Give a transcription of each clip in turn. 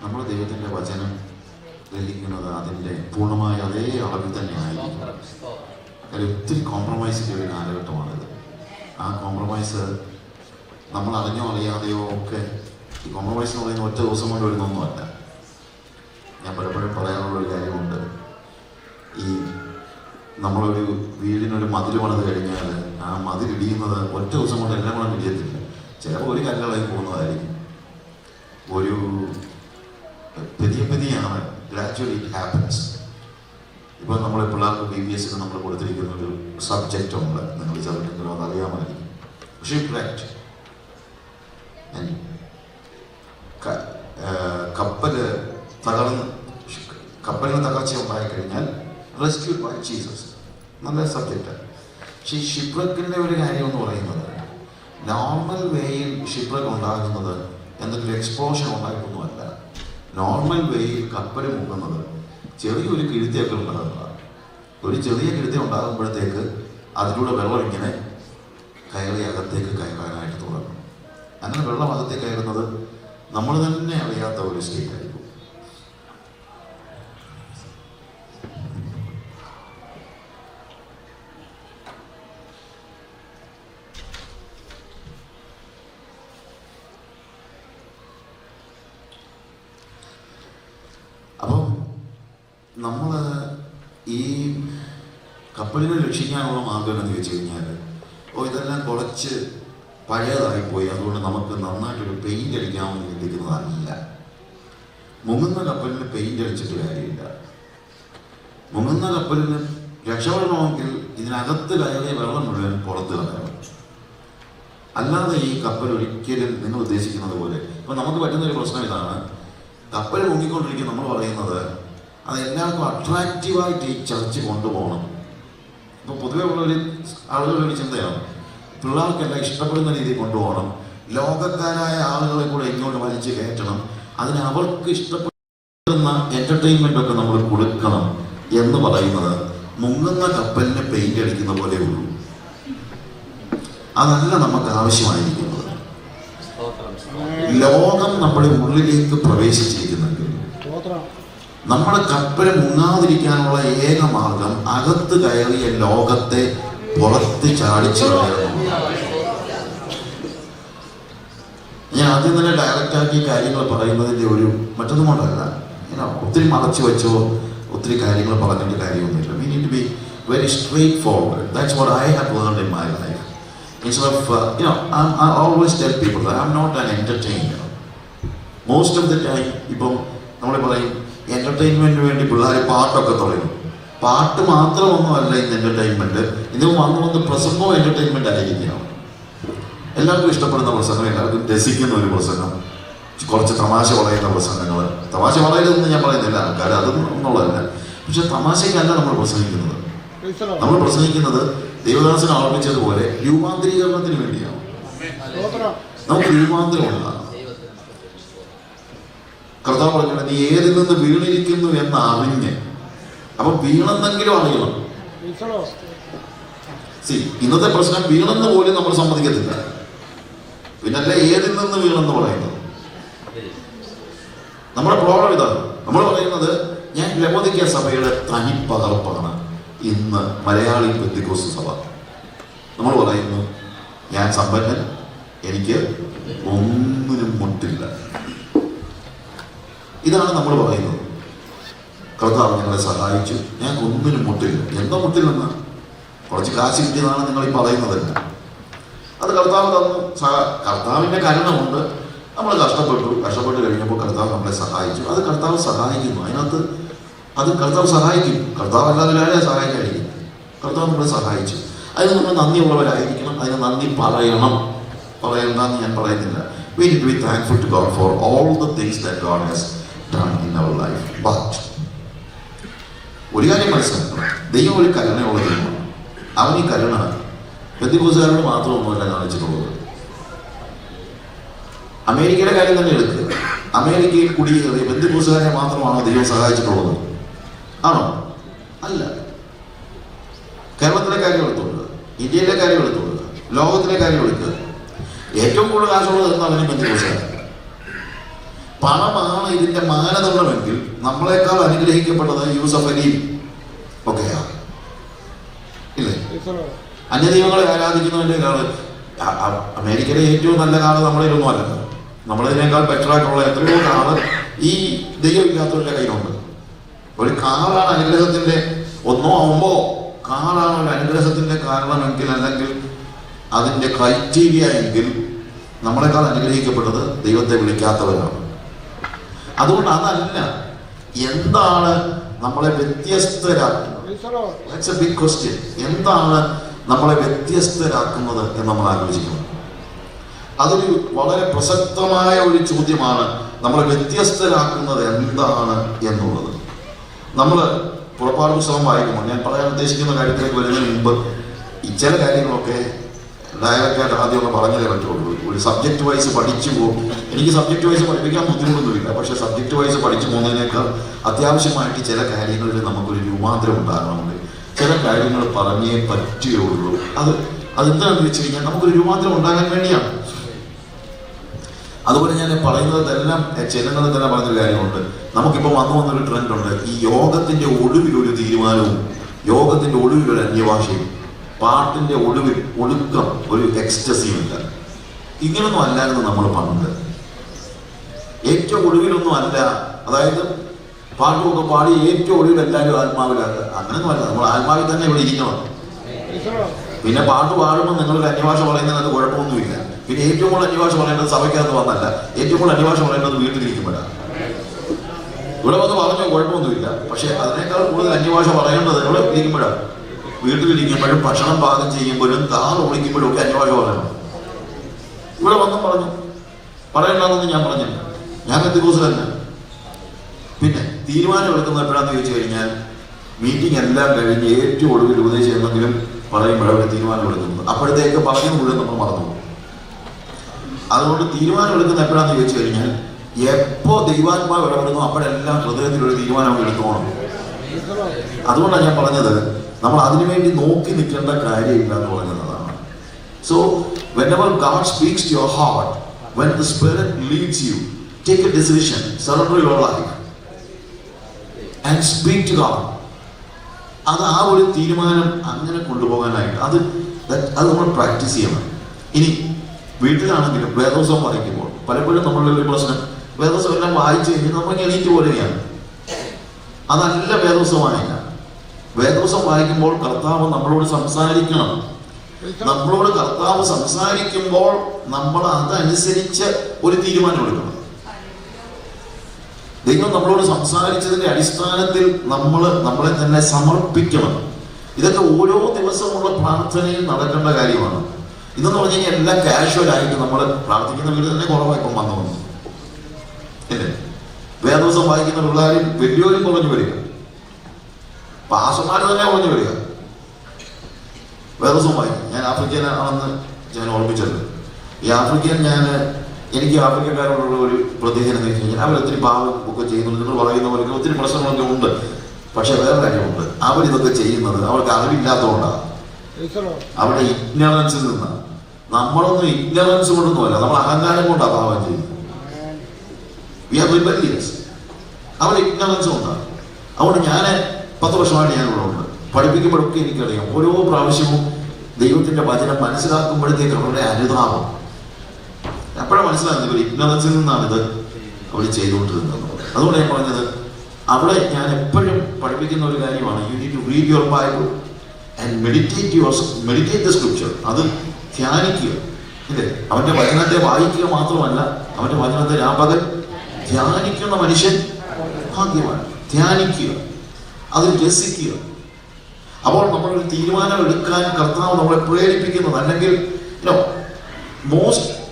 നമ്മൾ ദൈവത്തിൻ്റെ വചനം ഗ്രഹിക്കുന്നത് അതിൻ്റെ പൂർണ്ണമായ അതേ അളവിൽ തന്നെ ആയിരിക്കും. കാര്യം ഒത്തിരി കോംപ്രമൈസ് ചെയ്തൊരു കാലഘട്ടമാണിത്. ആ കോംപ്രമൈസ് നമ്മൾ അറിഞ്ഞോ അറിയാതെയോ ഒക്കെ, ഈ കോംപ്രമൈസ് എന്ന് പറയുന്ന ഒറ്റ ദിവസം കൊണ്ട് വരുന്നൊന്നുമല്ല. ഞാൻ പലപ്പോഴും പറയാനുള്ളൊരു കാര്യമുണ്ട്, ഈ നമ്മളൊരു വീടിനൊരു മതിൽ പണിത് കഴിഞ്ഞാൽ ആ മതിലിടിയുന്നത് ഒറ്റ ദിവസം കൊണ്ട് എല്ലാം കൂടെ ഇടിയത്തില്ല. ചിലപ്പോൾ ഒരു കല്ലുകളായി പോകുന്നതായിരിക്കും. ഒരു പതിയാണ്, ഗ്രാജുവലി ഇറ്റ് ഹാപ്പൻസ്. ഇപ്പോൾ നമ്മൾ പിള്ളേർക്ക് BBS നമ്മൾ കൊടുത്തിരിക്കുന്ന ഒരു സബ്ജക്റ്റ് ഉണ്ട്, നിങ്ങൾ ചിലർക്കെങ്കിലും അതറിയാമായിരിക്കും. ഷിപ്പ്‌റെക്റ്റ്. കപ്പലിന് തകർച്ച ഉണ്ടായിക്കഴിഞ്ഞാൽ റെസ്ക്യൂഡ് ബൈ ജീസസ്, നല്ല സബ്ജക്റ്റാണ്. പക്ഷേ ഈ ഷിപ്പ്‌റെക്കിൻ്റെ ഒരു കാര്യം എന്ന് പറയുന്നത്, നോർമൽ വേയിൽ ഷിപ്പ്‌റെക്ക് ഉണ്ടാകുന്നത് എന്തെങ്കിലും എക്സ്പ്ലോഷൻ ഉണ്ടായിട്ടൊന്നുമല്ല. നോർമൽ വേയിൽ കപ്പൽ മുങ്ങുന്നത് ചെറിയൊരു കിഴുത്തിയൊക്കെ ഉണ്ടാകുന്നതാണ്. ഒരു ചെറിയ കിഴുത്തി ഉണ്ടാകുമ്പോഴത്തേക്ക് അതിലൂടെ വെള്ളം ഇങ്ങനെ കയറി അകത്തേക്ക് കയറാനായിട്ട് തുടങ്ങും. അങ്ങനെ വെള്ളം അകത്തേക്ക് കയറുന്നത് നമ്മൾ തന്നെ അറിയാത്ത ഒരു സ്റ്റേറ്റ് ആയിരിക്കും. അപ്പം നമ്മൾ ഈ കപ്പലിനെ രക്ഷിക്കാനുള്ള മാർഗം എന്ന് വെച്ച് കഴിഞ്ഞാൽ, ഇതെല്ലാം കുറച്ച് പഴയതായിപ്പോയി, അതുകൊണ്ട് നമുക്ക് നന്നായിട്ടൊരു പെയിൻ്റ് അടിക്കാമെന്ന് ചിന്തിക്കുന്നതല്ല. മുങ്ങുന്ന കപ്പലിന് പെയിൻ്റ് അടിച്ചിട്ട് കാര്യമില്ല. മുങ്ങുന്ന കപ്പലിന് രക്ഷപ്പെടണമെങ്കിൽ ഇതിനകത്ത് കയറിയ വെള്ളം മുഴുവൻ പുറത്ത് കളയണം. അല്ലാതെ ഈ കപ്പൽ ഒരിക്കലും നിങ്ങൾ ഉദ്ദേശിക്കുന്നത് പോലെ, ഇപ്പം നമുക്ക് പറ്റുന്നൊരു പ്രശ്നം ഇതാണ്, കപ്പൽ മുങ്ങിക്കൊണ്ടിരിക്കും. നമ്മൾ പറയുന്നത് അത് എല്ലാവർക്കും അട്രാക്റ്റീവായിട്ട് ഈ ചർച്ച കൊണ്ടുപോകണം. ഇപ്പോൾ പൊതുവെ ഉള്ളൊരു ആളുകളുടെ ചിന്തയാണ്, പിള്ളേർക്കെല്ലാം ഇഷ്ടപ്പെടുന്ന രീതിയിൽ കൊണ്ടുപോകണം, ലോകക്കാരായ ആളുകളെ കൂടെ ഇങ്ങോട്ട് വലിച്ച് കയറ്റണം, അതിന് അവർക്ക് ഇഷ്ടപ്പെടുന്ന എൻ്റർടൈൻമെൻ്റ് ഒക്കെ നമ്മൾ കൊടുക്കണം എന്ന് പറയുന്നത് മുങ്ങുന്ന കപ്പലിനെ പെയിൻ്റ് അടിക്കുന്ന പോലെ ഉള്ളൂ. അതല്ല നമുക്ക് ആവശ്യമായിരിക്കുന്നത്. ലോകം നമ്മുടെ ഉള്ളിലേക്ക് പ്രവേശിച്ചിരിക്കുന്നെങ്കിൽ നമ്മുടെ കപ്പൽ മുങ്ങാതിരിക്കാനുള്ള ഏക മാർഗം അകത്ത് കയറിയ ലോകത്തെ പുറത്ത് ചാടിച്ചു കളയണം. ഞാൻ ആദ്യം തന്നെ ഡയറക്റ്റാക്കി കാര്യങ്ങൾ പറയുന്നതിൻ്റെ ഒരു മറ്റൊന്നും കൊണ്ടല്ല, ഒത്തിരി മറച്ചു വെച്ചോ ഒത്തിരി കാര്യങ്ങൾ പറഞ്ഞിട്ട് കാര്യമൊന്നുമില്ല. We need to be very straight forward. That's what I have learned in my life. Instead of, I always tell people that I'm not an entertainer. Most of the time, ഇപ്പം നമ്മൾ പറയും എൻ്റർടൈൻമെൻറ്റിന് വേണ്ടി പിള്ളേർ പാട്ടൊക്കെ തുടങ്ങും. പാട്ട് മാത്രമൊന്നുമല്ല ഇന്ന് എൻ്റർടൈൻമെൻറ്റ്, ഇത് വന്ന് പ്രസംഗവും എൻ്റർടൈൻമെൻ്റ് ആയിരിക്കണം. എല്ലാവർക്കും ഇഷ്ടപ്പെടുന്ന പ്രസംഗം, എല്ലാവർക്കും രസിക്കുന്ന ഒരു പ്രസംഗം, കുറച്ച് തമാശ പറയുന്ന പ്രസംഗങ്ങൾ. തമാശ പറയരുതെന്ന് ഞാൻ പറയുന്നില്ല, ആൾക്കാർ അതൊന്നും ഒന്നുള്ളതല്ല. പക്ഷെ തമാശയ്ക്കല്ല നമ്മൾ പ്രസംഗിക്കുന്നത്. നമ്മൾ പ്രസംഗിക്കുന്നത് ദൈവദാസൻ ആവർത്തിച്ചതുപോലെ രൂപാന്തരീകരണത്തിന് വേണ്ടിയാണ്. നമുക്ക് രൂപാന്തരം ഉണ്ടാകും. കർത്താവ് പറഞ്ഞത്, നീ ഏതിൽ നിന്ന് വീണിരിക്കുന്നു എന്ന് അറിഞ്ഞ്, അപ്പൊ വീണെന്നെങ്കിലും അറിയണം. ഇന്നത്തെ പ്രശ്നം വീണെന്ന് പോലും നമ്മൾ സമ്മതിക്കത്തില്ല, പിന്നല്ല ഏതിൽ നിന്ന് വീണെന്ന് പറയുന്നത്. നമ്മുടെ പ്രോബ്ലം ഇതാണ്. നമ്മൾ പറയുന്നത്, ഞാൻ ലവോദിക്ക സഭയുടെ തനിപ്പകർപ്പാണ് ഇന്ന് മലയാളി പെന്തിക്കോസ്ത് സഭ. നമ്മൾ പറയുന്നു, ഞാൻ സമ്പന്നൻ, എനിക്ക് ഒന്നിനും മുട്ടില്ല. ഇതാണ് നമ്മൾ പറയുന്നത്. കർത്താവ് ഞങ്ങളെ സഹായിച്ചു, ഞങ്ങൾക്ക് ഒന്നിനും മുട്ടില്ല. എന്തോ മുട്ടില്ലെന്ന്, കുറച്ച് കാശ് കിട്ടിയതാണ് നിങ്ങൾ ഈ പറയുന്നതല്ല. അത് കർത്താവ് തന്നു. കർത്താവിൻ്റെ കരുണമുണ്ട്. നമ്മൾ കഷ്ടപ്പെട്ട് കഴിഞ്ഞപ്പോൾ കർത്താവ് നമ്മളെ സഹായിച്ചു. അത് കർത്താവ് സഹായിക്കുന്നു. അതിനകത്ത് അത് കർത്താവ് സഹായിക്കും. കർത്താവ് അല്ലാതെ സഹായിക്കായിരിക്കും. കർത്താവ് നമ്മളെ സഹായിച്ചു. അതിന് നമ്മൾ നന്ദിയുള്ളവരായിരിക്കണം. അതിന് നന്ദി പറയണ്ടെന്ന് ഞാൻ പറയുന്നില്ല. We need to be thankful to God for all the things that God has done in our life. But ഒരു കാര്യം മനസ്സിലാക്കണം, ദൈവം ഒരു കരുണയുള്ള ദൈവമാണ്. അവൻ ഈ കരുണ പെന്തിക്കോസ്തുകാരോട് മാത്രമൊന്നുമല്ല കാണിച്ചിട്ടുള്ളത്. അമേരിക്കയുടെ കാര്യം തന്നെ എടുക്കുക. അമേരിക്കയിൽ കുടിയേറിയ പെന്തിക്കോസ്തുകാരെ മാത്രമാണോ ദൈവം സഹായിച്ചിട്ടുള്ളത്? ആണോ? അല്ല. കേരളത്തിലെ കാര്യം എടുത്തുകൊള്ളുക, ഇന്ത്യയിലെ കാര്യം എടുത്തുകൊള്ളുക, ലോകത്തിലെ കാര്യം എടുക്കുക. ഏറ്റവും കൂടുതൽ കാശുള്ളത് എന്നാണ് പെന്തിക്കോസ്തുകാർ. പണമാണ് ഇതിന്റെ മാനദണ്ഡമെങ്കിൽ നമ്മളെക്കാൾ അനുഗ്രഹിക്കപ്പെട്ടത് യൂസഫ് അലിയും ഒക്കെയാ, ഇല്ലേ? അന്യദൈവങ്ങളെ ആരാധിക്കുന്നതിൻ്റെ കാള് അമേരിക്കയിലെ ഏറ്റവും നല്ല കാള് നമ്മളിലൊന്നും അല്ലല്ലോ. നമ്മളതിനേക്കാൾ ബെറ്ററായിട്ടുള്ള എത്രയോ കാള് ഈ ദൈവമില്ലാത്തവരുടെ കയ്യിലുണ്ട്. ഒരു കാളാണ് അനുഗ്രഹത്തിന്റെ ഒന്നോ ഒമ്പോ കാളാണ് ഒരു അനുഗ്രഹത്തിന്റെ കാരണമെങ്കിൽ, അല്ലെങ്കിൽ അതിന്റെ ക്രൈറ്റീരിയ എങ്കിൽ നമ്മളെക്കാൾ അനുഗ്രഹിക്കപ്പെട്ടത് ദൈവത്തെ വിളിക്കാത്തവരാണ്. അതുകൊണ്ട് അതല്ല, എന്താണ് നമ്മളെ വ്യത്യസ്തരാക്കുന്നത്? That's a big question. എന്താണ് നമ്മളെ വ്യത്യസ്തരാക്കുന്നത് എന്ന് നമ്മൾ ആലോചിക്കണം. അതൊരു വളരെ പ്രസക്തമായ ഒരു ചോദ്യമാണ്. നമ്മളെ വ്യത്യസ്തരാക്കുന്നത് എന്താണ് എന്നുള്ളത്. നമ്മൾ പുറപ്പാട് പുസ്തകം വായിക്കുമ്പോൾ, ഞാൻ പറയാൻ ഉദ്ദേശിക്കുന്ന കാര്യത്തിലേക്ക് വരുന്നതിന് മുമ്പ് ഈ ചില കാര്യങ്ങളൊക്കെ ഡയറക്റ്റായിട്ട് ആദ്യമൊക്കെ പറഞ്ഞതേ പറ്റുള്ളൂ. ഒരു സബ്ജക്റ്റ് വൈസ് പഠിച്ചു പോകും. എനിക്ക് സബ്ജക്റ്റ് വൈസ് പഠിപ്പിക്കാൻ ബുദ്ധിമുട്ടൊന്നുമില്ല. പക്ഷേ സബ്ജക്റ്റ് വൈസ് പഠിച്ചു പോകുന്നതിനേക്കാൾ അത്യാവശ്യമായിട്ട് ചില കാര്യങ്ങളിൽ നമുക്കൊരു രൂപാന്തരം ഉണ്ടാകണമെങ്കിൽ ചില കാര്യങ്ങൾ പറഞ്ഞേ പറ്റുകയുള്ളൂ. അതെന്താണെന്ന് വെച്ച് കഴിഞ്ഞാൽ നമുക്കൊരു രൂപാന്തരം ഉണ്ടാകാൻ വേണ്ടിയാണ്. അതുപോലെ ഞാൻ പറയുന്നതെല്ലാം ചെല്ലുന്നത് തന്നെ പറഞ്ഞൊരു കാര്യമുണ്ട്. നമുക്കിപ്പോൾ വന്നൊരു ട്രെൻഡുണ്ട്. ഈ യോഗത്തിന്റെ ഒടുവിൽ ഒരു തീരുമാനവും, യോഗത്തിന്റെ ഒടുവിൽ ഒരു അന്യഭാഷയും, പാട്ടിന്റെ ഒടുവിൽ ഒടുക്കം ഒരു എക്സ്റ്റസിയും ഇല്ല. ഇങ്ങനൊന്നും അല്ലായിരുന്നു നമ്മൾ പണ്ട്. ഏറ്റവും ഒടുവിലൊന്നും അല്ല, അതായത് പാട്ടുമൊക്കെ പാടി ഏറ്റവും ഒടുവിൽ എല്ലാവരും ആത്മാവിലാണ്. അങ്ങനൊന്നും അല്ല. നമ്മൾ ആത്മാവിൽ തന്നെ ഇവിടെ ഇരിക്കണം. പിന്നെ പാട്ട് പാടുമ്പോൾ നിങ്ങളൊരു അന്യഭാഷ പറയുന്നതിനകത്ത് കുഴപ്പമൊന്നുമില്ല. പിന്നെ ഏറ്റവും കൂടുതൽ അന്യഭാഷ പറയേണ്ടത് സഭയ്ക്കകത്ത് വന്നല്ല, ഏറ്റവും കൂടുതൽ അന്യഭാഷ പറയേണ്ടത് വീട്ടിലിരിക്കുമ്പോഴാണ്. ഇവിടെ വന്ന് പറഞ്ഞോ കുഴപ്പമൊന്നുമില്ല. പക്ഷെ അതിനേക്കാൾ കൂടുതൽ അന്യഭാഷ പറയേണ്ടത് ഇവിടെ ഇരിക്കുമ്പോഴാണ്. വീട്ടിലിരിക്കുമ്പോഴും ഭക്ഷണം പാകം ചെയ്യുമ്പോഴും കാർ ഓടിക്കുമ്പോഴും ഒക്കെ അന്യഭാഷ പറയണം. ഇവിടെ വന്നും പറഞ്ഞു പറയണ്ടെന്നൊന്നും ഞാൻ പറഞ്ഞില്ല. ഞാൻ എന്തിക്കോസല്ല. പിന്നെ തീരുമാനം എടുക്കുന്നത് എപ്പോഴാന്ന് ചോദിച്ചു കഴിഞ്ഞാൽ മീറ്റിംഗ് എല്ലാം കഴിഞ്ഞ് ഏറ്റവും ഒടുവിൽ ഉപദേശം എന്തെങ്കിലും പറയുമ്പോഴവരെ തീരുമാനം എടുക്കുന്നത്. അപ്പോഴത്തേക്ക് പറഞ്ഞു മുഴുവൻ നമ്മൾ മറന്നു. അതുകൊണ്ട് തീരുമാനം എടുക്കുന്ന എപ്പോഴാന്ന് ചോദിച്ചു കഴിഞ്ഞാൽ എപ്പോ ദൈവാത്മാവ് ഇടപെടുന്നു അപ്പോഴെല്ലാം ഹൃദയത്തിലൊരു തീരുമാനം എടുത്തോണം. അതുകൊണ്ടാണ് ഞാൻ പറഞ്ഞത് നമ്മൾ അതിനുവേണ്ടി നോക്കി നിൽക്കേണ്ട കാര്യമില്ല എന്ന് പറഞ്ഞതാണ്. So whenever God speaks to your heart, when the Spirit leads you, take a decision, surrender your life and speak to God. അത് ആ ഒരു തീരുമാനം അങ്ങനെ കൊണ്ടുപോകാനായിട്ട് അത് നമ്മൾ പ്രാക്ടീസ് ചെയ്യണം. ഇനി വീട്ടിലാണെങ്കിലും വേദോത്സവം വായിക്കുമ്പോൾ പലപ്പോഴും നമ്മളുടെ ഒരു പ്രശ്നം, വേദോത്സവം എല്ലാം വായിച്ചു കഴിഞ്ഞാൽ നമ്മൾ എണീറ്റ് പോലെയാണ്. അതല്ല വേദോത്സവമായില്ല. വേദോത്സവം വായിക്കുമ്പോൾ കർത്താവ് നമ്മളോട് സംസാരിക്കണം. നമ്മളോട് കർത്താവ് സംസാരിക്കുമ്പോൾ നമ്മൾ അതനുസരിച്ച് ഒരു തീരുമാനം എടുക്കണം. ദൈവം നമ്മളോട് സംസാരിച്ചതിന്റെ അടിസ്ഥാനത്തിൽ നമ്മളെ തന്നെ സമർപ്പിക്കണം. ഇതൊക്കെ ഓരോ ദിവസമുള്ള പ്രാർത്ഥനയിൽ നടക്കേണ്ട കാര്യമാണ്. ഇതെന്ന് പറഞ്ഞു കഴിഞ്ഞാൽ എല്ലാം കാഷ്വൽ ആയിട്ട് നമ്മൾ പ്രാർത്ഥിക്കുന്ന വീട് തന്നെ കുറവായി ഇപ്പം വന്നു അല്ലേ? വേദോത്സവം വായിക്കുന്ന പിള്ളേരും വലിയവരും കുറഞ്ഞു വരിക, പാസന്മാർ തന്നെ കുറഞ്ഞു വരിക. വേദോത്സവം വായിക്കും. ഞാൻ ആഫ്രിക്കൻ ആണെന്ന് ഞാൻ ഓർമ്മിച്ചത്. ഈ ആഫ്രിക്കൻ എനിക്ക് ആഫ്രിക്കക്കാരോടുള്ള ഒരു പ്രത്യേകത എന്ന് വെച്ച് കഴിഞ്ഞാൽ അവരൊത്തിരി പാവം ഒക്കെ ചെയ്യുന്നുണ്ട്. നിങ്ങൾ പറയുന്ന പോലെ ഒത്തിരി പ്രശ്നങ്ങളൊക്കെ ഉണ്ട്. പക്ഷെ വേറെ കാര്യമുണ്ട്, അവരിതൊക്കെ ചെയ്യുന്നത് അവർക്ക് അറിവില്ലാത്തതുകൊണ്ടാണ്. അവരുടെ ഇഗ്നറൻസിൽ നിന്നാണ്. നമ്മളൊന്നും ഇഗ്നറൻസ് കൊണ്ടൊന്നുമല്ല, നമ്മൾ അഹങ്കാരം കൊണ്ടാണ് പാവം ചെയ്യുന്നത്. We are rebellious. അവരുടെ ഇഗ്നറൻസ് കൊണ്ടാണ്. അതുകൊണ്ട് ഞാൻ 10 വർഷമായിട്ട് ഞാൻ ഇവിടെ ഉണ്ട്. പഠിപ്പിക്കുമ്പോഴൊക്കെ എനിക്കറിയാം ഓരോ പ്രാവശ്യവും ദൈവത്തിന്റെ വചനം മനസ്സിലാക്കുമ്പോഴത്തേക്ക് അവരുടെ അനുതാപം എപ്പോഴാണ് മനസ്സിലാകുന്നത് ഇവർ ഇഗ്നറൻസിൽ നിന്നാണിത് അവർ ചെയ്തുകൊണ്ടിരുന്നത്. അതുകൊണ്ട് ഞാൻ പറഞ്ഞത് അവിടെ ഞാൻ എപ്പോഴും പഠിപ്പിക്കുന്ന ഒരു കാര്യമാണ്, you need to read your Bible and meditate the scripture. അത് ധ്യാനിക്കുക. ഇല്ലേ? അവന്റെ വചനത്തെ വായിക്കുക മാത്രമല്ല, അവന്റെ വചനത്തെ രാപകൽ ധ്യാനിക്കുന്ന മനുഷ്യൻ ഭാഗ്യമാണ്. ധ്യാനിക്കുക, അത് രസിക്കുക. അപ്പോൾ നമ്മളൊരു തീരുമാനം എടുക്കാൻ കർത്താവ് നമ്മളെ പ്രേരിപ്പിക്കുന്നത്, അല്ലെങ്കിൽ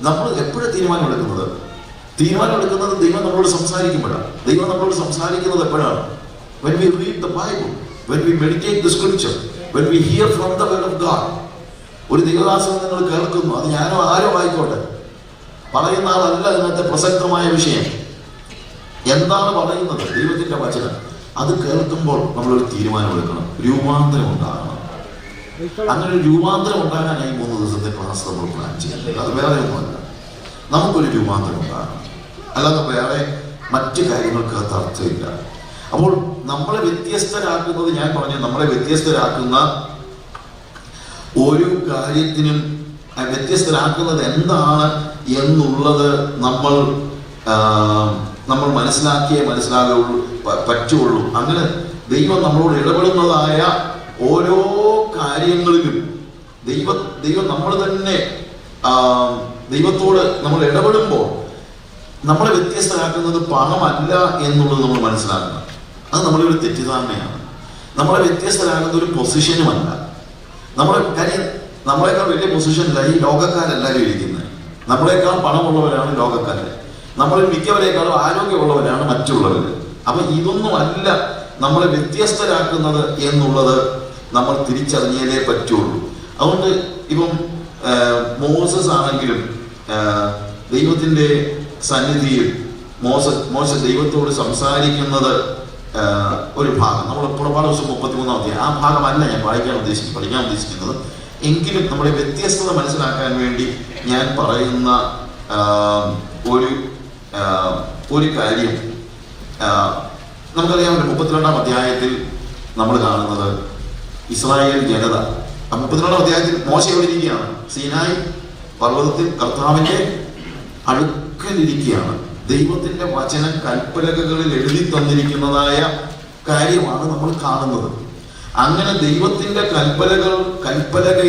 നമ്മൾ എപ്പോഴും തീരുമാനം എടുക്കുന്നത് ദൈവം നമ്മളോട് സംസാരിക്കുമ്പോഴാണ്. ദൈവം നമ്മളോട് സംസാരിക്കുന്നത് എപ്പോഴാണ്? when we read the Bible, when we meditate the scripture, when we hear from the word of God. ഒരു ദൈവദാസൻ നിങ്ങൾ കേൾക്കുന്നു, അത് ഞാനോ ആരോ ആയിക്കോട്ടെ, പറയുന്ന ആളല്ല ഇന്നത്തെ പ്രസക്തമായ വിഷയം. എന്താണ് പറയുന്നത്? ദൈവത്തിന്റെ വചനം. അത് കേൾക്കുമ്പോൾ നമ്മളൊരു തീരുമാനം എടുക്കണം, രൂപാന്തരം ഉണ്ടാകണം. അങ്ങനെ ഒരു രൂപാന്തരം ഉണ്ടാകാനായി 3 ദിവസത്തെ ക്ലാസ് നമ്മൾ പ്ലാൻ ചെയ്യുന്നത്. അത് വേറെ ഒന്നുമല്ല, നമുക്കൊരു രൂപാന്തരം ഉണ്ടാകണം. അല്ലാതെ വേറെ മറ്റു കാര്യങ്ങൾക്കകത്ത് അർത്ഥമില്ല. അപ്പോൾ നമ്മളെ വ്യത്യസ്തരാക്കുന്നത്, ഞാൻ പറഞ്ഞു, നമ്മളെ വ്യത്യസ്തരാക്കുന്ന ഒരു കാര്യത്തിനും വ്യത്യസ്തരാക്കുന്നത് എന്താണ് എന്നുള്ളത് നമ്മൾ മനസ്സിലാക്കിയേ പറ്റുള്ളൂ. അങ്ങനെ ദൈവം നമ്മളോട് ഇടപെടുന്നതായ ഓരോ കാര്യങ്ങളിലും ദൈവം നമ്മൾ തന്നെ ദൈവത്തോട് നമ്മൾ ഇടപെടുമ്പോൾ നമ്മളെ വ്യത്യസ്തരാക്കുന്നത് പണമല്ല എന്നുള്ളത് നമ്മൾ മനസ്സിലാക്കണം. അത് നമ്മുടെ ഒരു തെറ്റിദ്ധാരണയാണ്. നമ്മളെ വ്യത്യസ്തരാകുന്ന ഒരു പൊസിഷനുമല്ല. നമ്മളെക്കാൾ വലിയ പൊസിഷനില്ല ഈ ലോകക്കാരെല്ലാവരും ഇരിക്കുന്നത്. നമ്മളെക്കാൾ പണമുള്ളവരാണ് ലോകക്കാര്. നമ്മളിൽ മിക്കവരെക്കാളും ആരോഗ്യമുള്ളവരാണ് മറ്റുള്ളവർ. അപ്പൊ ഇതൊന്നും അല്ല നമ്മളെ വ്യത്യസ്തരാക്കുന്നത് എന്നുള്ളത് നമ്മൾ തിരിച്ചറിഞ്ഞാലേ പറ്റുള്ളൂ. അതുകൊണ്ട് ഇപ്പം മോസസ് ആണെങ്കിലും ദൈവത്തിന്റെ സന്നിധിയിൽ മോശ ദൈവത്തോട് സംസാരിക്കുന്നത് ഒരു ഭാഗം നമ്മൾ പുറപ്പാട് ദിവസം 33-ാം അധ്യായം, ആ ഭാഗമല്ല ഞാൻ പഠിക്കാൻ ഉദ്ദേശിക്കുന്നത്. എങ്കിലും നമ്മുടെ വ്യത്യസ്തത മനസ്സിലാക്കാൻ വേണ്ടി ഞാൻ പറയുന്ന ഒരു കാര്യം, നമുക്കറിയാമല്ലോ 32-ാം അധ്യായത്തിൽ നമ്മൾ കാണുന്നത് ഇസ്രായേൽ ജനത 32-ാം അധ്യായത്തിൽ മോശ എവിടെ ഇരിക്കുകയാണ്? സീനായി പർവ്വതത്തിൽ കർത്താവിന്റെ അടുക്കലിരിക്കുകയാണ്. ദൈവത്തിന്റെ വചന കൽപ്പലകകളിൽ എഴുതി തന്നിരിക്കുന്നതായ കാര്യമാണ് നമ്മൾ കാണുന്നത്. അങ്ങനെ ദൈവത്തിന്റെ കൽപ്പലക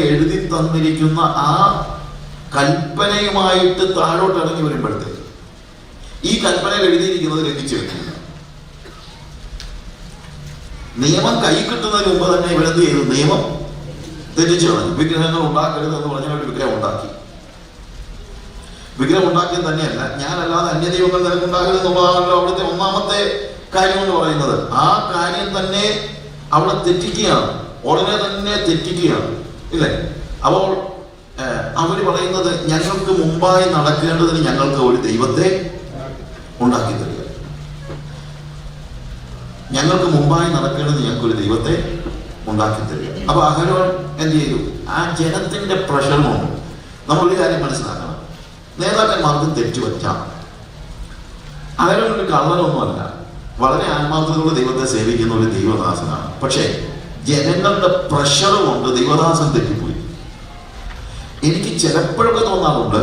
എഴുതി തന്നിരിക്കുന്ന ആ കൽപ്പനയുമായിട്ട് താഴോട്ട് ഇറങ്ങി വരുമ്പോഴത്തേക്ക് ഈ കൽപ്പന എഴുതിയിരിക്കുന്നത് ലഭിച്ചെടുക്കില്ല. നിയമം കൈ കിട്ടുന്നതിന് മുമ്പ് തന്നെ ഇവരെന്ത് ചെയ്തു? നിയമം തെറ്റിച്ചു കളഞ്ഞു. വിഗ്രഹങ്ങൾ ഉണ്ടാക്കരുത് എന്ന് പറഞ്ഞ ഒരു വിഗ്രഹം ഉണ്ടാക്കി. വിഗ്രഹം ഉണ്ടാക്കിയത് തന്നെയല്ല, ഞാനല്ലാതെ അന്യദൈവങ്ങൾ നിനക്കുണ്ടാകരുത് എന്നുള്ളതാണല്ലോ അവിടുത്തെ ഒന്നാമത്തെ കാര്യം എന്ന് പറയുന്നത്. ആ കാര്യം തന്നെ അവിടെ തെറ്റിക്കുകയാണ്, ഉടനെ തന്നെ തെറ്റിക്കുകയാണ്, ഇല്ലേ? അപ്പോൾ അവര് പറയുന്നത് ഞങ്ങൾക്ക് മുമ്പായി നടക്കേണ്ടതിന് ഞങ്ങൾക്ക് ഒരു ദൈവത്തെ ഉണ്ടാക്കി തരിക. ഞങ്ങൾക്ക് മുമ്പായി നടക്കേണ്ടതിന് ഞങ്ങൾക്ക് ഒരു ദൈവത്തെ ഉണ്ടാക്കി തരിക. അപ്പൊ അഹരോൻ എന്ത് ചെയ്തു? ആ ജനത്തിന്റെ പ്രഷർ കൊണ്ട് നമ്മളൊരു കാര്യം മനസ്സിലാക്കണം, നേതാക്കന്മാർക്ക് തെറ്റുപറ്റാം. അഹരോൻ ഒരു കള്ളനൊന്നുമല്ല, വളരെ ആത്മാർത്ഥതയോടെ ദൈവത്തെ സേവിക്കുന്ന ഒരു ദൈവദാസനാണ്. പക്ഷേ ജനങ്ങളുടെ പ്രഷർ കൊണ്ട് ദൈവദാസൻ തെറ്റിപ്പോയി. എനിക്ക് ചിലപ്പോഴൊക്കെ തോന്നാറുണ്ട്,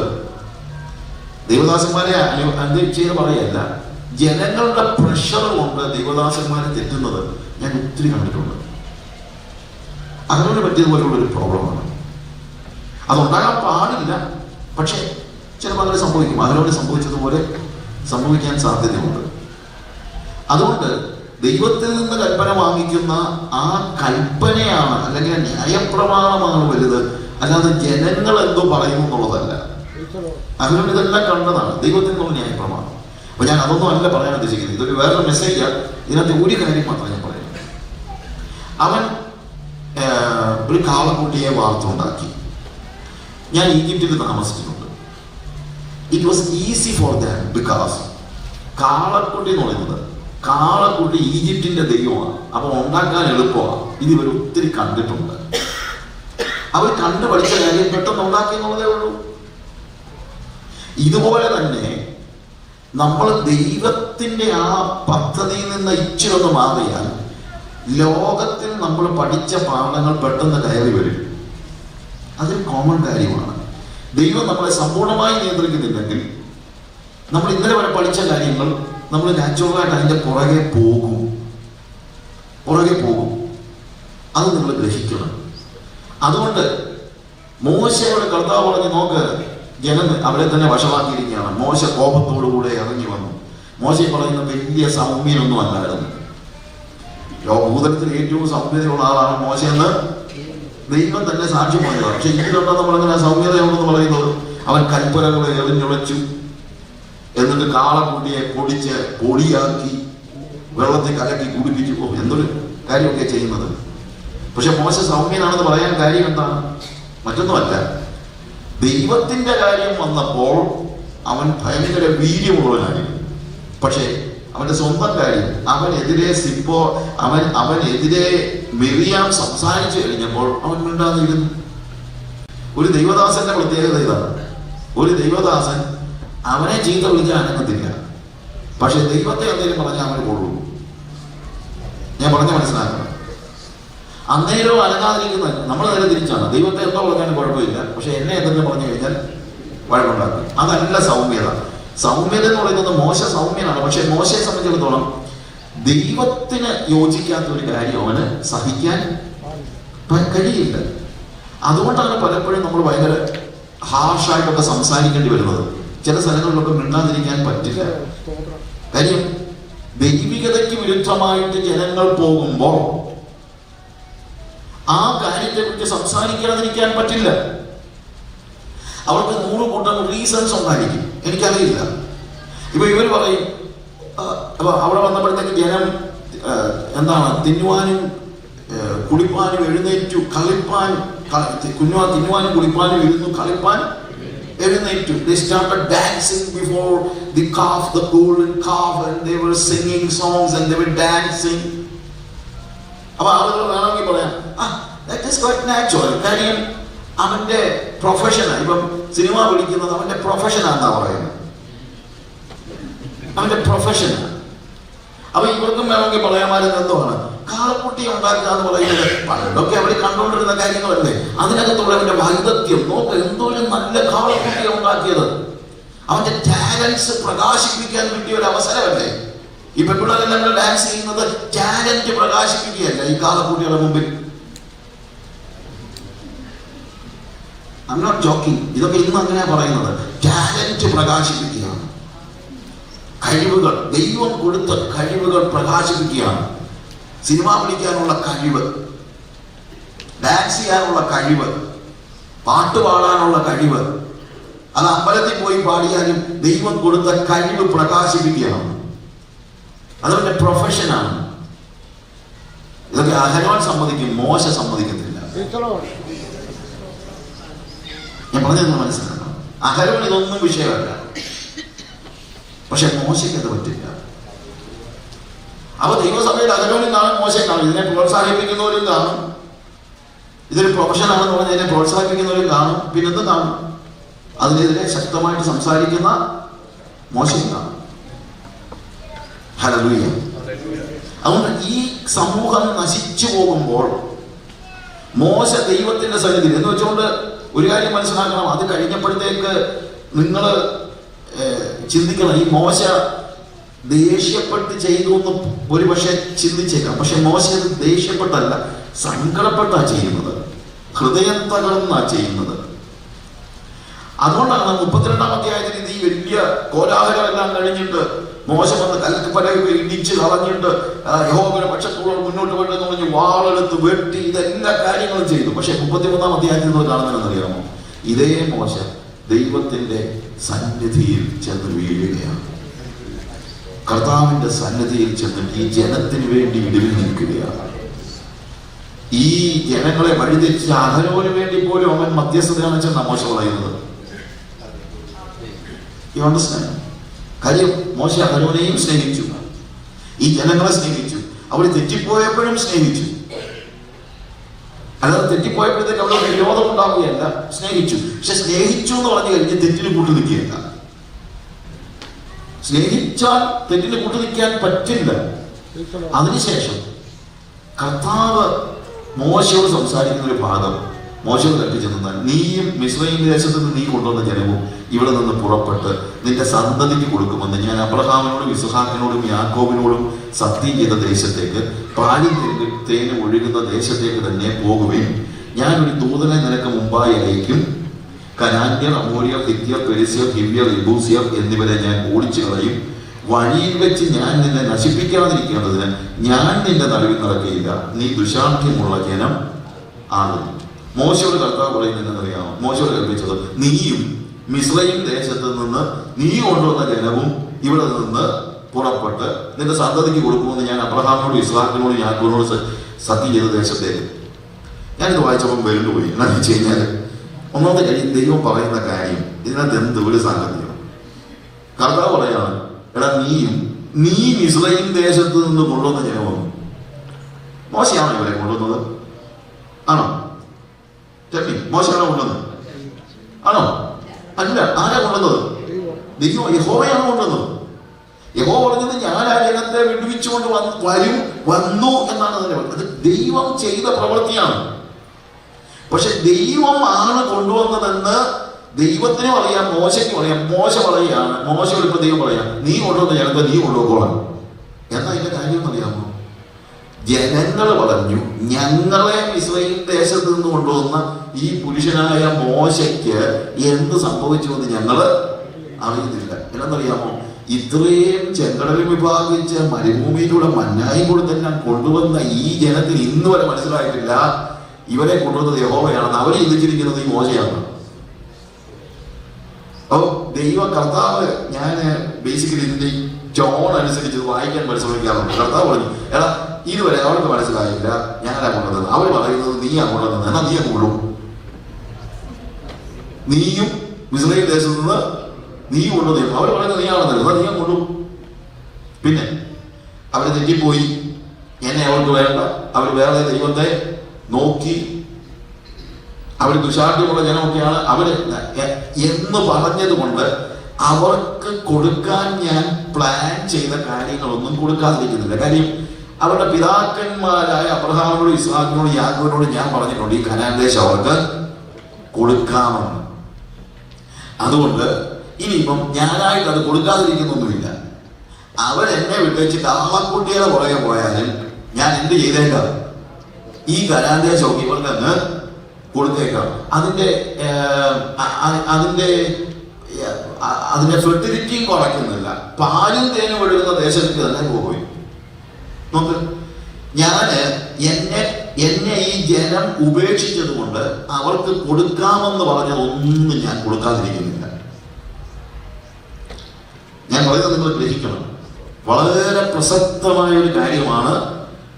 ദൈവദാസന്മാരെ അനുകരിച്ചെന്ന് പറയല്ല, ജനങ്ങളുടെ പ്രഷർ കൊണ്ട് ദൈവദാസന്മാരെ തെറ്റുന്നത് ഞാൻ ഒത്തിരി കണ്ടിട്ടുണ്ട്. അതിനോട് പറ്റിയതുപോലുള്ള ഒരു പ്രോബ്ലമാണ്. അതുണ്ടാകാൻ പാടില്ല, പക്ഷെ ചിലപ്പോൾ അങ്ങനെ സംഭവിക്കും. അതിനോട് സംഭവിച്ചതുപോലെ സംഭവിക്കാൻ സാധ്യതയുണ്ട്. അതുകൊണ്ട് ദൈവത്തിൽ നിന്ന് കൽപ്പന വാങ്ങിക്കുന്ന ആ കൽപ്പനയാണ് അല്ലെങ്കിൽ ന്യായപ്രമാണമാണ് വലുത്, അല്ലാതെ ജനങ്ങൾ എന്തോ പറയുന്നു എന്നുള്ളതല്ല. അതുകൊണ്ട് ഇതെല്ലാം കണ്ടതാണ് ദൈവത്തിൽ നിന്നുള്ള ന്യായപ്രമാണം. അപ്പൊ ഞാൻ അതൊന്നും അല്ല പറയാൻ ഉദ്ദേശിക്കുന്നത്. ഇതൊരു വേറൊരു മെസ്സേജാണ്. ഇതിനകത്ത് ഒരു കാര്യം മാത്രം ഞാൻ പറയുന്നത്, അവൻ ഒരു കാളക്കുട്ടിയെ വാർത്തുണ്ടാക്കി. ഞാൻ ഈജിപ്തിൽ താമസിച്ചിട്ടുണ്ട്. It was easy for them because കാളക്കുട്ടി എന്ന് പറയുന്നത്, കാളക്കുട്ടി ഈജിപ്തിന്റെ ദൈവമാണ്. അപ്പൊ ഉണ്ടാക്കാൻ എളുപ്പമാണ്. ഇത് ഇവർ ഒത്തിരി കണ്ടിട്ടുണ്ട്. അവർ കണ്ടു പഠിച്ച കാര്യം പെട്ടെന്ന് ഉണ്ടാക്കി എന്നുള്ളതേ ഉള്ളൂ. ഇതുപോലെ തന്നെ നമ്മൾ ദൈവത്തിന്റെ ആ പദ്ധതിയിൽ നിന്ന് ഇച്ചിരി ഒന്ന് മാറിയാൽ ലോകത്തിൽ നമ്മൾ പഠിച്ച പാഠങ്ങൾ പെട്ടെന്ന് കയറി വരും. അതൊരു കോമൺ കാര്യമാണ്. ദൈവം നമ്മളെ സമ്പൂർണ്ണമായി നിയന്ത്രിക്കുന്നില്ലെങ്കിൽ നമ്മൾ ഇന്നലെ വരെ പഠിച്ച കാര്യങ്ങൾ നമ്മൾ നാച്ചുറലായിട്ട് അതിൻ്റെ പുറകെ പോകും. അത് നിങ്ങൾ ഗ്രഹിക്കണം. അതുകൊണ്ട് മോശയോട് കർത്താവ് പറഞ്ഞ്, നോക്ക്, ജനം അവരെ തന്നെ വശമാക്കിയിരിക്കുകയാണ്. മോശ കോപത്തോടുകൂടെ ഇറങ്ങി വന്നു. മോശ പറയുന്ന വലിയ സൗമ്യനൊന്നും അല്ലായിരുന്നു. ഭൂതലത്തിൽ ഏറ്റവും സൗമ്യതയുള്ള ആളാണ് മോശ എന്ന് ദൈവം തന്നെ സാക്ഷ്യം പറഞ്ഞതാണ്. പക്ഷെ ഇതിലുണ്ടോ നമ്മളങ്ങനെ സൗമ്യതയുണ്ടെന്ന് പറയുന്നത്? അവൻ കൽപ്പനകളെ എറിഞ്ഞുളച്ചു, എന്നിട്ട് കാളക്കുട്ടിയെ പൊടിച്ച് പൊടിയാക്കി വെള്ളത്തിൽ കലക്കി കുടിപ്പിച്ചു. എന്തൊരു കാര്യമൊക്കെ ചെയ്യുന്നത്. പക്ഷെ മോശ സൗമ്യനാണെന്ന് പറയാൻ കാര്യം എന്താണ്? മറ്റൊന്നുമല്ല, ദൈവത്തിന്റെ കാര്യം വന്നപ്പോൾ അവൻ ഭയങ്കര വീര്യമുള്ളവനായിരുന്നു. പക്ഷേ അവന്റെ സ്വന്തം കാര്യം, അവനെതിരെ മിറിയാം സംസാരിച്ചു കഴിഞ്ഞപ്പോൾ അവൻ മിണ്ടാതിരുന്നു. ഒരു ദൈവദാസന്റെ പ്രത്യേകത ഇതാണ്. ഒരു ദൈവദാസൻ അവനെ ചീത്ത വിളിക്കാൻ അനങ്ങത്തില്ല. പക്ഷെ ദൈവത്തെ എന്തെങ്കിലും പറഞ്ഞാൽ അവന് കൊള്ളൂ. ഞാൻ പറഞ്ഞ മനസ്സിലാക്കണം. അന്നേരവും അനങ്ങാതിരിക്കുന്നത് നമ്മൾ നേരെ തിരിച്ചാണ്. ദൈവത്തെ എന്തോ പറഞ്ഞാലും കുഴപ്പമില്ല, പക്ഷെ എന്നെ എന്തെങ്കിലും പറഞ്ഞു കഴിഞ്ഞാൽ വഴക്കുണ്ടാക്കും. അതല്ല സൗമ്യത. സൗമ്യത എന്ന് പറയുന്നത് മോശ സൗമ്യനാണ്. പക്ഷെ മോശയെ സംബന്ധിച്ചിടത്തോളം ദൈവത്തിന് യോജിക്കാത്ത ഒരു കാര്യം അവന് സഹിക്കാൻ കഴിയില്ല. അതുകൊണ്ടാണ് പലപ്പോഴും നമ്മൾ ഭയങ്കര ഹാർഷായിട്ടൊക്കെ സംസാരിക്കേണ്ടി വരുന്നത്. ചില സ്ഥലങ്ങളിലൊക്കെ മിണ്ടാതിരിക്കാൻ പറ്റില്ല. കാര്യം ദൈവികതയ്ക്ക് വിരുദ്ധമായിട്ട് ജനങ്ങൾ പോകുമ്പോൾ ആ കാര്യത്തെ കുറിച്ച് സംസാരിക്കാതിരിക്കാൻ പറ്റില്ല. അവർക്ക് 100 കൂട്ടം റീസൺസ് ഉണ്ടായിരിക്കും. എനിക്കറിയില്ല. ഇപ്പൊ ഇവർ പറയും അവിടെ വന്നപ്പോഴത്തേക്ക് ജനം എന്താണ് തിന്നുവാനും കുളിപ്പാനും എഴുന്നേറ്റു, കളിപ്പാൻ തിന്നുവാനും കുളിപ്പാനും ഇരുന്നു, കളിപ്പാൻ എഴുന്നേറ്റു. They started dancing before the calf, the golden calf, and they were singing songs and they were dancing. അപ്പൊ ആളുകൾ വേണമെങ്കിൽ പറയാം that is quite natural. കാര്യം അവന്റെ പ്രൊഫഷനാണ്. ഇപ്പം സിനിമ വിളിക്കുന്നത് അവന്റെ പ്രൊഫഷനാണെന്നാ പറയുന്നത്. അവന്റെ പ്രൊഫഷനാണ്. അപ്പൊ ഇവർക്കും വേണമെങ്കിൽ പറയാമായിരുന്നു എന്താണ് കാളക്കുട്ടി ഉണ്ടാക്കുക എന്ന് പറയുന്നത്. പണ്ടൊക്കെ അവർ കണ്ടുകൊണ്ടിരുന്ന കാര്യങ്ങളല്ലേ. അതിനകത്തുള്ള അവന്റെ വൈദഗ്ധ്യം നോക്ക്, എന്തോരം നല്ല കാളക്കുട്ടിയെ ഉണ്ടാക്കിയത്. അവന്റെ ടാലൻസ് പ്രകാശിപ്പിക്കാൻ കിട്ടിയ ഒരു അവസരമല്ലേ. ഈ പെൺപിള്ളേരെല്ലാം ഡാൻസ് ചെയ്യുന്നത് ടാലന്റ് പ്രകാശിപ്പിക്കുകയല്ല ഈ കാളക്കുട്ടിയുടെ മുമ്പിൽ. I'm not joking. ഇതൊക്കെ ഇന്ന് അങ്ങനെയാ പറയുന്നത്. ടാലന്റ് പ്രകാശിപ്പിക്കുകയാണ്. കഴിവുകൾ, ദൈവം കൊടുത്ത കഴിവുകൾ പ്രകാശിപ്പിക്കുകയാണ്. സിനിമ വിളിക്കാനുള്ള കഴിവ്, ഡാൻസ് ചെയ്യാനുള്ള കഴിവ്, പാട്ട് പാടാനുള്ള കഴിവ്, അത് അമ്പലത്തിൽ പോയി പാടിയാലും ദൈവം കൊടുത്ത കഴിവ് പ്രകാശിപ്പിക്കുകയാണ്. അതവന്റെ പ്രൊഫഷനാണ്. ഇതൊക്കെ അഹരോൻ സമ്മതിക്കും, മോശ സമ്മതിക്കത്തില്ല. ഞാൻ പറഞ്ഞത് മനസ്സിലാക്കണം. അഹരോൻ ഇതൊന്നും വിഷയമല്ല, പക്ഷെ മോശയ്ക്ക് അത് പറ്റില്ല. അപ്പൊ ദൈവസഭയിൽ അഹരോനും കാണും, മോശം കാണും. ഇതിനെ പ്രോത്സാഹിപ്പിക്കുന്നവരും കാണും. ഇതൊരു പ്രൊഫഷനാണെന്ന് പറഞ്ഞ് ഇതിനെ പ്രോത്സാഹിപ്പിക്കുന്നവരും കാണും. പിന്നെന്തും കാണും. അതിനെതിരെ ശക്തമായിട്ട് സംസാരിക്കുന്ന മോശം കാണും. ഹല്ലേലൂയ. അതുകൊണ്ട് ഈ സമൂഹം നശിച്ചു പോകുമ്പോൾ മോശ ദൈവത്തിന്റെ സന്നിധിയിൽ എന്ന് വെച്ചുകൊണ്ട് ഒരു കാര്യം മനസ്സിലാക്കണം. അത് കഴിഞ്ഞപ്പോഴത്തേക്ക് നിങ്ങൾ ചിന്തിക്കണം, ഈ മോശ ദേഷ്യപ്പെട്ട് ചെയ്തു എന്ന് ഒരു പക്ഷെ ചിന്തിച്ചേക്കാം. പക്ഷെ മോശ അത് ദേഷ്യപ്പെട്ടല്ല, സങ്കടപ്പെട്ടാ ചെയ്യുന്നത്, ഹൃദയം തകർന്നാ ചെയ്യുന്നത്. അതുകൊണ്ടാണ് 32-ാം അധ്യായത്തിൽ ഇത് ഈ വലിയ കോലാഹലമെല്ലാം കഴിഞ്ഞിട്ട് മോശ വന്ന് കൽപ്പലയൊക്കെ ഇടിച്ച് കളഞ്ഞിട്ട് യഹോവയുടെ പക്ഷത്തോട് മുന്നോട്ട് പോയിട്ടെന്ന് പറഞ്ഞ് വാളെടുത്ത് വെട്ടി ഇതെല്ലാ കാര്യങ്ങളും ചെയ്തു. പക്ഷെ 33-ാം അധ്യായത്തിൽ നിന്ന് കാണുന്നതെന്നറിയാമോ? ഇതേ മോശ ദൈവത്തിന്റെ സന്നിധിയിൽ ചെന്ന് വീഴുകയാണ്. കർത്താവിന്റെ സന്നിധിയിൽ ചെന്നിട്ട് ഈ ജനത്തിന് വേണ്ടി ഇടിവിൽ നിൽക്കുകയാണ്. ഈ ജനങ്ങളെ വഴിതിരിച്ച അഹരോന് വേണ്ടി പോലും അവൻ മധ്യസ്ഥത കാണിച്ചെന്നാ മോശ പറയുന്നത്. കാര്യം മോശ അഹരോനെയും സ്നേഹിച്ചു, ഈ ജനങ്ങളെ സ്നേഹിച്ചു. അവർ തെറ്റിപ്പോയപ്പോഴും സ്നേഹിച്ചു. അല്ലാതെ തെറ്റിപ്പോയപ്പോഴത്തേക്ക് അവിടെ വിരോധം ഉണ്ടാവുകയല്ല, സ്നേഹിച്ചു. പക്ഷെ സ്നേഹിച്ചു എന്ന് പറഞ്ഞു കഴിഞ്ഞ് തെറ്റിന് കൂട്ടു നിൽക്കുകയല്ല. സ്നേഹിച്ചാൽ തെറ്റിന് കൂട്ടു നിൽക്കാൻ പറ്റില്ല. അതിനുശേഷം കർത്താവ് മോശയോട് സംസാരിക്കുന്ന ഒരു ഭാഗം മോശയോട് കൽപ്പിച്ചെന്നാൽ, നീയും മിസ്രയീം ദേശത്ത് നിന്ന് നീ കൊണ്ടുവന്ന ജനവും ഇവിടെ നിന്ന് പുറപ്പെട്ട് നിന്റെ സന്തതിക്ക് കൊടുക്കുമെന്ന് ഞാൻ അബ്രഹാമിനോടും ഇസ്ഹാക്കിനോടും യാക്കോബിനോടും സത്യം ചെയ്ത ദേശത്തേക്ക്, പാലും തേനും ഒഴുകുന്ന ദേശത്തേക്ക് തന്നെ പോകുകയും ഞാനൊരു ദൂതനെ നിനക്ക് മുമ്പായി അയക്കും. കനാന്യർ, അമോര്യർ, ഹിത്യർ, പെരിസ്യർ, ഹിവ്യർ, യെബൂസ്യർ എന്നിവരെ ഞാൻ ഓടിച്ചു കളയും. വഴിയിൽ വെച്ച് ഞാൻ നിന്നെ നശിപ്പിക്കാതിരിക്കേണ്ടതിന് ഞാൻ നിന്റെ നടുവിൽ നടക്കുകയില്ല. നീ ദുശാഠ്യമുള്ള ജനം ആകുന്നു. മോശയോട് കർത്താവ് പറയുന്നത് എന്നറിയാമോ? മോശയോട് കൽപ്പിച്ചത്, നീയും മിസ്രയീം ദേശത്ത് നിന്ന് നീ കൊണ്ടുവന്ന ജനവും ഇവിടെ നിന്ന് പുറപ്പെട്ട് നിന്റെ സന്തതിക്ക് കൊടുക്കുമെന്ന് ഞാൻ അബ്രഹാമിനോടും ഇസ്ഹാക്കിനോടും യാക്കോബിനോടും സത്യം ചെയ്ത ദേശത്തേക്ക്. ഞാനിത് വായിച്ചപ്പോൾ വെറുതെ പോയി. എന്താണെന്ന് വെച്ച് കഴിഞ്ഞാൽ, ഒന്നാമത്തെ കാര്യം ദൈവം പറയുന്ന കാര്യം ഇതിനകത്ത് എന്ത് ഒരു സാങ്കത്യം. കർത്താവ് പറയാണ്, എടാ നീ മിസ്രയീം ദേശത്ത് നിന്ന് കൊണ്ടുവന്ന ജനവും. മോശയാണോ ഇവരെ കൊണ്ടുവന്നത്? ആണോ? മോശമാണോ കൊണ്ടുവന്നത്? ആണോ? അല്ല. ആരാ കൊണ്ടുവന്നത്? ദൈവം, യഹോവയാണ് കൊണ്ടുവന്നത്. യഹോവ പറഞ്ഞത് ഞാൻ ആ ജനത്തെ വിടുവിച്ചുകൊണ്ട് വന്നു എന്നാണ് അതിനെ പറഞ്ഞത്. ദൈവം ചെയ്ത പ്രവൃത്തിയാണ്. പക്ഷെ ദൈവമാണ് കൊണ്ടുവന്നതെന്ന് ദൈവത്തിനും അറിയാം, മോശയ്ക്കും അറിയാം. മോശ പറയുകയാണ്, മോശ വിളിപ്പോൾ ദൈവം പറയാം, നീ കൊണ്ടുവന്ന ജനത്തെ നീ കൊണ്ടുപോകണം. എന്നാ അതിന്റെ കാര്യം അറിയാമോ? ജനങ്ങൾ പറഞ്ഞു, ഞങ്ങളെ ഇസ്രായേൽ ദേശത്ത് നിന്ന് കൊണ്ടുവന്ന ഈ പുരുഷനായ മോശയ്ക്ക് എന്ത് സംഭവിച്ചു എന്ന് ഞങ്ങള് അറിയുന്നില്ല. എന്നറിയാമോ? ഇത്രയും ചെങ്കടലിൽ വിഭാഗിച്ച് മരുഭൂമിയിലൂടെ മന്നായി കൊടുത്തെല്ലാം കൊണ്ടുവന്ന ഈ ജനത്തിന് ഇന്ന് വരെ മനസ്സിലായിട്ടില്ല ഇവരെ കൊണ്ടുവന്നത് യഹോവയാണെന്ന്. അവരെ ചിന്തിച്ചിരിക്കുന്നത് ഈ മോശയാണ്. അപ്പൊ ദൈവ കർത്താവ്, ഞാൻ ബേസിക്കലി ഇതിന്റെ ടോൺ അനുസരിച്ച് വായിക്കാൻ പരിശ്രമിക്കാറുണ്ട്. കർത്താവ് പറഞ്ഞു, എടാ ഇതുവരെ അവർക്ക് മനസ്സിലായില്ല ഞാനാ കൊണ്ടുവന്നത്. അവർ പറയുന്നത് നീയാ കൊണ്ടുവന്നത്. എന്നാ നീ കൊള്ളും, നീയും ഇസ്രായേൽ ദേശത്ത് നിന്ന് നീ കൊണ്ടുവന്നു. അവർ പറയുന്നത് നീയാണെന്ന്, എന്നാ നീ കൊള്ളും. പിന്നെ അവര് തെറ്റിപ്പോയി, എന്നെ അവർക്ക് വേണ്ട, അവർ വേറെ ദൈവത്തെ നോക്കി, അവർ ദുശാഠ്യമുള്ള ജനമൊക്കെയാണ് അവര് എന്ന് പറഞ്ഞത് കൊണ്ട് അവർക്ക് കൊടുക്കാൻ ഞാൻ പ്ലാൻ ചെയ്ത കാര്യങ്ങളൊന്നും കൊടുക്കാതിരിക്കുന്നില്ല. കാര്യം അവരുടെ പിതാക്കന്മാരായ അബ്രഹാമിനോട് ഇസ്ഹാക്കിനോട് യാക്കോബിനോട് ഞാൻ പറഞ്ഞിട്ടുണ്ട് ഈ കനാൻ ദേശം അവർക്ക് കൊടുക്കാമെന്ന്. അതുകൊണ്ട് ഇനിയിപ്പം ഞാനായിട്ട് അത് കൊടുക്കാതിരിക്കുന്നൊന്നുമില്ല. അവരെന്നെ വിട്ടേച്ച് കാളക്കുട്ടികളെ പുറകെ പോയാലും ഞാൻ എന്ത് ചെയ്തേക്കാം? ഈ കനാൻ ദേശമൊക്കെ ഇവർക്ക് അങ്ങ് കൊടുത്തേക്കാം. അതിന്റെ ഫെർട്ടിലിറ്റിയും കുറയ്ക്കുന്നില്ല. പാലും തേനും ഒഴുകുന്ന ദേശത്തേക്ക് തന്നെ പോയി നോക്ക്. എന്നെ ഈ ജനം ഉപേക്ഷിച്ചത് കൊണ്ട് അവർക്ക് കൊടുക്കാമെന്ന് പറഞ്ഞതൊന്നും ഞാൻ കൊടുക്കാതിരിക്കുന്നില്ല. ഞാൻ പറയുന്നത് നിങ്ങൾ ഗ്രഹിക്കണം. വളരെ പ്രസക്തമായ ഒരു കാര്യമാണ്.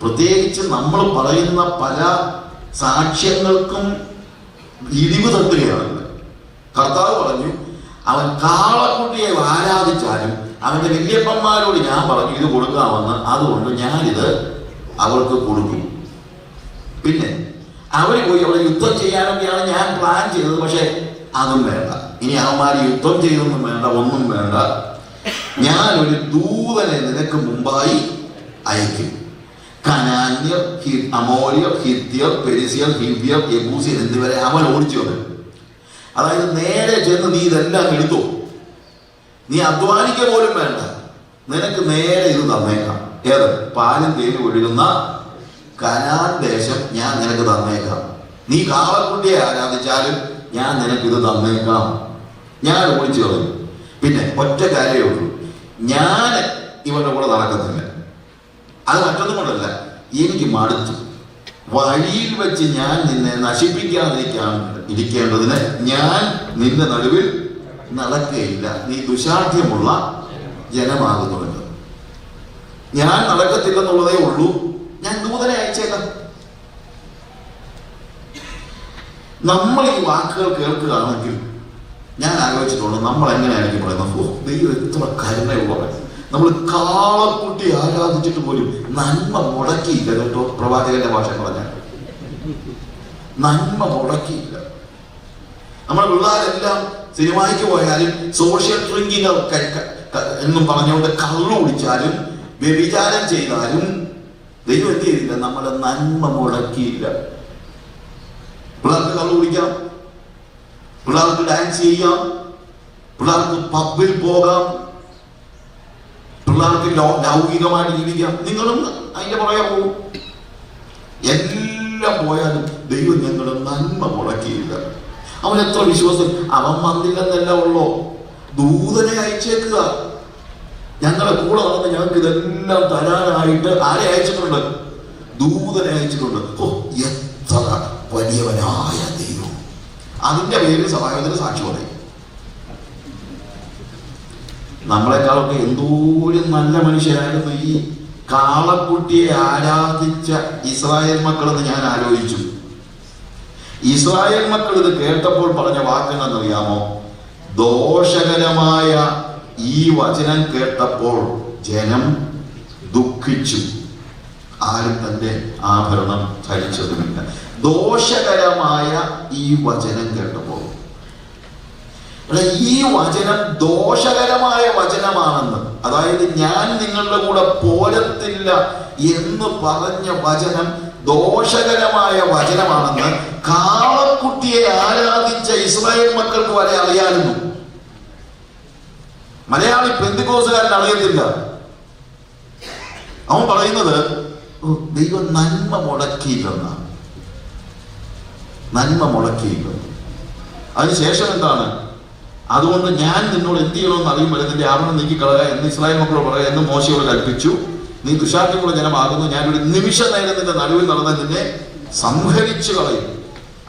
പ്രത്യേകിച്ച് നമ്മൾ പറയുന്ന പല സാക്ഷ്യങ്ങൾക്കും ഇടിവ് തട്ടുകയാണ്. കർത്താവ് പറഞ്ഞു, അവൻ കാളക്കുട്ടിയെ ആരാധിച്ചാലും അവന്റെ വല്യപ്പന്മാരോട് ഞാൻ പറഞ്ഞു ഇത് കൊടുക്കാമെന്ന്, അതുകൊണ്ട് ഞാനിത് അവർക്ക് കൊടുക്കും. പിന്നെ അവർ പോയി അവിടെ യുദ്ധം ചെയ്യാനൊക്കെയാണ് ഞാൻ പ്ലാൻ ചെയ്തത്. പക്ഷെ അതും വേണ്ട, ഇനി അവന്മാർ യുദ്ധം ചെയ്തൊന്നും വേണ്ട, ഒന്നും വേണ്ട. ഞാനൊരു ദൂതനെ നിനക്ക് മുമ്പായി അയക്കും. കനാന്യർ, അമോര്യർ, ഹിത്യർ, പെരിസിയർ, ഹിവ്യർ, യെബൂസിയർ എന്നിവരെ അവൻ ഓടിച്ചു വന്നു. അതായത് നേരെ ചെന്ന് നീ ഇതെല്ലാം എടുത്തോ, നീ അധ്വാനിക്ക പോലും വേണ്ട, നിനക്ക് നേരെ ഇത് തന്നേക്കാം. ഏത്? പാലും തേനും ഒഴുകുന്ന കനാൻ ദേശം ഞാൻ നിനക്ക് തന്നേക്കാം. നീ കാളക്കുട്ടിയെ ആരാധിച്ചാലും ഞാൻ നിനക്ക് ഇത് തന്നേക്കാം. ഞാൻ ഓടിച്ചു കളയും. പിന്നെ ഒറ്റ കാര്യമേ ഉള്ളൂ, ഞാൻ ഇവരുടെ കൂടെ നടക്കത്തില്ല. അത് മറ്റൊന്നും കൊണ്ടല്ല, എനിക്ക് മടുത്തു. വഴിയിൽ വെച്ച് ഞാൻ നിന്നെ നശിപ്പിക്കാതിരിക്കേണ്ടതിന് ഞാൻ നിന്റെ നടുവിൽ നടക്കുകയില്ല. നീ ദുശാഠ്യമുള്ള ജനമാകുന്നുണ്ട്. ഞാൻ നടക്കത്തില്ലെന്നുള്ളതേ ഉള്ളൂ. ഞാൻ ദൂതനെ അയച്ചേക്കാം. നമ്മൾ ഈ വാക്കുകൾ കേൾക്കുകയാണെങ്കിൽ ഞാൻ ആലോചിച്ചിട്ടുണ്ട്, നമ്മൾ എങ്ങനെയായിരിക്കും പറയുന്നത്? ഓ, ദൈവം എത്ര കരുണയുള്ളവൻ. നമ്മൾ കാളക്കുട്ടി ആരാധിച്ചിട്ട് പോലും നന്മ മുടക്കിയില്ല കേട്ടോ. പ്രവാചകന്റെ ഭാഷ പറഞ്ഞാൽ നന്മ മുടക്കിയില്ല. നമ്മുടെ പിള്ളേരെല്ലാം സിനിമയ്ക്ക് പോയാലും സോഷ്യൽ ഡ്രിങ്കിങ് എന്നും പറഞ്ഞുകൊണ്ട് കള്ളു കുടിച്ചാലും വ്യഭിചാരം ചെയ്താലും ദൈവം എന്ത് ചെയ്തില്ല? നമ്മളെ നന്മ മുടക്കിയില്ല. പിള്ളേർക്ക് കള്ളു കുടിക്കാം, പിള്ളേർക്ക് ഡാൻസ് ചെയ്യാം, പിള്ളേർക്ക് പബ്ബിൽ പോകാം, പിള്ളേർക്ക് ലൗകികമായിട്ട് ജീവിക്കാം. നിങ്ങളും അതിന്റെ പുറകെ പോകും. എല്ലാം പോയാലും ദൈവം ഞങ്ങളുടെ നന്മ മുടക്കിയില്ല. അവൻ എത്ര വിശ്വാസം. അവൻ വന്നില്ലെന്നല്ല ഉള്ളോ, ദൂതനെ അയച്ചേക്കുക. ഞങ്ങളെ കൂടെ നടന്ന് ഞങ്ങൾക്ക് ഇതെല്ലാം തരാനായിട്ട് ആരെ അയച്ചിട്ടുണ്ട്? ദൂതനെ അയച്ചിട്ടുണ്ട്. ഓ, എത്ര വലിയവനായ ദൈവം. അതിന്റെ പേരിൽ സഭായോഗത്തിന് സാക്ഷി പറയും. നമ്മളെക്കാളൊക്കെ എന്തോരം നല്ല മനുഷ്യരായിരുന്നു ഈ കാളക്കുട്ടിയെ ആരാധിച്ച ഇസ്രായേൽ മക്കളെന്ന് ഞാൻ ആലോചിച്ചു. ഇസ്രായേൽ മക്കൾ ഇത് കേട്ടപ്പോൾ പറഞ്ഞ വാക്കെന്നറിയാമോ? ദോഷകരമായ ഈ വചനം കേട്ടപ്പോൾ ജനം ദുഃഖിച്ചു, ആരും തന്റെ ആഭരണം ധരിച്ചതുമില്ല. ദോഷകരമായ ഈ വചനം കേട്ടപ്പോൾ, ഈ വചനം ദോഷകരമായ വചനമാണെന്ന് അതായത് ഞാൻ നിങ്ങളുടെ കൂടെ പോരത്തില്ല എന്ന് പറഞ്ഞ വചനം ദോഷകരമായ വചനമാണെന്ന് കാളക്കുട്ടിയെ ആരാധിച്ച ഇസ്രായേൽ മക്കൾക്ക് വരെ അറിയാമായിരുന്നു. മലയാളി പെന്തിക്കോസുകാരൻ അറിയത്തില്ല. അവൻ പറയുന്നത് ദൈവം നന്മ മുടക്കിയില്ലെന്നാണ്. നന്മ മുടക്കിയില്ലെന്ന്. അതിനുശേഷം എന്താണ്? അതുകൊണ്ട് ഞാൻ നിന്നോട് എന്ത് ചെയ്യണമെന്ന് അറിയുമ്പോൾ നിന്റെ ആവരണം നീക്കിക്കളയുക എന്ന് ഇസ്രായേൽ മക്കളോട് പറയുക എന്ന് മോശയോട് കൽപ്പിച്ചു. നീ ദുശാഠ്യമുള്ള ജനമാകുന്നു, ഞാൻ ഒരു നിമിഷ നേരം നിന്റെ നടുവിൽ നടന്ന് നിന്നെ സംഹരിച്ചു കളയും.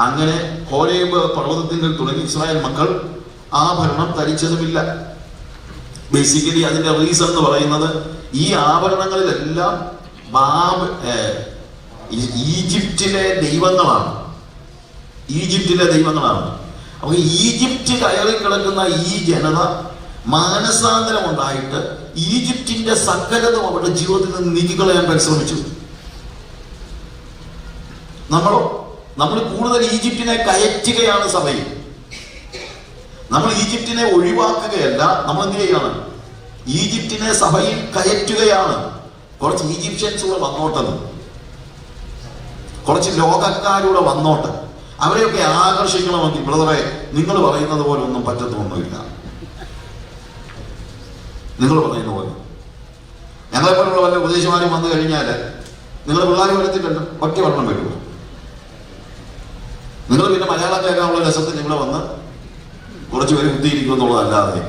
അങ്ങനെ ഹോരേബ് പർവ്വതത്തിൽ തുടങ്ങി ഇസ്രായേൽ മക്കൾ ആഭരണം ധരിച്ചതുമില്ല. ബേസിക്കലി അതിന്റെ റീസൺ എന്ന് പറയുന്നത് ഈ ആഭരണങ്ങളിലെല്ലാം ഈജിപ്തിലെ ദൈവങ്ങളാണ്. ഈജിപ്തിലെ ദൈവങ്ങളാണ്. അപ്പൊ ഈജിപ്റ്റ് കയറി കിടക്കുന്ന ഈ ജനത മാനസാന്തരം ഉണ്ടായിട്ട് ഈജിപ്തിന്റെ സകലതും അവരുടെ ജീവിതത്തിൽ നിന്ന് നീക്കിക്കളയാൻ പരിശ്രമിച്ചു. നമ്മൾ കൂടുതൽ ഈജിപ്തിനെ കയറ്റുകയാണ് സഭയിൽ. നമ്മൾ ഈജിപ്തിനെ ഒഴിവാക്കുകയല്ല, നമ്മൾ എന്ത് ചെയ്യാണ്? ഈജിപ്തിനെ സഭയിൽ കയറ്റുകയാണ്. കുറച്ച് ഈജിപ്ഷ്യൻസ് കൂടെ വന്നോട്ടെന്ന്, കുറച്ച് ലോകക്കാരൂടെ വന്നോട്ടെ, അവരെയൊക്കെ ആകർഷിക്കണമെങ്കിൽ ബ്രദറെ നിങ്ങൾ പറയുന്നത് പോലെ ഒന്നും പറ്റത്തൊന്നുമില്ല. നിങ്ങൾ പറയുന്ന പോലെ ഞങ്ങളെപ്പോലുള്ള വല്ല ഉപദേശമാരും വന്നു കഴിഞ്ഞാൽ നിങ്ങൾ പിള്ളേർ വരത്തില്ലല്ലോ, ഒറ്റ വർണ്ണം വരുമോ? നിങ്ങൾ പിന്നെ മലയാളം കേൾക്കാനുള്ള രസത്തിൽ ഇവിടെ വന്ന് കുറച്ച് പേര് ബുദ്ധിയിരിക്കും എന്നുള്ളതല്ലാതെ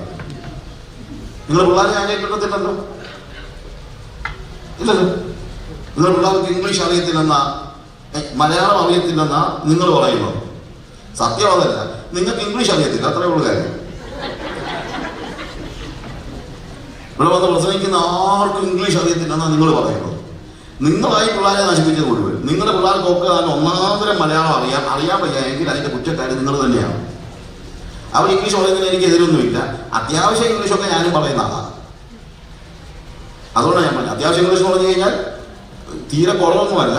നിങ്ങൾ പിള്ളേരെ ഞാൻ കിട്ടത്തില്ലല്ലോ. ഇല്ലല്ലോ. നിങ്ങൾ പിള്ളേർക്ക് ഇംഗ്ലീഷ് അറിയത്തില്ലെന്നാ, മലയാളം അറിയത്തില്ലെന്നാ നിങ്ങൾ പറയുന്നത്. സത്യം അതല്ല, നിങ്ങൾക്ക് ഇംഗ്ലീഷ് അറിയത്തില്ല, അത്രേ ഉള്ളു കാര്യം. ഇവിടെ വന്ന് പ്രസംഗിക്കുന്ന ആർക്കും ഇംഗ്ലീഷ് അറിയത്തില്ലെന്നാ നിങ്ങൾ പറയുന്നത്. നിങ്ങളായി പിള്ളേരെ നശിപ്പിച്ചത് മുഴുവൻ. നിങ്ങളുടെ പിള്ളേർക്കൊക്കെ അതിന് ഒന്നാന്തരം മലയാളം അറിയാൻ വയ്യ എങ്കിൽ അതിന്റെ കുറ്റക്കാര് നിങ്ങൾ തന്നെയാണ്. അവർ ഇംഗ്ലീഷ് പറയുന്നതിന് എനിക്ക് എതിരൊന്നുമില്ല. അത്യാവശ്യം ഇംഗ്ലീഷൊക്കെ ഞാനും പറയുന്ന ആളാണ്. അതുകൊണ്ടാണ് ഞാൻ പറഞ്ഞത്. അത്യാവശ്യം ഇംഗ്ലീഷ് പറഞ്ഞു കഴിഞ്ഞാൽ തീരെ കുറവൊന്നുമല്ല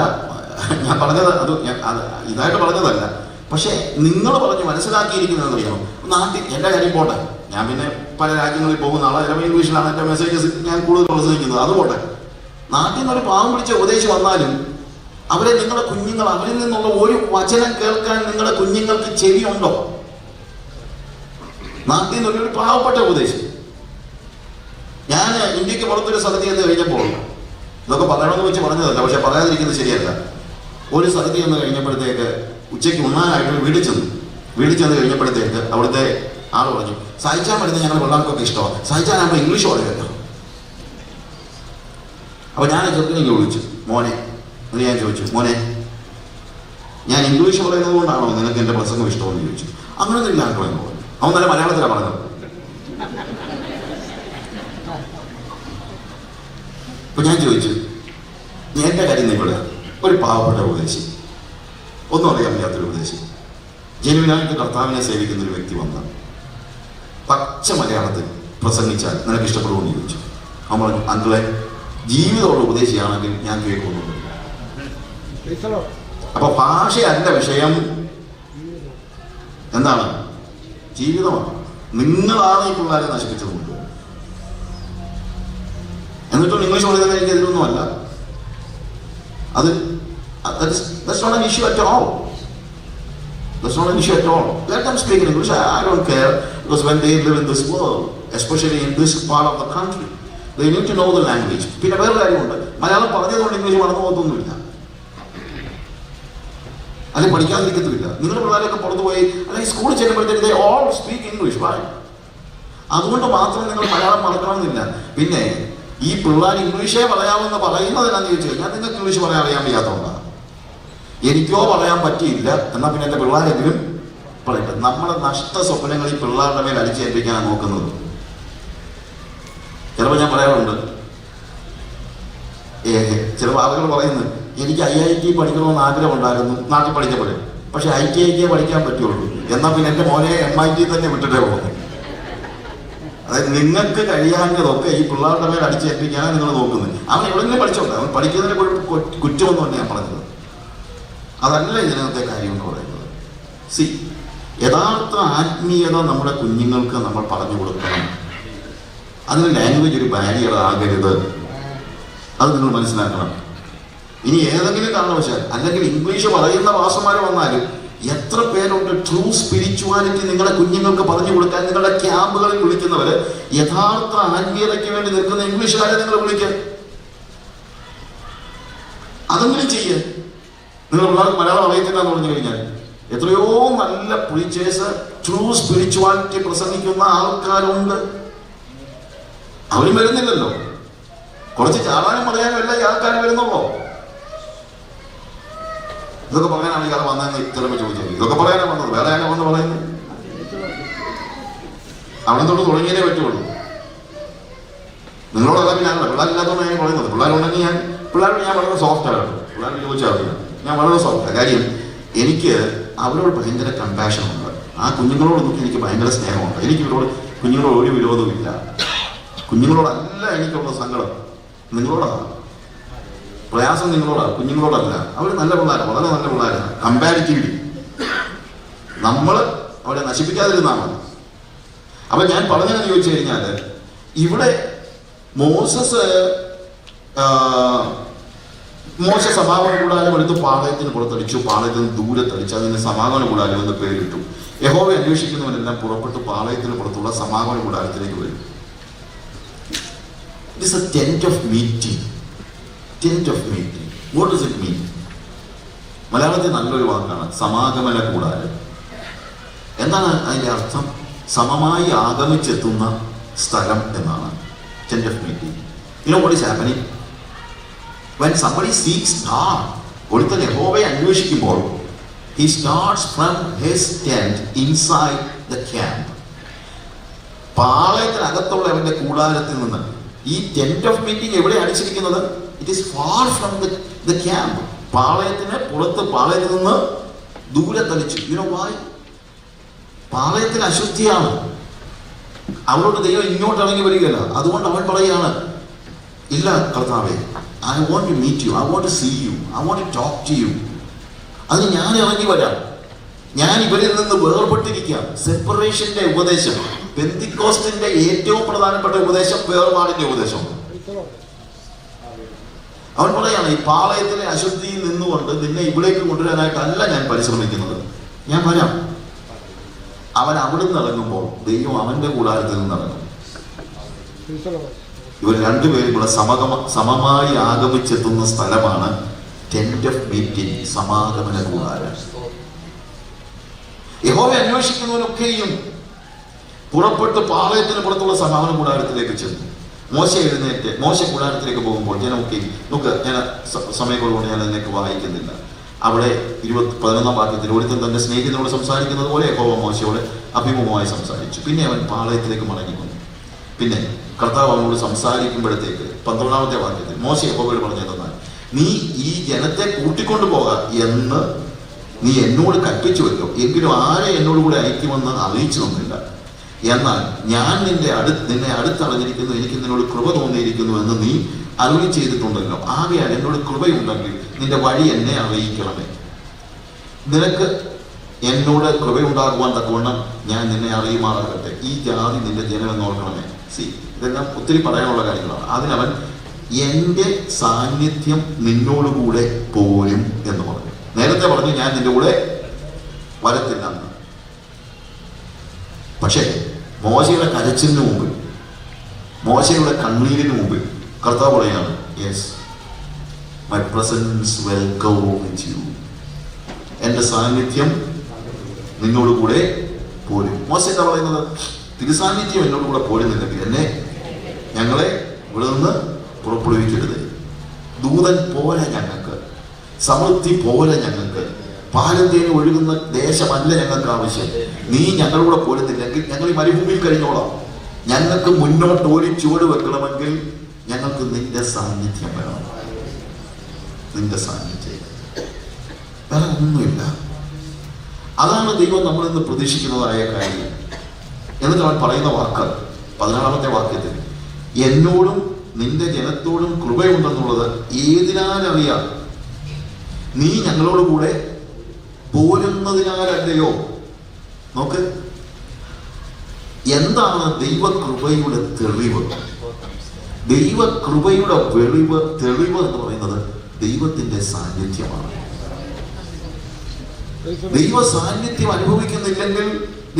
ഞാൻ പറഞ്ഞത്. അത് ഇതായിട്ട് പറഞ്ഞതല്ല. പക്ഷേ നിങ്ങൾ പറഞ്ഞ് മനസ്സിലാക്കിയിരിക്കുന്നതെന്ന് അറിയാമോ? നാട്ടിൽ എൻ്റെ കാര്യം പോട്ടെ, ഞാൻ പിന്നെ പല രാജ്യങ്ങളിൽ പോകുന്ന ആളാണ്. ചിലപ്പോൾ ഇംഗ്ലീഷിലാണ് എൻ്റെ മെസ്സേജസ് ഞാൻ കൂടുതൽ പ്രസംഗിക്കുന്നത്. അത് പോട്ടെ. നാട്ടിൽ നിന്നൊരു പാവം പിടിച്ച ഉപദേശം വന്നാലും അവരെ നിങ്ങളുടെ കുഞ്ഞുങ്ങൾ, അവരിൽ നിന്നുള്ള ഒരു വചനം കേൾക്കാൻ നിങ്ങളുടെ കുഞ്ഞുങ്ങൾക്ക് ചെവിയുണ്ടോ? നാട്ടിൽ നിന്നൊരു പാവപ്പെട്ട ഉപദേശം. ഞാൻ ഇന്ത്യക്ക് പുറത്തൊരു സ്ഥലത്ത് ചെന്ന് കഴിഞ്ഞപ്പോൾ, ഇതൊക്കെ പറയണമെന്ന് വെച്ച് പറഞ്ഞതല്ല, പക്ഷെ പറയാതിരിക്കുന്നത് ശരിയല്ല. ഒരു സ്ഥലത്ത് ചെന്ന് കഴിഞ്ഞപ്പോഴത്തേക്ക് ഉച്ചയ്ക്ക് ഉണ്ണാനായിട്ട് വീട്ടിൽ ചെന്ന് കഴിഞ്ഞപ്പോഴത്തേക്ക് അവിടുത്തെ ആൾ പറഞ്ഞു, സായിച്ചാൻ പഠിക്കുന്ന ഞങ്ങളുടെ പിള്ളേർക്കൊക്കെ ഇഷ്ടമാണ്, സായിച്ചാനാകുമ്പോൾ ഇംഗ്ലീഷ് പറയുമല്ലോ. അപ്പൊ ഞാൻ ചെറുക്കിനെ വിളിച്ചു, മോനെ എന്ന് ഞാൻ ചോദിച്ചു, മോനെ ഞാൻ ഇംഗ്ലീഷ് പറയുന്നത് കൊണ്ടാണോ നിനക്ക് എൻ്റെ പ്രസംഗം ഇഷ്ടമെന്ന് ചോദിച്ചു. അങ്ങനെയൊന്നും ഇല്ല എന്ന് പറഞ്ഞു. അവൻ നല്ല മലയാളത്തിലാണ് പറഞ്ഞത്. അപ്പൊ ഞാൻ ചോദിച്ചു, എൻ്റെ കാര്യം ഇവിടെ ഒരു പാവപ്പെട്ട ഉപദേശി, ഒന്നും അറിയാൻ വയ്യാത്തൊരു ഉപദേശി, ജനുവിനായിട്ട് കർത്താവിനെ സേവിക്കുന്ന ഒരു വ്യക്തി വന്ന പച്ച മലയാളത്തിൽ പ്രസംഗിച്ചാൽ നിനക്ക് ഇഷ്ടപ്പെടുമെന്ന് ചോദിച്ചു. അവൻ പറഞ്ഞു, അങ്കിളെ ജീവിതമുള്ള ഉപദേശിയാണെങ്കിൽ ഞാൻ കേൾക്കുന്നുണ്ട്. അപ്പൊ ഭാഷയല്ല വിഷയം, എന്താണ്? ജീവിതമാണ്. നിങ്ങളാണ് ഈ പിള്ളേരെ നശിപ്പിച്ചത് കൊണ്ട്. എന്നിട്ടും ഇംഗ്ലീഷ് പറയുന്നത് എനിക്ക് എതിരൊന്നുമല്ല. അത് that's not an issue at all. That's not an issue at all. Let them speak in English. I don't care, because when they live in this world, especially in this part of the country, they need to know the language. പിന്നെ വേറെ കാര്യമുണ്ട്, മലയാളം പറഞ്ഞതുകൊണ്ട് English മറന്നു പോകുന്നൊന്നുമില്ല, അല്ലെങ്കിൽ പഠിക്കാതിരിക്കത്തില്ല. നിങ്ങളുടെ പിള്ളേരൊക്കെ പുറത്തു പോയി അല്ലെങ്കിൽ സ്കൂളിൽ ചെല്ലുമ്പോഴത്തേക്ക് they all speak English, right? അതുകൊണ്ട് മാത്രം നിങ്ങൾ മലയാളം മറക്കണമെന്നില്ല. പിന്നെ ഈ പിള്ളേർ ഇംഗ്ലീഷേ പറയാമെന്ന് പറയുന്നത് എന്നാന്ന് ചോദിച്ചു കഴിഞ്ഞാൽ നിങ്ങൾക്ക് ഇംഗ്ലീഷ് പറയാൻ അറിയാൻ വയ്യാത്തതുകൊണ്ടാണ്. എനിക്കോ പറയാൻ പറ്റിയില്ല, എന്നാൽ പിന്നെ എൻ്റെ പിള്ളേരെങ്കിലും പറയട്ടെ. നമ്മുടെ നഷ്ട സ്വപ്നങ്ങൾ ഈ പിള്ളേരുടെ മേൽ അടിച്ചേൽപ്പിക്കാനാണ് നോക്കുന്നത്. ചിലപ്പോൾ ഞാൻ പറയാറുണ്ട്, ചില ആളുകൾ പറയുന്നത് എനിക്ക് IIT പഠിക്കണമെന്ന് ആഗ്രഹം ഉണ്ടായിരുന്നു നാട്ടിൽ പഠിച്ചപ്പോഴേ, പക്ഷെ ITIK പഠിക്കാൻ പറ്റുള്ളൂ, എന്നാൽ പിന്നെ എൻ്റെ മോനെ MIT തന്നെ വിട്ടിട്ടേ പോകുന്നത്. അതായത് നിങ്ങൾക്ക് കഴിയാഞ്ഞതൊക്കെ ഈ പിള്ളേരുടെ മേൽ അടിച്ചേൽപ്പിക്കാനാണ് നിങ്ങൾ നോക്കുന്നത്. അവൻ എവിടെയെങ്കിലും പഠിച്ചോട്ടെ, അവൻ പഠിക്കുന്നതിനെ കുറ്റമൊന്നും തന്നെ ഞാൻ പറഞ്ഞത്. അതല്ല ഇതിനകത്തെ കാര്യം എന്ന് പറയുന്നത്. യഥാർത്ഥ ആത്മീയത നമ്മുടെ കുഞ്ഞുങ്ങൾക്ക് നമ്മൾ പറഞ്ഞു കൊടുക്കണം. അതിന് ലാംഗ്വേജ് ഒരു ബാരിയർ ആകരുത്. അത് നിങ്ങൾ മനസ്സിലാക്കണം. ഇനി ഏതെങ്കിലും കാരണവശാൽ അല്ലെങ്കിൽ ഇംഗ്ലീഷ് പറയുന്ന ഭാഷമാർ വന്നാലും എത്ര പേരുണ്ട് ട്രൂ സ്പിരിച്വാലിറ്റി നിങ്ങളുടെ കുഞ്ഞുങ്ങൾക്ക് പറഞ്ഞു കൊടുക്കാൻ നിങ്ങളുടെ ക്യാമ്പുകളിൽ വിളിക്കുന്നവര്, യഥാർത്ഥ ആത്മീയതയ്ക്ക് വേണ്ടി നിൽക്കുന്ന ഇംഗ്ലീഷുകാരെ നിങ്ങൾ വിളിക്കുക. അതെങ്കിലും ചെയ്യുക. നിങ്ങൾ പിള്ളേർക്ക് മലയാളം അറിയത്തില്ല എന്ന് പറഞ്ഞു കഴിഞ്ഞാൽ എത്രയോ നല്ല പ്രീച്ചേഴ്സ് ട്രൂ സ്പിരിച്വാലിറ്റി പ്രസംഗിക്കുന്ന ആൾക്കാരുണ്ട്. അവരും വരുന്നില്ലല്ലോ. കുറച്ച് ചാടാനും പറയാനും എല്ലാം ഈ ആൾക്കാർ വരുന്നുള്ളൂ. ഇതൊക്കെ പറയാനാണ് ഇയാൾ വന്നതെന്ന് ചിലപ്പോൾ ചോദിച്ചത്. ഇതൊക്കെ പറയാനാണ് വന്നത്, വേറെ ആരാ വന്ന് പറയുന്നത്? അവിടെ തൊട്ട് തുടങ്ങിയതേ പറ്റുള്ളൂ. നിങ്ങളോടല്ല പിന്നെ ആണല്ലോ. പിള്ളേരില്ലാത്തതുകൊണ്ട് ഞാൻ പറയുന്നത്. പിള്ളേരുണ്ടെങ്കിൽ പിള്ളേരോട് ഞാൻ വളരെ സോഫ്റ്റ് ആണ്. പിള്ളേരോട് ചോദിച്ചാൽ അറിയാം, ഞാൻ വളരെ സോഫ്റ്റാണ്. കാര്യം എനിക്ക് അവരോട് ഭയങ്കര കമ്പാഷൻ ഉണ്ട്. ആ കുഞ്ഞുങ്ങളോടൊന്നും എനിക്ക് ഭയങ്കര സ്നേഹമുണ്ട്. എനിക്ക് ഇവരോട് കുഞ്ഞുങ്ങളോട് ഒരു വിരോധവും ഇല്ല. കുഞ്ഞുങ്ങളോടല്ല എനിക്കുള്ള സങ്കടം, നിങ്ങളോടാണ്. പ്രയാസം നിങ്ങളോടാണ്, കുഞ്ഞുങ്ങളോടല്ല. അവർ നല്ല പിള്ളേരാണ്, വളരെ നല്ല പിള്ളേരാണ്. കമ്പാരിറ്റീവ്ലി നമ്മൾ അവരെ നശിപ്പിക്കാതിരുന്നാൽ മതി. അപ്പൊ ഞാൻ പറഞ്ഞതെന്ന് ചോദിച്ചു കഴിഞ്ഞാൽ, ഇവിടെ മോശ സമാഗമന കൂടാരം എടുത്ത് പാളയത്തിന് പുറത്തടിച്ചു, പാളയത്തിൽ നിന്ന് ദൂരത്തടിച്ചു, അതിന് സമാഗമന കൂടാരം എന്ന് പേരിട്ടു. യഹോവയെ അന്വേഷിക്കുന്നവരെല്ലാം പുറപ്പെട്ട് പാളയത്തിന് പുറത്തുള്ള സമാഗമന കൂടാരത്തിലേക്ക് വരും. It is a tent of meeting. Tent of meeting. What does it mean? മലയാളത്തിൽ നല്ലൊരു വാക്കാണ് സമാഗമന കൂടാരം. എന്താണ് അതിന്റെ അർത്ഥം? സമമായി ആഗമിച്ചെത്തുന്ന സ്ഥലം എന്നാണ്. Tent of meeting. You know what is happening? When somebody seeks God, ഒരുത്തൻ യഹോവയെ അന്വേഷിക്കുമ്പോൾ he starts from his tent inside the camp. പാളയത്തിനകത്തുള്ള അവന്റെ കൂടാരത്തിൽ നിന്ന്. ഈ ടെന്റ് ഓഫ് മീറ്റിംഗ് എവിടെ അടിച്ചിരിക്കുന്നത്? It is far from the camp. പാളയത്തിന് പുറത്ത്, പാളയത്തിൽ നിന്ന് ദൂരെ തളിച്ചു. You know why? പാളയത്തിന് അശുദ്ധിയാണ്. അവരോട് ദൈവം ഇങ്ങോട്ട് ഇറങ്ങി വരികയല്ല. അതുകൊണ്ട് അവൻ പറയുകയാണ്, ഇല്ല കർത്താവേ, I want to meet you, I want to see you, I want to talk to you. അതിന് ഞാൻ ഇറങ്ങി വരാം. ഞാൻ ഇവരിൽ നിന്ന് വേർപെട്ടിരിക്കാം. സെപ്പറേഷന്റെ ഉപദേശം, പെന്തിക്കോസ്റ്റിന്റെ ഏറ്റവും പ്രധാനപ്പെട്ട ഉപദേശം വേർപാടിന്റെ ഉപദേശം. അവൻ പറയാണ്, ഈ പാളയത്തിലെ അശുദ്ധിയിൽ നിന്നുകൊണ്ട് നിന്നെ ഇവിടേക്ക് കൊണ്ടുവരാനായിട്ടല്ല ഞാൻ പരിശ്രമിക്കുന്നത്, ഞാൻ വരാം. അവൻ അവിടുന്ന് ഇറങ്ങുമ്പോൾ ദൈവം അവന്റെ കൂടാരത്തിൽ നിന്ന് ഇറങ്ങും. ഇവർ രണ്ടുപേരും കൂടെ സമമായി ആഗമിച്ചെത്തുന്ന സ്ഥലമാണ് ടെന്റ് ഓഫ് മീറ്റിംഗ്, സമാഗമന കൂടാരം. യഹോവയെ അന്വേഷിക്കുന്നവനൊക്കെയും പുറപ്പെട്ട് പാളയത്തിന് പുറത്തുള്ള സമാഗമന കൂടാരത്തിലേക്ക് ചെന്നു. മോശ എഴുന്നേറ്റ് മോശ കൂടാരത്തിലേക്ക് പോകുമ്പോൾ ജനമൊക്കെ, നമുക്ക് ഞാൻ സമയക്കുറവുകൊണ്ട് ഞാൻ അതിലേക്ക് വായിക്കുന്നില്ല. അവിടെ 11-ാം വാക്യത്തിൽ ഒരുത്തൻ തന്റെ സ്നേഹിതനോട് സംസാരിക്കുന്നത് പോലെ യഹോവ മോശയോട് അഭിമുഖമായി സംസാരിച്ചു. പിന്നെ അവൻ പാളയത്തിലേക്ക് മടങ്ങി വന്നു. പിന്നെ കർത്താവ് അവനോട് സംസാരിക്കുമ്പോഴത്തേക്ക് 12-ാമത്തെ വാക്യത്തിൽ മോശ യഹോവയോട് പറഞ്ഞതെന്നാൽ, നീ ഈ ജനത്തെ കൂട്ടിക്കൊണ്ടു പോക എന്ന് നീ എന്നോട് കൽപ്പിച്ചുവല്ലോ, എങ്കിലും ആരെ എന്നോട് കൂടെ അയക്കുമെന്ന് അറിയിച്ചു തന്നില്ല. എന്നാൽ ഞാൻ നിന്നെ അടുത്തറിഞ്ഞിരിക്കുന്നു, എനിക്ക് നിന്നോട് കൃപ തോന്നിയിരിക്കുന്നു എന്ന് നീ അരുളി ചെയ്തിട്ടുണ്ടല്ലോ. ആകയാൽ എന്നോട് കൃപയുണ്ടെങ്കിൽ നിന്റെ വഴി എന്നെ അറിയിക്കണമേ. നിനക്ക് എന്നോട് കൃപയുണ്ടാകുവാൻ തക്കവണ്ണം ഞാൻ നിന്നെ അറിയുമാറാകട്ടെ. ഈ ജാതി നിന്റെ ജനമെന്ന് ഓർക്കണമേ. ഇതെല്ലാം ഒത്തിരി പറയാനുള്ള കാര്യങ്ങളാണ്. അതിനവൻ എൻ്റെ സാന്നിധ്യം നിന്നോടുകൂടെ പോരും എന്ന് പറഞ്ഞു. നേരത്തെ പറഞ്ഞു ഞാൻ നിന്റെ കൂടെ വരത്തില്ല. പക്ഷേ മോശയുടെ കരച്ചിലിന് മുമ്പിൽ, മോശയുടെ കണ്ണീരിന് മുമ്പിൽ കർത്താവ് പറയാണ്, yes, my presence will go with you. എൻ്റെ സാന്നിധ്യം നിന്നോട് കൂടെ പോരും. മോശ എന്താ പറയുന്നത്? തിരുസാന്നിധ്യം എന്നോട് കൂടെ പോരുന്നില്ലെങ്കിൽ ഞങ്ങളെ ഇവിടെ നിന്ന് പുറപ്പെടുവിക്കരുത്. ദൂതൻ പോലെ ഞങ്ങൾക്ക്, സമൃദ്ധി പോലെ ഞങ്ങൾക്ക്, പാലും തേനും ഒഴുകുന്ന ദേശമല്ല ഞങ്ങൾക്ക് ആവശ്യം. നീ ഞങ്ങളുടെ പോരുന്നില്ലെങ്കിൽ ഞങ്ങൾ ഈ മരുഭൂമിയിൽ കഴിഞ്ഞോളാം. ഞങ്ങൾക്ക് മുന്നോട്ട് ഒരു ചുവട് വെക്കണമെങ്കിൽ ഞങ്ങൾക്ക് നിന്റെ സാന്നിധ്യം വേണം. നിന്റെ സാന്നിധ്യം, വേറെ ഒന്നുമില്ല. അതാണ് ദൈവം നമ്മളിൽ നിന്ന് പ്രതീക്ഷിക്കുന്നതായ കാര്യം. എന്നിട്ട് അവൻ പറയുന്ന വാക്ക് 14-ാമത്തെ വാക്യത്തിൽ, എന്നോടും നിന്റെ ജനത്തോടും കൃപയുണ്ടെന്നുള്ളത് ഏതിനാലറിയാം? നീ ഞങ്ങളോട് കൂടെ പോരുന്നതിനാലല്ലയോ. നോക്ക്, എന്താണ് ദൈവകൃപയുടെ തെളിവ്? ദൈവകൃപയുടെ തെളിവ് എന്ന് പറയുന്നത് ദൈവത്തിന്റെ സാന്നിധ്യമാണ്. ദൈവ സാന്നിധ്യം അനുഭവിക്കുന്നില്ലെങ്കിൽ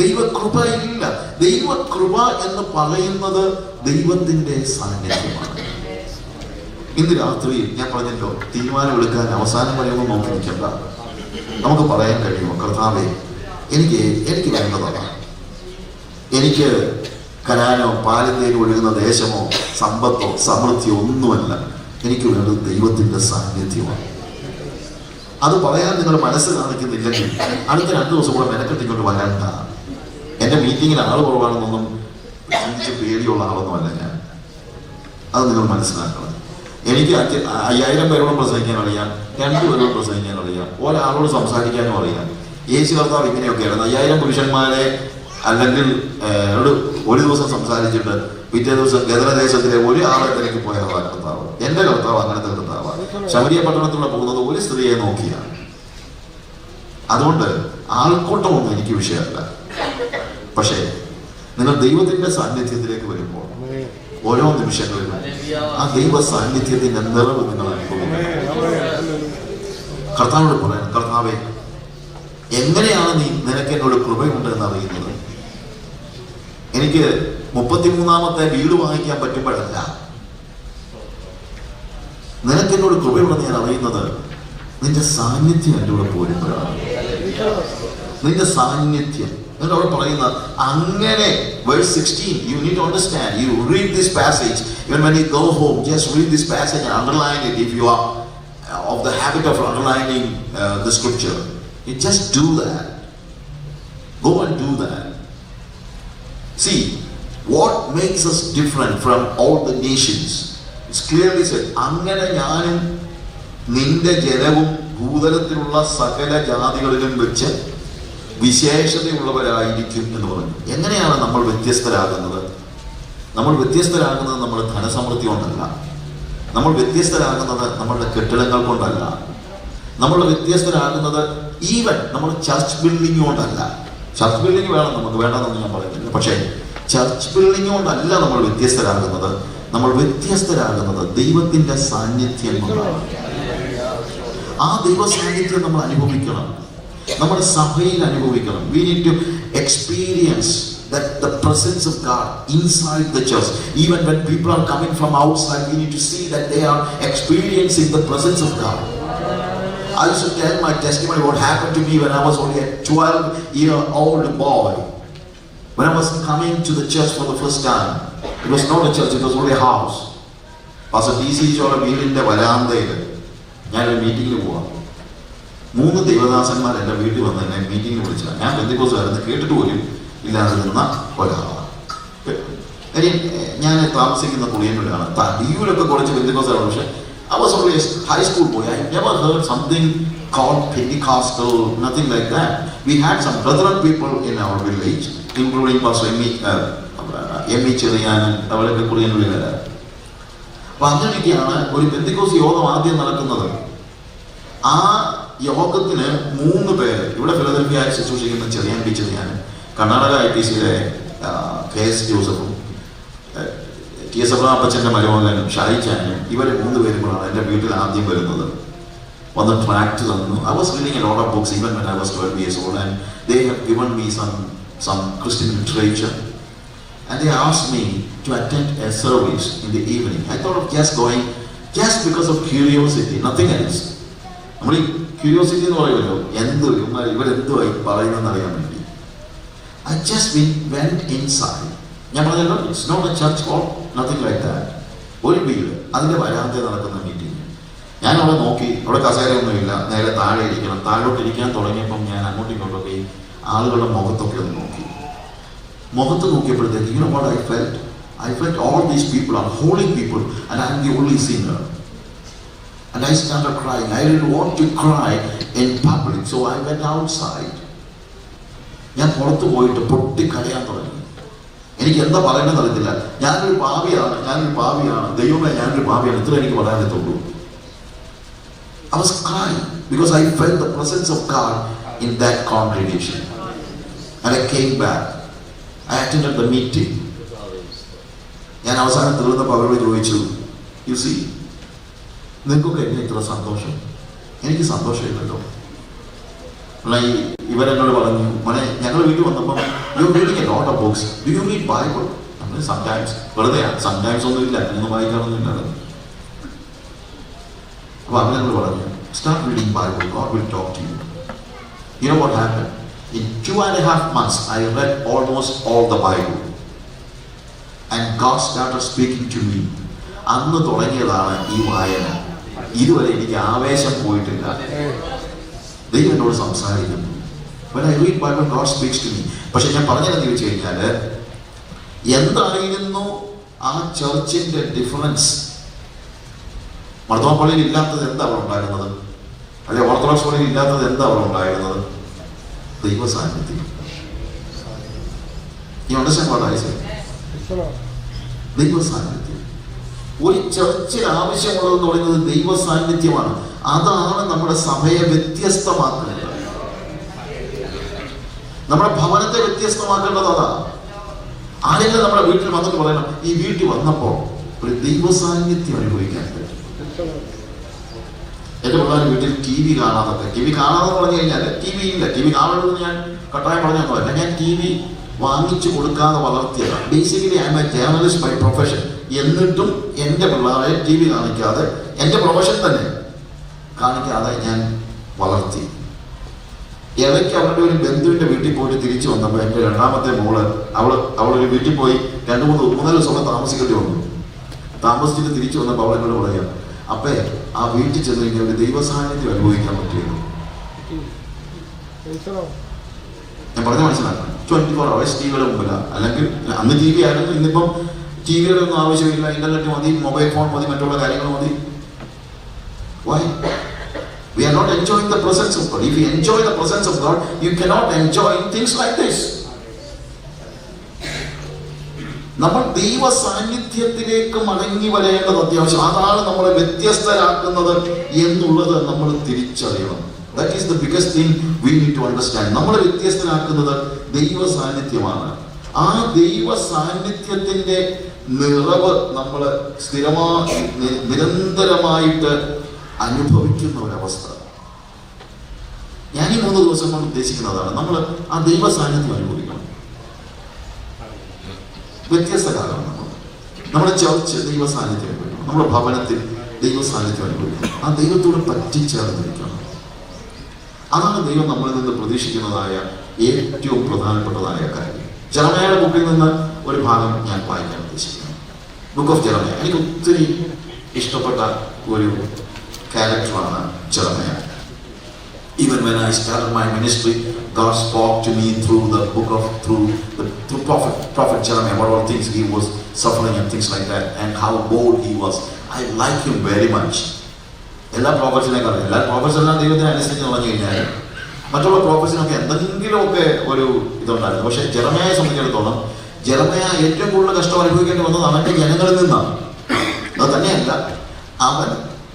ദൈവകൃപ ഇല്ല. ദൈവകൃപ എന്ന് പറയുന്നത് ദൈവത്തിന്റെ സാന്നിധ്യമാണ്. ഇന്ന് രാത്രി ഞാൻ പറഞ്ഞല്ലോ, തീരുമാനമെടുക്കാൻ അവസാനം വരെയൊന്നും നോക്കി നിൽക്കണ്ട. നമുക്ക് പറയാൻ കഴിയുമോ, കർത്താവേ എനിക്ക് വേണ്ടതാണ്. എനിക്ക് കനാനോ പാലത്തേനും ഒഴുകുന്ന ദേശമോ സമ്പത്തോ സമൃദ്ധിയോ ഒന്നുമല്ല. എനിക്ക് വേണ്ടത് ദൈവത്തിന്റെ സാന്നിധ്യമാണ്. അത് പറയാൻ നിങ്ങൾ മനസ്സ് കാണിക്കുന്നില്ലെങ്കിൽ അടുത്ത 2 ദിവസം കൂടെ മെനക്കെട്ടിക്കൊണ്ട് വരണ്ട. എന്റെ മീറ്റിങ്ങിൽ ആൾ കുറവാണെന്നൊന്നും ചിന്തിച്ച് പേടിയുള്ള ആളൊന്നുമല്ല ഞാൻ. അത് നിങ്ങൾ മനസ്സിലാക്കണം. എനിക്ക് 5000 പേരോട് പ്രസംഗിക്കാൻ അറിയാം, 2 പേരോട് പ്രസംഗിക്കാൻ അറിയാം, ഒരാളോട് സംസാരിക്കാനും അറിയാം. യേശു കർത്താവ് ഇങ്ങനെയൊക്കെയാണ്. 5000 പുരുഷന്മാരെ അല്ലെങ്കിൽ ഒരു ദിവസം സംസാരിച്ചിട്ട് പിറ്റേ ദിവസം ഗദരദേശത്തിലെ ഒരു ആളെ തിരക്കി പോയ കർത്താവ്. എന്റെ കർത്താവ് അങ്ങനത്തെ കർത്താവാണ്. ശമരിയ പട്ടണത്തിലൂടെ പോകുന്നത് ഒരു സ്ത്രീയെ നോക്കിയാണ്. അതുകൊണ്ട് ആൾക്കൂട്ടമൊന്നും എനിക്ക് വിഷയമല്ല. പക്ഷേ നിങ്ങൾ ദൈവത്തിന്റെ സാന്നിധ്യത്തിലേക്ക് വരുമ്പോൾ ഓരോ നിമിഷങ്ങളിലും ആ ദൈവ സാന്നിധ്യത്തിന്റെ നിറവ് നിങ്ങൾ അനുഭവിക്കണം. കർത്താവോട് പറയാം, കർത്താവെ, എങ്ങനെയാണ് നിനക്ക് എന്നോട് കൃപയുണ്ട് എന്ന് അറിയുന്നത്? എനിക്ക് 33ാമത്തെ വീട് വാങ്ങിക്കാൻ പറ്റുമ്പോഴല്ല, നിനക്ക് എന്നോട് കൃപയുണ്ടെന്ന് ഞാൻ അറിയുന്നത് നിന്റെ സാന്നിധ്യം എൻ്റെ കൂടെ പോരുമ്പോഴാണ്. നിന്റെ സാന്നിധ്യം എന്നോട് പറയുന്ന അങ്ങനെ. verse 16, you need to understand, you read this passage, even when you go home, just read this passage and underline it. If you are of the habit of underlining the scripture, you just do that. Go and do that. See, what makes us different from all the nations? It's clearly said, അങ്ങനെ ഞാനും നിന്റെ ജനവും ഭൂതലത്തിലുള്ള സകല ജാതികളിലും വെച്ച് വിശേഷതയുള്ളവരായിരിക്കും എന്ന് പറഞ്ഞു. എങ്ങനെയാണ് നമ്മൾ വ്യത്യസ്തരാകുന്നത്? നമ്മൾ വ്യത്യസ്തരാകുന്നത് നമ്മുടെ ധനസമൃദ്ധി കൊണ്ടല്ല. നമ്മൾ വ്യത്യസ്തരാകുന്നത് നമ്മളുടെ കെട്ടിടങ്ങൾ കൊണ്ടല്ല. നമ്മൾ വ്യത്യസ്തരാകുന്നത് ഈവൻ നമ്മുടെ ചർച്ച് ബിൽഡിംഗ് കൊണ്ടല്ല. ചർച്ച് ബിൽഡിംഗ് വേണം, നമുക്ക് വേണമെന്ന് ഞാൻ പറയുന്നില്ല. പക്ഷേ ചർച്ച് ബിൽഡിംഗ് കൊണ്ടല്ല നമ്മൾ വ്യത്യസ്തരാകുന്നത്. നമ്മൾ വ്യത്യസ്തരാകുന്നത് ദൈവത്തിന്റെ സാന്നിധ്യം കൊണ്ടാണ്. ആ ദൈവ സാന്നിധ്യം നമ്മൾ അനുഭവിക്കണം, നമ്മുടെ സഭയിൽ അനുഭവിക്കണം. We need to experience that the presence of God inside the church. Even when people are coming from outside, we need to see that they are experiencing the presence of God. I used to tell my testimony what happened to me when I was only a 12-year-old boy. When I was coming to the church for the first time, it was not a church, it was only a house. Pastor T.C. ചോടെ വീടിന്റെ വരാന്തയിൽ ഞാനൊരു മീറ്റിങ്ങിൽ പോവാം. 3 ദൈവദാസന്മാർ എൻ്റെ വീട്ടിൽ വന്ന് എന്നെ മീറ്റിങ്ങിന് വിളിച്ചാൽ ഞാൻ പെന്തക്കോസ്തുകാരെന്ന് കേട്ടിട്ട് പോലും ഇല്ലാതെ നിന്ന ഒരാളാണ്. ഞാൻ താമസിക്കുന്ന കുളിയന്നൂരാണ്. ഡിയൂരൊക്കെ കുറച്ച് പെന്തക്കോസ്തുകാരാണ്. പക്ഷേ I was only a high school boy. I never heard something called Pentecostal, nothing like that. We had some brethren people in our village, including Pastor Emmy Chiriyan, അവരൊക്കെ കുളിയന്നൂരിലാണ്. അപ്പൊ അങ്ങനെയൊക്കെയാണ് ഒരു പെന്തക്കോസ്ത് യോഗം ആദ്യം നടക്കുന്നത്. ആ യോഗത്തിന് 3 പേര്, ഇവിടെ ഫിലദൽഫിയ ശുശ്രൂഷിക്കുന്ന ചെറിയാൻ പി ചെറിയാനും കർണാടക ITCയിലെ KS ജോസഫും TS അപ്പച്ചൻ്റെ മരുമകനും ഷായിച്ചാനും, ഇവർ 3 പേരും കൂടാണ് എൻ്റെ വീട്ടിൽ ആദ്യം വരുന്നത്. വന്ന് ട്രാക്ട് തന്നു. I was reading a lot of books even when I was 12 years old, and they have given me some Christian literature, and they asked me to attend a service in the evening. I thought of just going just because of curiosity, nothing else. നമ്മൾ ഈ curiosity എന്ന് പറയുമല്ലോ, ഇവരെന്തുമായി പറയുന്നതെന്ന് അറിയാൻ വേണ്ടി. I just went inside. ഞാൻ പറഞ്ഞല്ലോ, it's not a church hall, nothing like that. ഒരു വീട്, അതിൻ്റെ വരാന്തയിൽ നടക്കുന്ന മീറ്റിംഗ്. ഞാൻ അവിടെ നോക്കി, അവിടെ കസേരയൊന്നുമില്ല, നേരെ താഴെ ഇരിക്കണം. താഴോട്ട് ഇരിക്കാൻ തുടങ്ങിയപ്പം ഞാൻ അങ്ങോട്ടും ഇങ്ങോട്ടൊക്കെ ആളുകളുടെ മുഖത്തൊക്കെ ഒന്ന് നോക്കി. മുഖത്ത് നോക്കിയപ്പോഴത്തേക്ക് you know what I felt? I felt all these people are holy people and I am the only sinner. And I started crying. I didn't want to cry in public, so I went outside. ഞാൻ പുറത്ത് പോയിട്ട് പൊട്ടിക്കരയാൻ തുടങ്ങി. എനിക്ക് എന്താ പറയണമെന്ന് അറിയത്തില്ല. ഞാനൊരു പാപിയാണ്, ദൈവമേ ഞാനൊരു പാപിയാണ്, ഇത്ര എനിക്ക് പറയാനെത്തുള്ളൂ. I was crying because I felt the presence of God in that congregation. And I came back. I attended the meeting. ഞാൻ അവസാനം തീർന്നപ്പോൾ അവരോട് ചോദിച്ചു, യു സി, നിങ്ങൾക്കൊക്കെ എന്നെ ഇത്ര സന്തോഷം, എനിക്ക് സന്തോഷമില്ലല്ലോ. ഇവരെന്നോട് പറഞ്ഞു, മോനെ ഞങ്ങൾ വീട്ടിൽ വന്നപ്പം you reading a lot of books, do you read Bible? നമ്മൾ സംടൈംസ്, വെറുതെ സംടൈംസ് ഒന്നും ഇല്ല, ഒന്നും വായിക്കാനൊന്നും ഇല്ല. അപ്പോൾ അവരെന്നോട് പറഞ്ഞു, start reading Bible, God will talk to you. You know what happened? In 2.5 months, I read almost all the Bible. And God started speaking to me. അന്ന് തുടങ്ങിയതാണ് ഈ വായന. ഇതുവരെ എനിക്ക് ആവേശം പോയിട്ടില്ല. ദൈവം എന്നോട് സംസാരിക്കുന്നു. When I read Bible, God speaks to me. പക്ഷെ ഞാൻ പറഞ്ഞതെന്ന് ചോദിച്ചു കഴിഞ്ഞാൽ, എന്തായിരുന്നു ആ ചർച്ചിന്റെ ഡിഫറൻസ്? മർത്തോമ പള്ളിയിൽ ഇല്ലാത്തത് എന്താ അവിടെ ഉണ്ടായിരുന്നത്? അല്ലെ ഓർത്തഡോക്സ് പള്ളിയിൽ ഇല്ലാത്തത് എന്താ അവിടെ ഉണ്ടായിരുന്നത്? ദൈവ സാന്നിധ്യം. You understand what I say? ദൈവ സാന്നിധ്യം. ഒരു ചർച്ചിൽ ആവശ്യമുള്ളതെന്ന് പറയുന്നത് ദൈവ സാന്നിധ്യമാണ്. അതാണ് നമ്മുടെ സഭയെ വ്യത്യസ്തമാക്കുന്നത്. നമ്മുടെ ഭവനത്തെ വ്യത്യസ്തമാക്കേണ്ടത് അതാ. ആരെങ്കിലും നമ്മുടെ വീട്ടിൽ വന്നിട്ട് പറയണം, ഈ വീട്ടിൽ വന്നപ്പോൾ ഒരു ദൈവ സാന്നിധ്യം അനുഭവിക്കാൻ പറ്റും. എന്റെ പിള്ളേർ വീട്ടിൽ ടി വി കാണാതൊക്കെ, ടി വി കാണാതെ പറഞ്ഞു കഴിഞ്ഞാൽ ടി വി ഇല്ല, ടി വി കാണണമെന്ന് ഞാൻ കട്ടായം പറഞ്ഞൊന്നുമല്ല, ഞാൻ ടി വി വാങ്ങിച്ചു കൊടുക്കാതെ വളർത്തിയതാണ്. Basically I am a journalist by profession. എന്നിട്ടും എൻ്റെ പിള്ളേരെ ടി വി കാണിക്കാതെ, എൻ്റെ പ്രൊഫഷൻ തന്നെ കാണിക്കാതെ ഞാൻ വളർത്തി. ഇടയ്ക്ക് അവരുടെ ഒരു ബന്ധുവിൻ്റെ വീട്ടിൽ പോയിട്ട് തിരിച്ചു വന്നപ്പോൾ എൻ്റെ രണ്ടാമത്തെ മോള് അവളൊരു വീട്ടിൽ പോയി 2-3 ദിവസം താമസിക്കേണ്ടി വന്നു. താമസിച്ചിട്ട് തിരിച്ചു വന്നപ്പോൾ അവളെന്നോട് പറയാം, അപ്പേ ആ വീട്ടിൽ ചെന്ന് കഴിഞ്ഞാൽ ഒരു ദൈവ സാന്നിധ്യം അനുഭവിക്കാൻ പറ്റിയത്. ഞാൻ പറഞ്ഞ മനസ്സിലാക്കണം. 24 hours ടിവിയുടെ മുമ്പിലാണ്. അല്ലെങ്കിൽ അന്ന് ടി വി ആയിരുന്നു, ഇന്നിപ്പം ടി വിയുടെ ഒന്നും ആവശ്യമില്ല, ഇന്റർനെറ്റ് മതി, മൊബൈൽ ഫോൺ മതി, മറ്റുള്ള കാര്യങ്ങൾ മതി. Why? We are not enjoying the presence of God. If you enjoy the presence of God, you cannot enjoy things like this. നമ്മൾ ദൈവ സാന്നിധ്യത്തിലേക്ക് മടങ്ങി വരേണ്ടത് അത്യാവശ്യം. അതാണ് നമ്മളെ വ്യത്യസ്തരാക്കുന്നത് എന്നുള്ളത് നമ്മൾ തിരിച്ചറിയണം. That is the biggest thing we need to understand. നമ്മളെ വ്യത്യസ്തരാക്കുന്നത് ദൈവ സാന്നിധ്യമാണ്. ആ ദൈവ സാന്നിധ്യത്തിന്റെ നിറവ് നമ്മൾ സ്ഥിരമായി നിരന്തരമായിട്ട് അനുഭവിക്കുന്ന ഒരവസ്ഥ. ഞാൻ ഈ 3 ദിവസം കൊണ്ട് ഉദ്ദേശിക്കുന്നതാണ്, നമ്മൾ ആ ദൈവ സാന്നിധ്യം അനുഭവിക്കണം. വ്യത്യസ്ത കാലമാണ്. നമ്മുടെ ചർച്ച് ദൈവ സാന്നിധ്യം അനുഭവിക്കണം, നമ്മുടെ ഭവനത്തിൽ ദൈവ സാന്നിധ്യം അനുഭവിക്കണം, ആ ദൈവത്തോട് പറ്റിച്ചേർന്നിരിക്കണം. അതാണ് ദൈവം നമ്മളിൽ നിന്ന് പ്രതീക്ഷിക്കുന്നതായ ഏറ്റവും പ്രധാനപ്പെട്ടതായ കാര്യം. ജെറമയയുടെ ബുക്കിൽ നിന്ന് ഒരു ഭാഗം ഞാൻ വായിക്കാൻ ഉദ്ദേശിക്കുന്നു. Book of Jeremiah. എനിക്ക് ഒത്തിരി ഇഷ്ടപ്പെട്ട ഒരു ക്യാരക്ടറാണ് Jeremiah. Even when I started my ministry, God spoke to me through the book of through prophet Jeremiah, what all things he was suffering and things like that, and how bold he was. I like him very much. എല്ലാ പ്രോഫറ്റ്സിനെക്കാളും എല്ലാ prophets എല്ലാം ദൈവത്തിന് അനുസരിച്ച് പറഞ്ഞു കഴിഞ്ഞാൽ മറ്റുള്ള പ്രോഫറ്റ്സിനൊക്കെ എന്തെങ്കിലുമൊക്കെ ഒരു ഇതുണ്ടായിരുന്നു. പക്ഷെ ജെറമയയെ സംബന്ധിച്ചിടത്തോളം ജെറമയ ഏറ്റവും കൂടുതൽ കഷ്ടം അനുഭവിക്കേണ്ടി വന്നത് അവന്റെ ജനങ്ങളിൽ നിന്നാണ്. അത് തന്നെയല്ല, അവൻ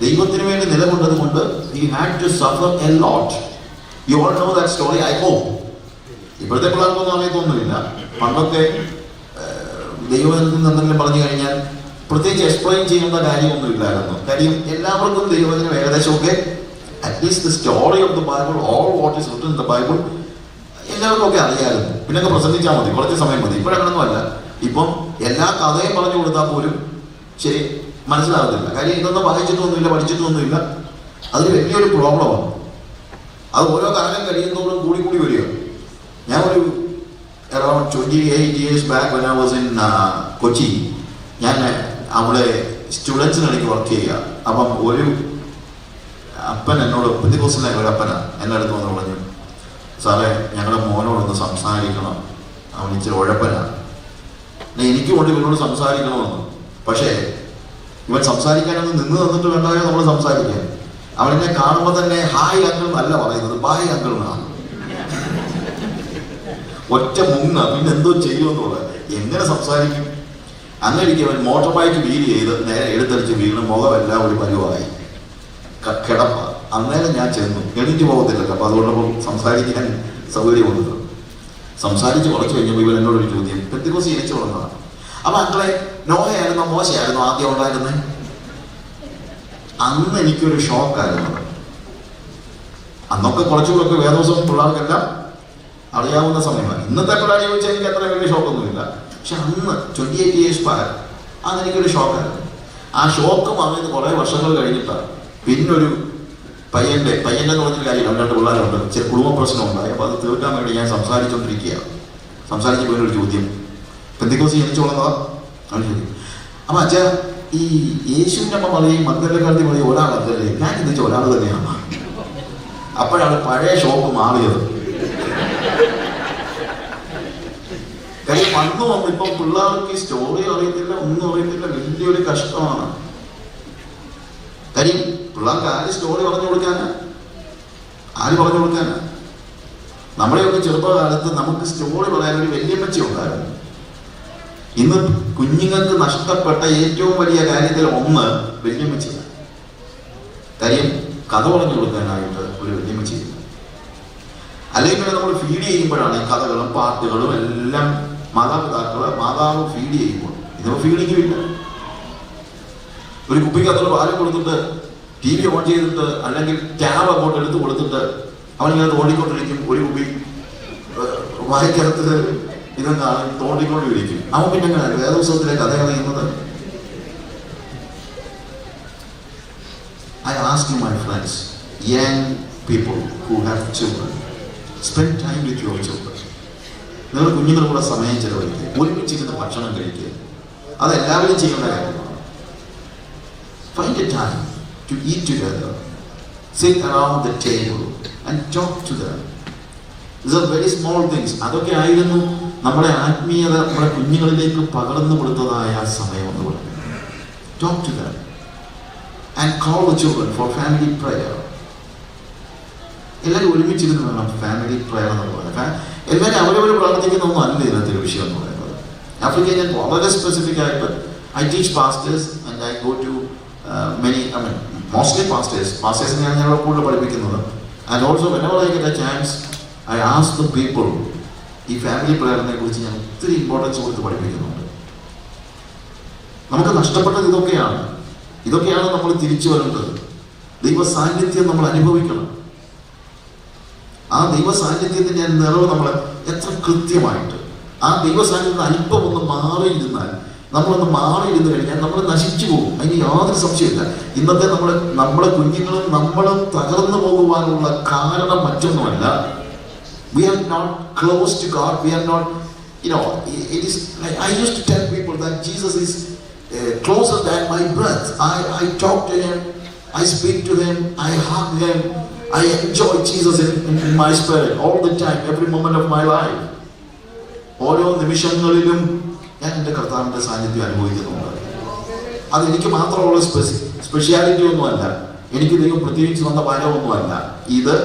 ദൈവത്തിന് വേണ്ടി നിലകൊണ്ടത് കൊണ്ട് he had to suffer a lot. You all know that story, I hope. ഇപ്പോഴത്തെ പിള്ളേർക്കൊന്നും അറിയത്തൊന്നുമില്ല. പണ്ടൊക്കെ ദൈവത്തിൽ എന്തെങ്കിലും പറഞ്ഞു കഴിഞ്ഞാൽ പ്രത്യേകിച്ച് എക്സ്പ്ലെയിൻ ചെയ്യേണ്ട കാര്യമൊന്നും ഇല്ലായിരുന്നു. കാര്യം എല്ലാവർക്കും ദൈവത്തിനും ഏകദേശമൊക്കെ at least the story of the Bible, all what is written in the Bible എല്ലാവർക്കും ഒക്കെ അറിയാമായിരുന്നു. പിന്നൊക്കെ പ്രസംഗിച്ചാൽ മതി, കുറച്ച് സമയം മതി. ഇപ്പോഴങ്ങനൊന്നും അല്ല. ഇപ്പം എല്ലാ കഥയും പറഞ്ഞു കൊടുത്താൽ പോലും ശരി മനസ്സിലാകത്തില്ല. കാര്യം ഇതൊന്നും വായിച്ചിട്ടൊന്നുമില്ല, പഠിച്ചിട്ടൊന്നുമില്ല. അതൊരു വലിയൊരു പ്രോബ്ലമാണ്. അത് ഓരോ കാലം കഴിയുന്നതോടും കൂടി വരിക. ഞാൻ ഒരു around 28 years back when I was in Kochi, ഞാൻ അവിടെ സ്റ്റുഡൻസിനിടയ്ക്ക് വർക്ക് ചെയ്യുക. അപ്പം ഒരു അപ്പൻ എന്നോട്, പെന്തിക്കോസ്തിലെ ഒരു അപ്പന എൻ്റെ അടുത്ത് വന്ന് പറഞ്ഞു, സാറേ ഞങ്ങളുടെ മോനോടൊന്ന് സംസാരിക്കണം, അവൻ ഇച്ചിരി ഉഴപ്പനാണ്. എനിക്ക് കൊണ്ട് ഇവനോട് സംസാരിക്കണമെന്ന്. പക്ഷേ ഇവൻ സംസാരിക്കാനൊന്ന് നിന്ന് തന്നിട്ട് വേണ്ടായോ നമ്മൾ സംസാരിക്കാൻ. അവനെന്നെ കാണുമ്പോൾ തന്നെ ഹായ് അങ്കിൾ എന്നല്ല പറയുന്നത്, ബായ് അങ്കിൾ എന്നാണ്. ഒറ്റ മുങ്ങ, പിന്നെ എന്തോ ചെയ്യുമെന്നുള്ള, എങ്ങനെ സംസാരിക്കും? അങ്ങനെ അവൻ മോട്ടോർ ബൈക്ക് വീൽ ചെയ്ത് നേരെ എടുത്തടിച്ച് വീണ് മുഖമെല്ലാം ഒരു പരുവായി കിടപ്പ. അന്നേരം ഞാൻ ചെന്നു, എണീറ്റ് പോകത്തില്ലല്ലോ, അപ്പൊ അതുകൊണ്ടപ്പോൾ സംസാരിക്കാൻ സൗകര്യമുണ്ട്. സംസാരിച്ച് കുറച്ച് കഴിഞ്ഞപ്പോൾ ഇവൻ എന്നോടൊരു ചോദ്യം, പെന്തിക്കോസ്ത് ജനിച്ചു വളർന്നതാണ്. അപ്പൊ അങ്ങളെ നോഹയായിരുന്നോ മോശയായിരുന്നോ ആദ്യം ഉണ്ടായിരുന്നേ? അന്ന് എനിക്കൊരു ഷോക്കായിരുന്നു. അന്നൊക്കെ കുറച്ചുകൂടെ വേദോത്സവം പിള്ളേർക്കെല്ലാം അറിയാവുന്ന സമയമാണ്. ഇന്നത്തെ പിള്ളേരെ ചോദിച്ചാൽ എനിക്ക് അത്ര വലിയ ഷോക്കൊന്നുമില്ല. പക്ഷെ അന്ന് 28 years back അന്ന് എനിക്കൊരു ഷോക്കായിരുന്നു. ആ ഷോക്ക് വന്നത് കുറേ വർഷങ്ങൾ കഴിഞ്ഞിട്ടാണ്. പിന്നൊരു പയ്യൻ്റെ എന്ന് പറഞ്ഞൊരു കാര്യം, 2 പിള്ളേരുണ്ട്, ചില കുടുംബ പ്രശ്നം ഉണ്ടായി. അപ്പോൾ അത് തീർക്കാൻ വേണ്ടി ഞാൻ സംസാരിച്ചുകൊണ്ടിരിക്കുകയാണ്. സംസാരിച്ചപ്പോൾ ഒരു ചോദ്യം, പെന്തിക്കോസ്ത് ജനിച്ചോളന്നതാ? അവൻ ചോദ്യം. അപ്പം അച്ഛാ, ഈ യേശുവിൻ്റെ അമ്മ പറയും മഗ്ദലക്കാരത്തി പറയും ഒരാളല്ലേ? ഞാൻ ചിന്തിച്ച ഒരാൾ തന്നെയാണ്. അപ്പോഴാണ് പഴയ ഷോക്ക് മാറിയത്. കാര്യം വന്നു ഇപ്പം പിള്ളേർക്ക് സ്റ്റോറി അറിയത്തില്ല, ഒന്നും അറിയത്തില്ല, വലിയൊരു കഷ്ടമാണ്. കാര്യം പിള്ളേർക്ക് ആര് സ്റ്റോറി പറഞ്ഞു കൊടുക്കാനാ? നമ്മുടെയൊക്കെ ചെറുപ്പകാലത്ത് നമുക്ക് സ്റ്റോറി പറയാൻ ഒരു വല്യമ്മച്ചി ഉണ്ടായിരുന്നു. ഇന്ന് കുഞ്ഞുങ്ങൾക്ക് നഷ്ടപ്പെട്ട ഏറ്റവും വലിയ കാര്യത്തിൽ ഒന്ന് വല്യമ്മച്ചിയാണ്. കാര്യം കഥ പറഞ്ഞു കൊടുക്കാനായിട്ട് ഒരു വല്യമ്മച്ചിയില്ല. അല്ലെങ്കിൽ നമ്മൾ ഫീഡ് ചെയ്യുമ്പോഴാണ് ഈ കഥകളും പാട്ടുകളും എല്ലാം മാതാവ് ഫീഡ് ചെയ്യുമ്പോൾ. ഇതിപ്പോ ഫീഡിങ്ങും ഇല്ല. ഒരു കുപ്പിക്കകത്തുള്ള പാലും കൊടുത്തിട്ട് TV ഓൺ ചെയ്തിട്ട് അല്ലെങ്കിൽ ടാബ് അങ്ങോട്ട് എടുത്ത് കൊടുത്തിട്ട് അവനിങ്ങനെ തോണ്ടിക്കൊണ്ടിരിക്കും. ഒരു കുപ്പി വായിക്കകത്ത് ഇതെന്താണ് തോണ്ടിക്കൊണ്ടിരിക്കും. അവൻ പിന്നെ എങ്ങനെ വേദോത്സവത്തിലെ കഥ അറിയുന്നത്? I ask you, my friends, young people who have children, spend time with your children. നിങ്ങൾ കുഞ്ഞുങ്ങളുടെ കൂടെ സമയം ചെലവഴിക്കുക, ഒരുമിച്ചിരുന്ന് ഭക്ഷണം കഴിക്കുക. അതെല്ലാവരും ചെയ്യേണ്ട കാര്യമാണ്. Find a time to eat together, sit around the table and talk to them. These are very small things. അതൊക്കെ ആയിരുന്നു നമ്മുടെ ആത്മീയത നമ്മുടെ കുഞ്ഞുങ്ങളിലേക്ക് പകർന്നു കൊടുത്തതായ സമയം എന്ന് പറയുന്നത്. Talk to them and call the children for family prayer. എല്ലാവരും ഒരുമിച്ചിരുന്ന് വേണം ഫാമിലി പ്രയർ എന്ന് പറയുന്നത്. എല്ലാവരും അവരവർ പ്രാർത്ഥിക്കുന്നൊന്നും അല്ല ഇതിനകത്തൊരു വിഷയം എന്ന് പറയുന്നത്. ആഫ്രിക്കയിൽ ഞാൻ വളരെ സ്പെസിഫിക് ആയിട്ട് I teach pastors and I go to mostly pastors-നെയാണ് ഞാൻ കൂടുതൽ പഠിപ്പിക്കുന്നത്. And also whenever I get a chance, I ask the people ഈ ഫാമിലി പ്രയറിനെ കുറിച്ച് ഞാൻ ഒത്തിരി ഇമ്പോർട്ടൻസ് കൊടുത്ത് പഠിപ്പിക്കുന്നുണ്ട്. നമുക്ക് നഷ്ടപ്പെട്ടത് ഇതൊക്കെയാണ് നമ്മൾ തിരിച്ചു വരേണ്ടത്. ദൈവ സാന്നിധ്യം നമ്മൾ അനുഭവിക്കണം. ആ ദൈവ സാന്നിധ്യത്തിന്റെ നിറവ് നമ്മൾ എത്ര കൃത്യമായിട്ട് ആ ദൈവ സാന്നിധ്യം അല്പം ഒന്ന് മാറിയിരുന്നാൽ, നമ്മളൊന്ന് മാറിയിരുന്നു കഴിഞ്ഞാൽ നമ്മൾ നശിച്ചു പോകും. അതിന് യാതൊരു സംശയമില്ല. ഇന്നത്തെ നമ്മുടെ കുഞ്ഞുങ്ങളും നമ്മളും തകർന്നു പോകുവാനുള്ള കാരണം മറ്റൊന്നുമല്ല. We are not close to God. We are not, it is like I used to tell people that Jesus is closer than my breath. I talk to him, I speak to him, I hug him, I enjoy Jesus in my spirit all the time, every moment of my life. ഓരോ നിമിഷങ്ങളിലും ഞാൻ എൻ്റെ കർത്താവിൻ്റെ സാന്നിധ്യം അനുഭവിക്കുന്നുണ്ട്. അതെനിക്ക് മാത്രമുള്ള speciality ഒന്നുമല്ല, എനിക്ക് ദൈവം പ്രത്യേകിച്ച് വന്ന വരമൊന്നുമല്ല. ഇത്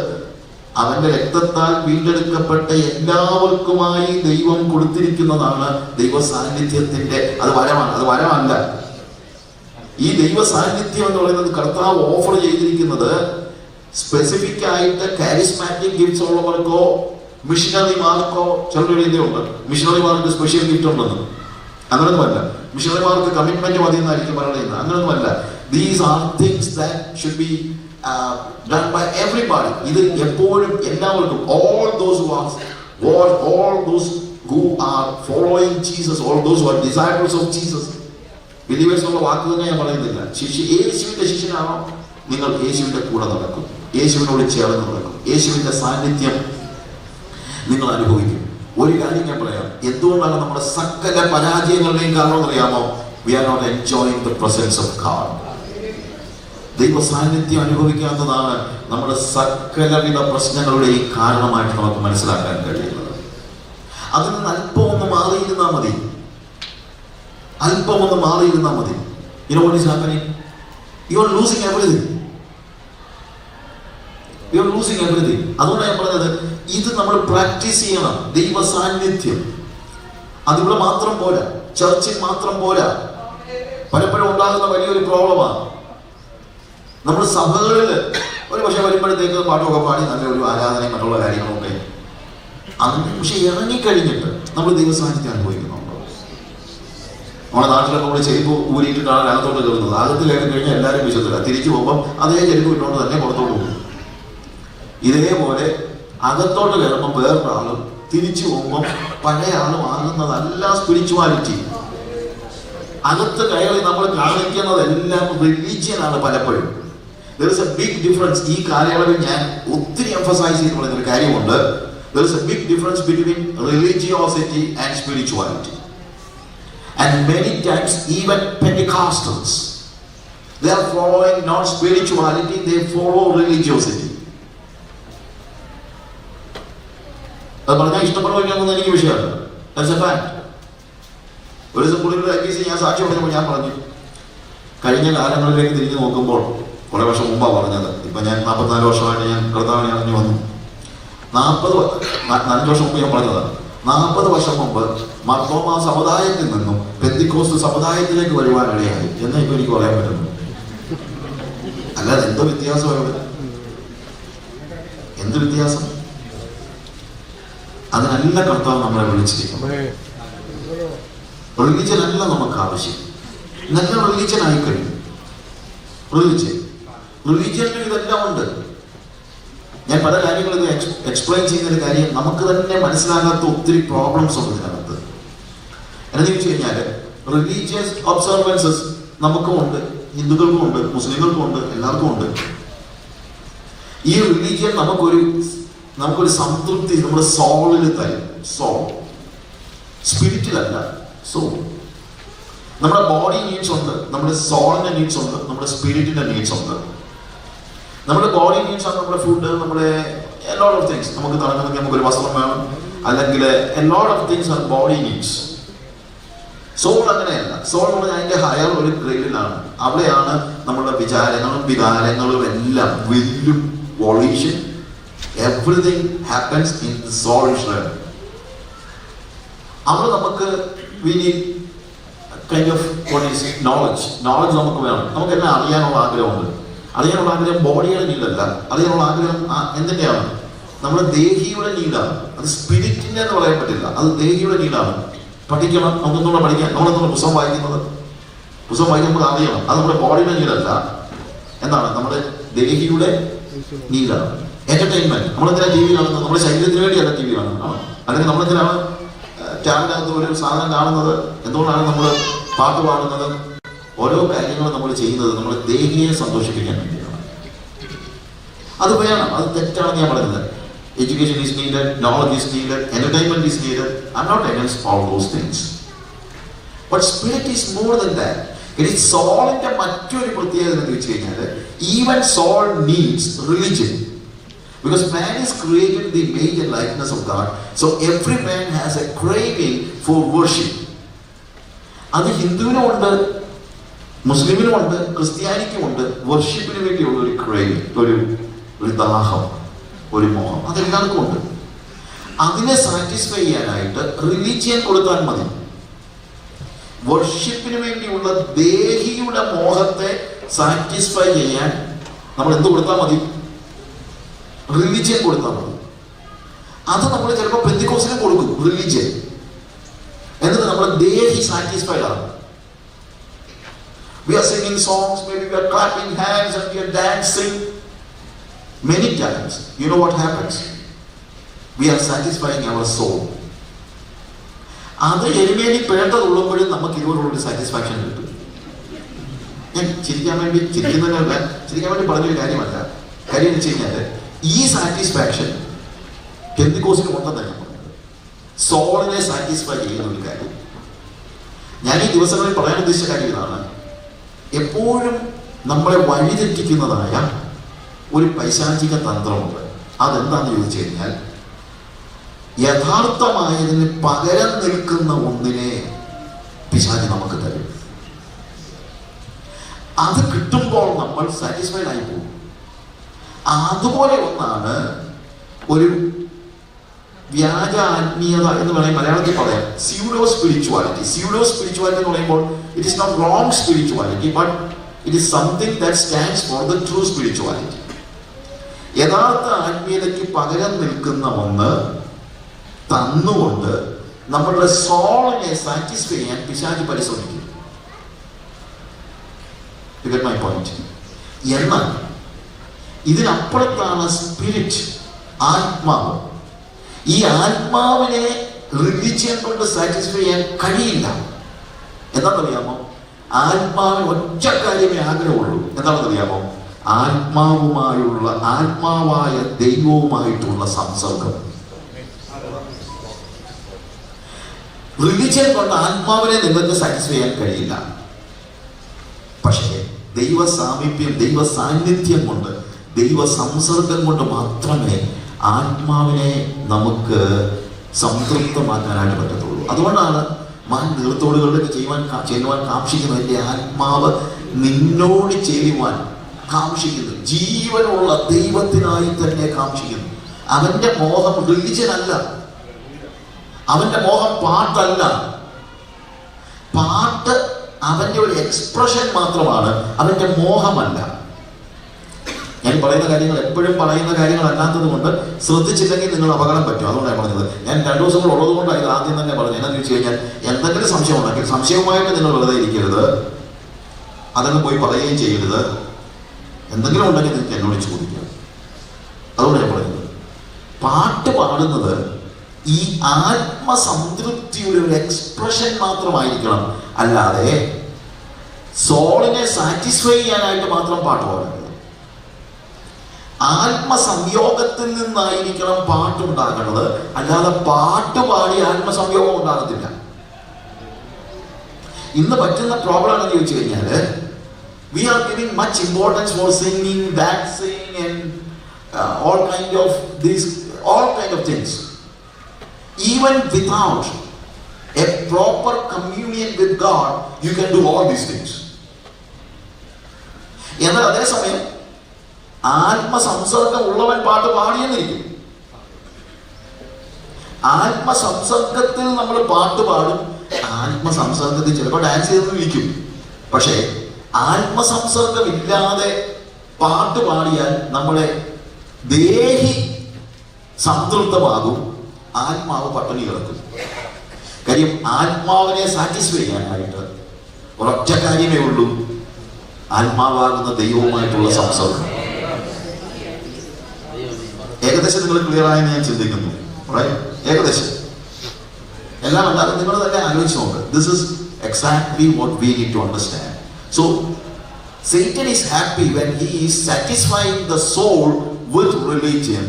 അവന്റെ രക്തത്താൽ വീണ്ടെടുക്കപ്പെട്ട എല്ലാവർക്കുമായി ദൈവം കൊടുത്തിരിക്കുന്നതാണ്. ദൈവ സാന്നിധ്യത്തിന്റെ അത് വരമല്ല. ഈ ദൈവ സാന്നിധ്യം എന്ന് പറയുന്നത് കർത്താവ് ഓഫർ ചെയ്തിരിക്കുന്നത് സ്പെസിഫിക് ആയിട്ട് കാരിസ്മാറ്റിക് ഗിഫ്റ്റ്സ് ഉള്ളവർക്കോ മിഷണറിമാർക്കോ ചിലരുടെ ഉണ്ട്. മിഷണറിമാർക്ക് സ്പെഷ്യൽ ഗിഫ്റ്റ് ഉണ്ടെന്ന്. അങ്ങനൊന്നുമല്ല. മിഷണറിമാർക്ക് കമ്മിറ്റ്മെന്റ് മതി എന്നായിരിക്കും പറയുന്നത്. അങ്ങനൊന്നുമല്ല. These are things that should be done by everybody. ഇത് എപ്പോഴും എല്ലാവർക്കും, all those who are following Jesus, all those who are disciples of Jesus. Believers എന്നുള്ള വാക്ക് തന്നെ ഞാൻ പറയുന്നില്ല. യേശുവിന്റെ ശിഷ്യനാണോ നിങ്ങൾ? യേശുവിന്റെ കൂടെ നടക്കും, യേശുവിനോട് ചേർന്ന് നടക്കും, യേശുവിന്റെ സാന്നിധ്യം നിങ്ങൾ അനുഭവിക്കും. ഒരു കാര്യം ഞാൻ പറയാം, എന്തുകൊണ്ടാണ് നമ്മുടെ സകല പരാജയങ്ങളുടെയും കാരണം അറിയാമോ? We are not enjoying the presence of God. ദൈവ സാന്നിധ്യം അനുഭവിക്കാത്തതാണ് നമ്മുടെ സകലവിധ പ്രശ്നങ്ങളുടെയും കാരണമായിട്ട് നമുക്ക് മനസ്സിലാക്കാൻ കഴിയുന്നത്. അതിൽ നിന്ന് അല്പം ഒന്ന് മാറിയിരുന്നാൽ മതി. You know what is happening? You are losing everything. അതുകൊണ്ടാണ് ഞാൻ പറഞ്ഞത്, ഇത് നമ്മൾ പ്രാക്ടീസ് ചെയ്യണം. ദൈവ സാന്നിധ്യം അതിവിടെ മാത്രം പോരാ, ചർച്ചിൽ മാത്രം പോരാ. പലപ്പോഴും ഉണ്ടാകുന്ന വലിയൊരു പ്രോബ്ലമാണ്. നമ്മൾ സഭകളിൽ ഒരു പക്ഷെ വരുമ്പോഴത്തേക്ക് പാട്ടൊക്കെ പാടി നല്ലൊരു ആരാധനയും മറ്റുള്ള കാര്യങ്ങളൊക്കെ, പക്ഷെ ഇറങ്ങിക്കഴിഞ്ഞിട്ട് നമ്മൾ ദൈവസാന്നിധ്യം അനുഭവിക്കുന്നുണ്ടോ? നമ്മുടെ നാട്ടിലൊക്കെ നമ്മൾ ചെരുപ്പ് ഊരിയിട്ടാണ് അകത്തോട്ട് കയറുന്നത്. അകത്ത് കയറി കഴിഞ്ഞാൽ എല്ലാവരും വിശ്വസില്ല. തിരിച്ചു പോകുമ്പോൾ അതേ ചെരുപ്പ് ഇട്ടുകൊണ്ട് തന്നെ പുറത്തോട്ട് പോകും. ഇതേപോലെ അകത്തോട്ട് കയറുമ്പോൾ വേറൊരാളും തിരിച്ചു പോകുമ്പോൾ പഴയ ആളും ആകുന്നതല്ല സ്പിരിച്വാലിറ്റി. അകത്ത് കയറി നമ്മൾ കാണിക്കുന്നതെല്ലാം റിലീജിയനാണ് പലപ്പോഴും. There is a big difference. ഈ കാലയളവിൽ ഞാൻ ഒത്തിരി എംഫസൈസ് ചെയ്ത് പറയുന്നൊരു കാര്യമുണ്ട്. There is a big difference between religiosity and spirituality. And many times even Pentecostals, they are following not spirituality, they follow religiosity. അത് പറഞ്ഞാൽ ഇഷ്ടപ്പെടുന്ന എനിക്ക് വിഷയമാണ്. That's a fact. ഒരു ദിവസം പുള്ളിയുടെ IPC ഞാൻ സാക്ഷി പറഞ്ഞപ്പോൾ ഞാൻ പറഞ്ഞു, കഴിഞ്ഞ കാലങ്ങളിലേക്ക് തിരിഞ്ഞു നോക്കുമ്പോൾ, കുറെ വർഷം മുമ്പാണ് പറഞ്ഞത്, ഇപ്പം ഞാൻ 44 വർഷമായിട്ട് ഞാൻ കർത്താവിനെ അറിഞ്ഞു വന്നു. 5 വർഷം മുമ്പ് ഞാൻ പറഞ്ഞതാണ്, 40 വർഷം മുമ്പ് മർത്തോമാ സമുദായത്തിൽ നിന്നും പെന്തിക്കോസ്ത് സമുദായത്തിലേക്ക് വരുവാനിടയായി എന്ന് ഇപ്പൊ എനിക്ക് പറയാൻ പറ്റുന്നു. അല്ലാതെ എന്തോ വ്യത്യാസം അവിടെ, എന്ത് വ്യത്യാസം? അതിനല്ല കർത്താവ് നമ്മളെ വിളിച്ചിരിക്കുന്നത്. റിലീജിയൻ അല്ല നമുക്ക് ആവശ്യം. നല്ല റിലീജിയൻ ആയിക്കഴിഞ്ഞു. റിലീജിയനിൽ ഇതെല്ലാം ഉണ്ട്. ഞാൻ പല കാര്യങ്ങളും എക്സ്പ്ലെയിൻ ചെയ്യുന്നൊരു കാര്യം, നമുക്ക് തന്നെ മനസ്സിലാകാത്ത ഒത്തിരി പ്രോബ്ലംസ് ഉണ്ട് ഇതിനകത്ത്. എന്ന് ചോദിച്ചു കഴിഞ്ഞാൽ റിലീജിയസ് ഒബ്സർവൻസസ് നമുക്കും ഉണ്ട്, ഹിന്ദുക്കൾക്കും ഉണ്ട്, മുസ്ലിങ്ങൾക്കും ഉണ്ട്, എല്ലാവർക്കും ഉണ്ട്. ഈ റിലീജിയൻ നമുക്കൊരു സംതൃപ്തി നമ്മുടെ സോളിൽ തരും. സോൾ, സ്പിരിറ്റിലല്ല, സോൾ. നമ്മുടെ ബോഡി നീഡ്സ് ഉണ്ട്, നമ്മുടെ സോളിന്റെ നീഡ്സ് ഉണ്ട്, നമ്മുടെ സ്പിരിറ്റിന്റെ നീഡ്സ് ഉണ്ട്. നമ്മുടെ ബോഡി നീഡ്സ് ആണ് നമ്മുടെ ഫുഡ്, നമ്മുടെ ലോട്ട് ഓഫ് തിങ്സ്. നമുക്ക് തണുക്കണമെങ്കിൽ നമുക്കൊരു വസ്ത്രം വേണം, അല്ലെങ്കിൽ lot of things are body needs. Soul അങ്ങനെയല്ല. സോൾ എന്ന് പറഞ്ഞാൽ അതിന്റെ ഹയർ ഒരു ഗ്രേഡിലാണ്. അവിടെയാണ് നമ്മുടെ വിചാരങ്ങളും വികാരങ്ങളും എല്ലാം വില്ലും volition, everything happens in the soul realm. അവിടെ നമുക്ക് we need kind of what is knowledge നമുക്ക് വേണം. നമുക്ക് എല്ലാം അറിയാനുള്ള ആഗ്രഹമുണ്ട്. അറിയാനുള്ള ആഗ്രഹം ബോഡിയുടെ നീഡല്ല, അറിയാനുള്ള ആഗ്രഹം എന്തിൻ്റെയാണ്? നമ്മുടെ ദേഹിയുടെ നീഡാണ്. അത് സ്പിരിറ്റിന്റെ എന്ന് പറയാൻ പറ്റില്ല, അത് ദേഹിയുടെ നീഡാണ്. പഠിക്കണം, നമുക്കൊന്നുകൂടെ പഠിക്കാൻ. നമ്മളെന്നുള്ള പുസ്തകം വായിക്കുന്നത്, പുസ്തകം വായിക്കുമ്പോൾ അറിയണം. അത് നമ്മുടെ ബോഡിയുടെ നീഡല്ല, എന്താണ്? നമ്മുടെ ദേഹിയുടെ നീഡാണ്. എന്റർടൈൻമെന്റ്, നമ്മളെന്തിനാണ് TV കാണുന്നത്? നമ്മുടെ ശരീരത്തിന് വേണ്ടിയല്ല TV കാണുന്നത്. അല്ലെങ്കിൽ നമ്മളെന്തിനാണ് ടാബിനകത്ത് ഒരു സാധനം കാണുന്നത്? എന്തുകൊണ്ടാണ് നമ്മൾ പാട്ട് പാടുന്നത്? ഓരോ കാര്യങ്ങളും നമ്മൾ ചെയ്യുന്നത് നമ്മുടെ ദേഹിയെ സന്തോഷിപ്പിക്കാൻ വേണ്ടിയാണ്. അത് വേണം, അത് തെറ്റാണെന്ന് ഞാൻ പറയുന്നത്. Education is needed, knowledge is needed, entertainment is needed. I am not against all those things. But spirit is more than that. It is സോളിന്റെ മറ്റൊരു പ്രത്യേകത എന്ന് വെച്ച് കഴിഞ്ഞാൽ even soul needs religion. Because man is created in the image and likeness of God, so every man has a craving for worship. അത് ഹിന്ദുവിനും ഉണ്ട്, മുസ്ലിമിനും ഉണ്ട്, ക്രിസ്ത്യാനിക്കും ഉണ്ട്. വർഷിപ്പിന് വേണ്ടിയുള്ള ഒരു ക്രേവിംഗ്, ഒരു ദാഹം, ഒരു മോഹം, അതെല്ലാവർക്കും ഉണ്ട്. അതിനെ സാറ്റിസ്ഫൈ ചെയ്യാനായിട്ട് റിലീജിയൻ കൊടുത്താൽ മതി. വർഷിപ്പിന് വേണ്ടിയുള്ള ദേഹിയുടെ മോഹത്തെ സാറ്റിസ്ഫൈ ചെയ്യാൻ നമ്മൾ എന്ത് കൊടുത്താൽ മതി? റിലീജിയൻ കൊടുത്താൽ മതി. അത് നമ്മൾ ചിലപ്പോൾ പെന്തിക്കോസിനും കൊടുക്കും റിലീജിയൻ. എന്നിട്ട് നമ്മുടെ ദേഹി സാറ്റിസ്ഫൈഡ് ആണ്. We are singing songs, maybe we are clapping hands and we are dancing. Many times, you know what happens? We are satisfying our soul. അത് എരുമേലി പേട്ടതുള്ളപ്പോഴും നമുക്ക് ഇതുപോലുള്ളൊരു സാറ്റിസ്ഫാക്ഷൻ കിട്ടും. ഞാൻ ചിരിക്കാൻ വേണ്ടി പറഞ്ഞൊരു കാര്യമല്ല. കാര്യം എന്ന് വെച്ച് കഴിഞ്ഞാൽ ഈ സാറ്റിസ്ഫാക്ഷൻ പെന്തിക്കോസിന് ഉണ്ടെന്ന് ഞാൻ പറഞ്ഞത്. സോളിനെ സാറ്റിസ്ഫൈ ചെയ്യുന്ന ഒരു കാര്യം. ഞാൻ ഈ ദിവസങ്ങളിൽ പറയാൻ ഉദ്ദേശിച്ച കാര്യം ഇതാണ്. എപ്പോഴും നമ്മളെ വഴിതെറ്റിക്കുന്നതായ ഒരു പൈശാചിക തന്ത്രമുണ്ട്. അതെന്താണെന്ന് ചോദിച്ചു കഴിഞ്ഞാൽ, യഥാർത്ഥമായതിന് പകരം നിൽക്കുന്ന ഒന്നിനെ പിശാചി നമുക്ക് തരും. അത് കിട്ടുമ്പോൾ നമ്മൾ സാറ്റിസ്ഫൈഡ് ആയി പോകും. അതുപോലെ ഒന്നാണ് ഒരു വ്യാജ ആത്മീയത എന്ന് വേണമെങ്കിൽ മലയാളത്തിൽ പറയാം. Pseudo spirituality. സ്യൂഡോ സ്പിരിച്വാലിറ്റി എന്ന് പറയുമ്പോൾ it is not wrong spirituality, but it is something that stands for the true spirituality. യഥാർത്ഥ ആത്മീയതയ്ക്ക് പകരം നിൽക്കുന്ന ഒന്ന് തന്നുകൊണ്ട് നമ്മളുടെ സോളിനെ സാറ്റിസ്ഫൈ ചെയ്യാൻ പിശാച് പരിശ്രമിക്കും. You get my point? എന്നാൽ ഇതിനപ്പുറത്താണ് സ്പിരിറ്റ്, ആത്മാവ്. ഈ ആത്മാവിനെ റിലിജിയൻ കൊണ്ട് സാറ്റിസ്ഫൈ ചെയ്യാൻ കഴിയില്ല. എന്താണെന്നറിയാമോ? ആത്മാവിന് ഒറ്റ കാര്യമേ ആഗ്രഹമുള്ളൂ. എന്താണെന്നറിയാമോ? ആത്മാവായ ദൈവവുമായിട്ടുള്ള സംസർഗം. റിലിജിയൻ കൊണ്ട് ആത്മാവിനെ നിങ്ങൾക്ക് സാറ്റിസ്ഫൈ ചെയ്യാൻ കഴിയില്ല. പക്ഷേ ദൈവ സാമീപ്യം, ദൈവ സാന്നിധ്യം കൊണ്ട്, ദൈവ സംസർഗം കൊണ്ട് മാത്രമേ ആത്മാവിനെ നമുക്ക് സംതൃപ്തമാക്കാനായിട്ട് പറ്റത്തുള്ളൂ. അതുകൊണ്ടാണ് നീർത്തോടുകളിലേക്ക് ചെയ്യുവാൻ കാക്ഷിക്കുന്നത്. എൻ്റെ ആത്മാവ് നിന്നോട് ചെയ്യുവാൻ കാക്ഷിക്കുന്നു. ജീവനുള്ള ദൈവത്തിനായി തന്നെ കാക്ഷിക്കുന്നു. അവന്റെ മോഹം റിലിജൻ അല്ല, അവന്റെ മോഹം പാട്ടല്ല. പാട്ട് അവന്റെ ഒരു എക്സ്പ്രഷൻ മാത്രമാണ്, അവന്റെ മോഹമല്ല. ഞാൻ പറയുന്ന കാര്യങ്ങൾ എപ്പോഴും പറയുന്ന കാര്യങ്ങളല്ലാത്തത് കൊണ്ട് ശ്രദ്ധിച്ചില്ലെങ്കിൽ നിങ്ങൾ അപകടം പറ്റും. അതുകൊണ്ടാണ് പറഞ്ഞത്. ഞാൻ 2 ദിവസങ്ങൾ ഉള്ളത് കൊണ്ടാണ് ഇത് ആദ്യം തന്നെ പറഞ്ഞത്. എന്നാന്ന് ചോദിച്ചു കഴിഞ്ഞാൽ, എന്തെങ്കിലും സംശയം ഉണ്ടെങ്കിൽ സംശയവുമായിട്ട് നിങ്ങൾ വെറുതെ ഇരിക്കരുത്, അതങ്ങ് പോയി പറയുകയും ചെയ്യരുത്. എന്തെങ്കിലും ഉണ്ടെങ്കിൽ നിങ്ങൾക്ക് എന്നോട് ചോദിക്കാം. അതുകൊണ്ട് ഞാൻ പറയുന്നത്, പാട്ട് പാടുന്നത് ഈ ആത്മസംതൃപ്തിയുടെ ഒരു എക്സ്പ്രഷൻ മാത്രമായിരിക്കണം, അല്ലാതെ സോളിനെ സാറ്റിസ്ഫൈ ചെയ്യാനായിട്ട് മാത്രം പാട്ട് പാടുന്നത്. ആത്മസംയോഗത്തിൽ നിന്നായിരിക്കണം പാട്ടുണ്ടാക്കുന്നത്, അല്ലാതെ പാട്ട് പാടി ആത്മസംയോഗം ഉണ്ടാകത്തില്ല. ഇന്ന് പറ്റുന്ന പ്രോബ്ലം എന്ന് ചോദിച്ചു കഴിഞ്ഞാല്, we are giving much importance for singing, dancing and all kind of things. Even without a proper communion with God, you can do all these things. എന്നാൽ അതേസമയം ആത്മസംസർഗം ഉള്ളവൻ പാട്ട് പാടിയെന്നിരിക്കും. ആത്മസംസർഗത്തിൽ നമ്മൾ പാട്ട് പാടും, ആത്മസംസർഗത്തിൽ ചിലപ്പോൾ ഡാൻസ് ചെയ്തിരിക്കും. പക്ഷേ ആത്മസംസർഗം ഇല്ലാതെ പാട്ട് പാടിയാൽ നമ്മളെ ദേഹി സംതൃപ്തമാകും, ആത്മാവ് പട്ടിണി കിടക്കും. കാര്യം ആത്മാവിനെ സാറ്റിസ്ഫൈ ചെയ്യാനായിട്ട് ഒരൊറ്റ കാര്യമേ ഉള്ളൂ, ആത്മാവാകുന്ന ദൈവവുമായിട്ടുള്ള സംസർഗം. ഏകദേശം നിങ്ങൾ ക്ലിയർ ആയെന്ന് ഞാൻ ചിന്തിക്കുന്നു. ഏകദേശം എല്ലാം അല്ലാതെ നിങ്ങൾ തന്നെ ആലോചിച്ച് നോക്ക്. This is exactly what we need to understand. So Satan is happy when he is satisfying the soul with religion.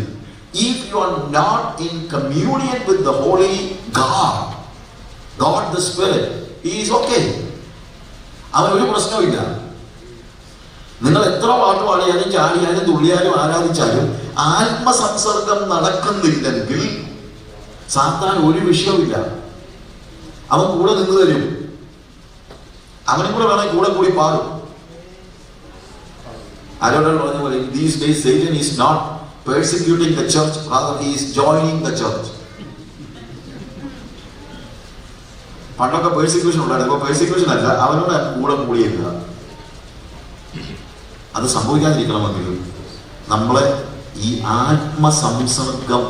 If you are not in communion with the Holy God the Spirit, he is okay. അവന് ഒരു പ്രശ്നമില്ല. നിങ്ങൾ എത്ര പാട്ട് പാടിയാലും ചാടിയാലും തുള്ളിയാലും ആരാധിച്ചാലും ആത്മസംസർഗം നടക്കുന്നില്ലെങ്കിൽ സാത്താൻ ഒരു വിഷയമില്ല. അവൻ കൂടെ നിന്ന് തരും. അവനും കൂടെ വേണമെങ്കിൽ കൂടെ കൂടി പാടും. ആരോടാണ് പറഞ്ഞ പോലെ, these days Satan is not persecuting the church, rather he is joining the church. പണ്ടൊക്കെ പെർസിക്യൂഷൻ ഉണ്ടായിരുന്നു, ഇപ്പൊ പെർസിക്യൂഷൻ അല്ല, അവനോട് കൂടെ കൂടിയേക്കുക. അത് സംഭവിക്കാതിരിക്കണമെങ്കിൽ നമ്മളെ ഈ ആത്മസംസർഗം,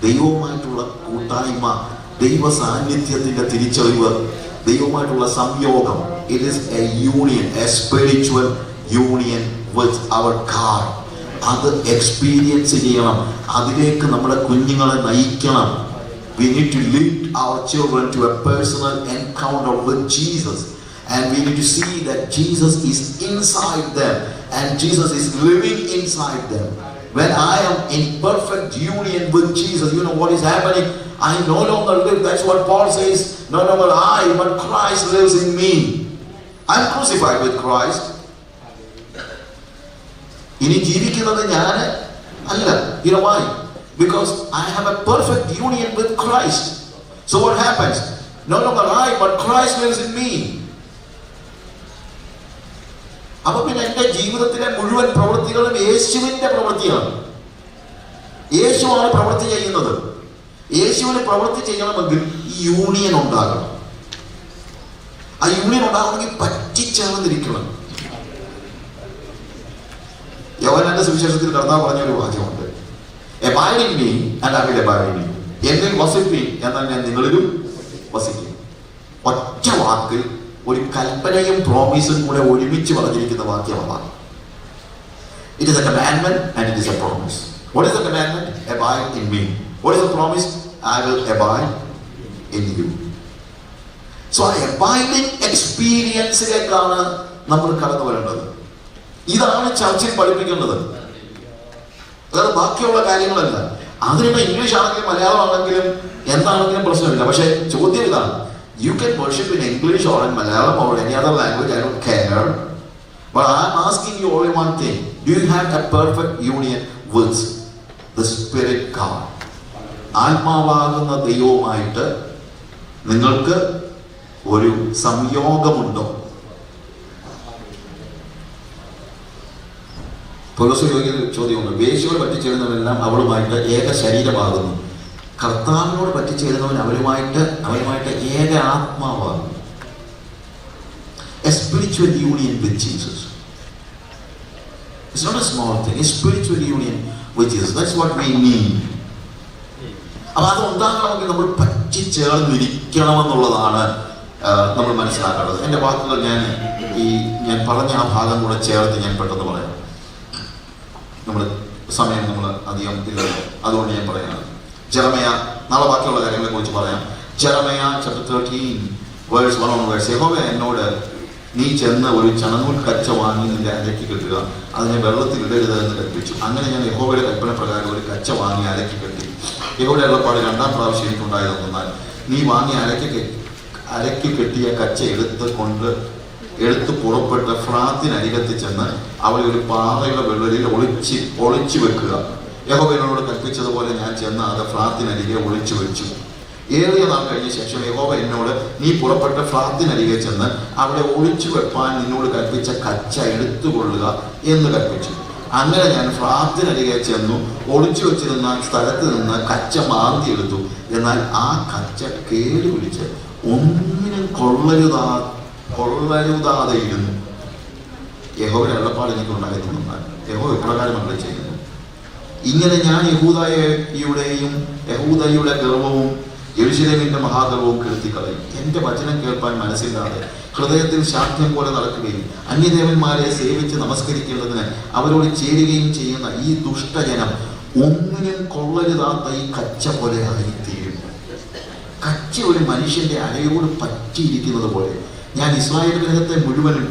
ദൈവവുമായിട്ടുള്ള കൂട്ടായ്മ, ദൈവ സാന്നിധ്യത്തിന്റെ തിരിച്ചറിവ്, ദൈവവുമായിട്ടുള്ള സംയോഗം, it is a union, a spiritual union with our God. അത് എക്സ്പീരിയൻസ് ചെയ്യണം, അതിലേക്ക് നമ്മുടെ കുഞ്ഞുങ്ങളെ നയിക്കണം. We need to lead our children to a personal encounter with Jesus, and we need to see that Jesus is inside them and Jesus is living inside them. When I am in perfect union with Jesus, you know what is happening? I no longer live. That's what Paul says. No longer I, but Christ lives in me. I'm crucified with Christ. ഇനി ജീവിക്കുന്നത് ഞാൻ അല്ല. You know why? Because I have a perfect union with Christ. So what happens? No longer I, but Christ lives in me. അപ്പൊ പിന്നെ എന്റെ ജീവിതത്തിലെ മുഴുവൻ പ്രവൃത്തികളും യേശുവിന്റെ പ്രവൃത്തിയാണ്. യേശുവാണ് പ്രവൃത്തി ചെയ്യുന്നത്. യേശുവിന് പ്രവൃത്തി ചെയ്യണമെങ്കിൽ ഈ യൂണിയൻ ഉണ്ടാകണം. ആ യൂണിയൻ ഉണ്ടാകണമെങ്കിൽ പറ്റിച്ചേർന്നിരിക്കണം. യോഹന്നാന്റെ സുവിശേഷത്തിൽ കർത്താവ് പറഞ്ഞൊരു വാക്യമുണ്ട്, abide in me and I will abide in you. എന്നിൽ വസിപ്പീൻ എന്നാൽ ഞാൻ നിങ്ങളിലും വസിക്കും. ഒറ്റ വാക്കിൽ ഒരു കൽപ്പനയും പ്രോമിസും കൂടെ ഒരുമിച്ച് പറഞ്ഞിരിക്കുന്ന വാക്യമാണ്. It is a commandment and it is a promise. What is the commandment? Abide in me. What is the promise? I will abide in you. So ആ abiding എക്സ്പീരിയൻസിലേക്കാണ് നമ്മൾ കടന്നു വരേണ്ടത്. ഇതാണ് ചർച്ചിൽ പഠിപ്പിക്കേണ്ടത്. അതായത് ബാക്കിയുള്ള കാര്യങ്ങളല്ല. അതിനിപ്പോ ഇംഗ്ലീഷ് ആണെങ്കിലും മലയാളം ആണെങ്കിലും എന്താണെങ്കിലും പ്രശ്നമില്ല. പക്ഷെ ചോദ്യം ഇതാണ്, you can worship in English or in Malayalam or any other language, I don't care. But I'm asking you only one thing. Do you have a perfect union with the Spirit God? ആത്മാവാകുന്ന ദൈവവുമായിട്ട് നിങ്ങൾക്ക് ഒരു സംയോഗമുണ്ടോ? ചോദ്യമുണ്ട്. വേശ്യയോട് പറ്റിച്ചേരുന്നവരെല്ലാം അവളുമായിട്ട് ഏക ശരീരമാകുന്നു. കർത്താവിനോട് പറ്റിച്ചേരുന്നവൻ അവരുമായിട്ട് ഏക ആത്മാവാകുന്നു. A spiritual union with Jesus. It's not a small thing. A spiritual union with Jesus. That's what we need. അപ്പോൾ അത് ഉണ്ടാകണമെങ്കിൽ നമ്മൾ പറ്റിച്ചേർന്നിരിക്കണമെന്നുള്ളതാണ് നമ്മൾ മനസ്സിലാക്കേണ്ടത്. എൻ്റെ വാക്കുകൾ ഞാൻ പറഞ്ഞ ആ ഭാഗം കൂടെ ചേർത്ത് ഞാൻ പെട്ടെന്ന് പറയാം. നമ്മുടെ സമയം നമ്മൾ അധികം ഇല്ലല്ലോ, അതുകൊണ്ട് ഞാൻ പറയുന്നത്. ജെറമയ, നാളെ ബാക്കിയുള്ള കാര്യങ്ങളെ കുറിച്ച് പറയാം. ജെറമയ chapter 13 verse 1 യഹോവ എന്നോട് നീ ചെന്ന് ഒരു ചണനൂൽ കച്ച വാങ്ങി നിന്റെ അരക്കി കെട്ടുക, അതിനെ വെള്ളത്തിൽ ഇടരുത് എന്ന് കൽപ്പിച്ചു. അങ്ങനെ ഞാൻ യഹോവയുടെ കൽപ്പന പ്രകാരം ഒരു കച്ച വാങ്ങി അരക്കി കെട്ടി. യഹോവയുടെ അരുളപ്പാട് രണ്ടാം പ്രാവശ്യം എനിക്കുണ്ടായതെന്നാൽ, നീ വാങ്ങി അരക്കി കെട്ടിയ കച്ച എടുത്ത് പുറപ്പെട്ട് ഫ്രാത്തിനരികത്ത് ചെന്ന് അവളെ ഒരു പാറയുടെ വെള്ളരിൽ ഒളിച്ചു വെക്കുക. യഹോവ എന്നോട് കൽപ്പിച്ചതുപോലെ ഞാൻ ചെന്ന് അത് ഫ്രാത്തിനരികെ ഒളിച്ചു വെച്ചു. ഏറിയ നാൾ കഴിഞ്ഞ ശേഷം യഹോവ എന്നോട്, നീ പുറപ്പെട്ട ഫ്രാത്തിനരികെ ചെന്ന് അവിടെ ഒളിച്ചു വെപ്പാൻ നിന്നോട് കൽപ്പിച്ച കച്ച എടുത്തുകൊള്ളുക എന്ന് കൽപ്പിച്ചു. അങ്ങനെ ഞാൻ ഫ്രാത്തിനരികെ ചെന്നു ഒളിച്ചു വെച്ചിരുന്ന സ്ഥലത്ത് നിന്ന് കച്ച മാന്തി എടുത്തു. എന്നാൽ ആ കച്ച കേടുപിടിച്ച് ഒന്നിനും കൊള്ളരുതാതെ ഇരുന്നു. യഹോവയുടെ അരുളപ്പാട് എനിക്കുണ്ടായിരുന്നു. യഹോവ ഇപ്രകാരമല്ല ചെയ്യുന്നു, ഇങ്ങനെ ഞാൻ യഹൂദയുടെ ഗർവവും യെരൂശലേമിന്റെ മഹാഗർവവും കെടുത്തിക്കളയും. എന്റെ വചനം കേൾപ്പാൻ മനസ്സില്ലാതെ ഹൃദയത്തിൽ ശാഠ്യം പോലെ നടക്കുകയും അന്യദേവന്മാരെ സേവിച്ച് നമസ്കരിക്കേണ്ടതിന് അവരോട് ചേരുകയും ചെയ്യുന്ന ഈ ദുഷ്ടജനം ഒന്നിനും കൊള്ളരുതാത്ത ഈ കച്ച പോലെ ആയിത്തീരും. കച്ച ഒരു മനുഷ്യന്റെ അരയോട് പറ്റിയിരിക്കുന്നത് പോലെ ഞാൻ ഇസ്രായേൽ ഗൃഹത്തെ മുഴുവനും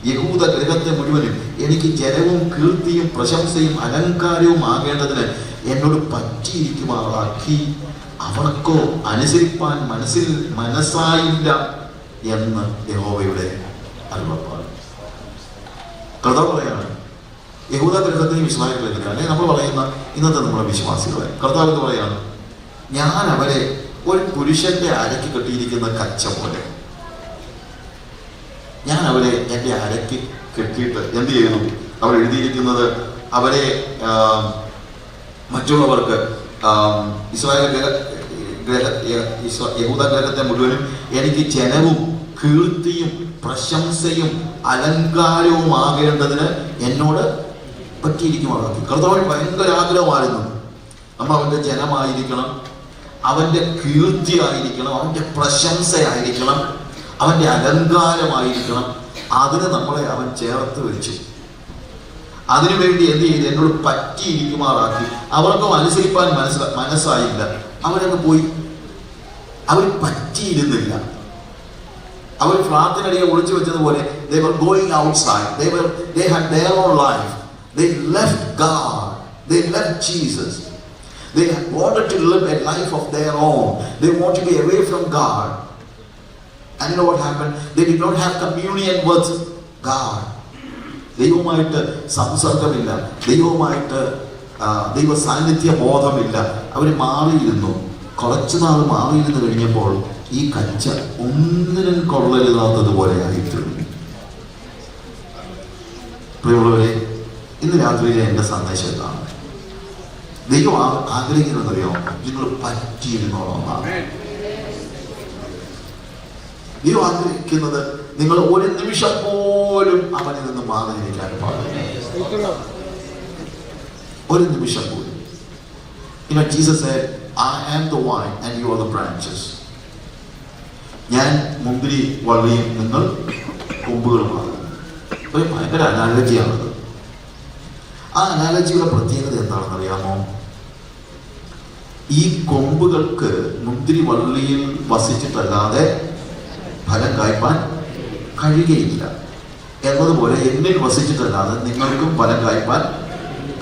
യഹൂദ ഗൃഹത്തെ മുഴുവനും എനിക്ക് ജനവും കീർത്തിയും പ്രശംസയും അലങ്കാരവും ആകേണ്ടതിന് എന്നോട് പറ്റിയിരിക്കുമാറാക്കി അവർക്കോ അനുസരിപ്പാൻ മനസ്സായില്ല എന്ന് യഹോവയുടെ അരുളപ്പാട്. കർത്താവ് പറയാണ്, യഹൂദ ഗൃഹത്തെയും ഇസ്രായേൽ ഗൃഹത്തെയും, അല്ലെങ്കിൽ നമ്മൾ പറയുന്ന ഇന്നത്തെ നമ്മുടെ വിശ്വാസികളെ കർത്താവ് എന്ന് പറയാണ്, ഞാൻ അവരെ ഒരു പുരുഷന്റെ അരയ്ക്ക് കെട്ടിയിരിക്കുന്ന കച്ച പോലെ ഞാൻ അവരെ എൻ്റെ അരയ്ക്ക് കെട്ടിയിട്ട് എന്ത് ചെയ്യുന്നു? അവർ എഴുതിയിരിക്കുന്നത് അവരെ മറ്റുള്ളവർക്ക് യഹൂദ ഗൃഹത്തെ മുഴുവനും എനിക്ക് ജനവും കീർത്തിയും പ്രശംസയും അലങ്കാരവും ആകേണ്ടതിന് എന്നോട് പറ്റിയിരിക്കുമാറാക്കി. കർത്താവിന് ഭയങ്കര ആഗ്രഹമായിരുന്നു നമ്മൾ അവൻ്റെ ജനമായിരിക്കണം, അവൻ്റെ കീർത്തി ആയിരിക്കണം, അവൻ്റെ പ്രശംസയായിരിക്കണം, അവൻ്റെ അലങ്കാരമായിരിക്കണം. അതിന് നമ്മളെ അവൻ ചേർത്ത് വെച്ചു. അതിനുവേണ്ടി എന്ത് ചെയ്ത് എന്നോട് പറ്റിയിരിക്കുമാറാക്കി. അവർക്കും അനുസരിപ്പാൻ മനസ്സായില്ല. അവരങ്ങ് പോയി. അവർ പറ്റിയിരുന്നില്ല. അവർ ഫ്ലാറ്റിനടിയെ ഒളിച്ചു വെച്ചതുപോലെ they were going outside. They had their own life. They left God. They left Jesus. They wanted to live a life of their own. They want to be away from God. And you know what happened? They did not have communion with God. ദൈവവുമായിട്ട് സംസർഗമില്ല, ദൈവവുമായിട്ട് ദൈവ സാന്നിധ്യ ബോധമില്ല. അവർ മാറിയിരുന്നു. കുറച്ചു നാൾ മാറിയിരുന്നു കഴിഞ്ഞപ്പോൾ ഈ കച്ച ഒന്നിനും കൊള്ളരുതാത്തതുപോലെ ആയിത്തീർന്നു. പ്രിയമുള്ളവരെ, ഇന്ന് രാത്രിയിലെ എൻ്റെ സന്ദേശം എന്താണ്? ദൈവം ആഗ്രഹിക്കുന്നതറിയോ? നിങ്ങൾ പറ്റിയിരുന്നോളാണ്. ദൈവം ആഗ്രഹിക്കുന്നത് നിങ്ങൾ ഒരു നിമിഷം പോലും അവനിൽ നിന്ന് മാറിയിരിക്കാൻ പാടില്ല. ഒരു നിമിഷം പോലും. Jesus said, I am the vine and you are the branches. ഞാൻ മുന്തിരി വള്ളിയും നിങ്ങൾ കൊമ്പുകളുമാണ്. ഒരു ഭയങ്കര അനാലജിയാണത്. ആ അനാലജിയുടെ പ്രത്യേകത എന്താണെന്ന് അറിയാമോ? ഈ കൊമ്പുകൾക്ക് മുന്തിരി വള്ളിയിൽ വസിച്ചിട്ടല്ലാതെ ഫലം കായ്പാൻ കഴിയുകയില്ല എന്നതുപോലെ എന്നിൽ വസിച്ചിട്ടല്ലാതെ നിങ്ങൾക്കും ഫലം കായ്പാൻ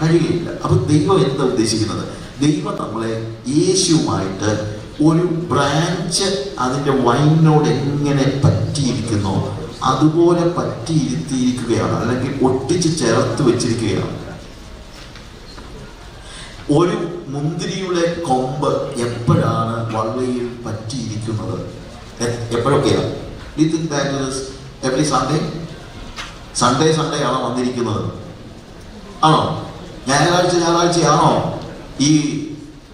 കഴിയുകയില്ല. അപ്പൊ ദൈവം എന്താ ഉദ്ദേശിക്കുന്നത്? ദൈവം നമ്മളെ യേശുവുമായിട്ട് ഒരു ബ്രാഞ്ച് അതിൻ്റെ വൈനോട് എങ്ങനെ പറ്റിയിരിക്കുന്നോ അതുപോലെ പറ്റിയിരുത്തിയിരിക്കുകയാണ്, അല്ലെങ്കിൽ ഒട്ടിച്ച് ചേർത്ത് വെച്ചിരിക്കുകയാണ്. ഒരു മുന്തിരിയുടെ കൊമ്പ് എപ്പോഴാണ് വള്ളിയിൽ പറ്റിയിരിക്കുന്നത്? എപ്പോഴൊക്കെയാണ്? You think that is every Sunday? Sunday ആണോ വന്നിരിക്കുന്നത്? ആണോ? ഞായറാഴ്ചയാണോ ഈ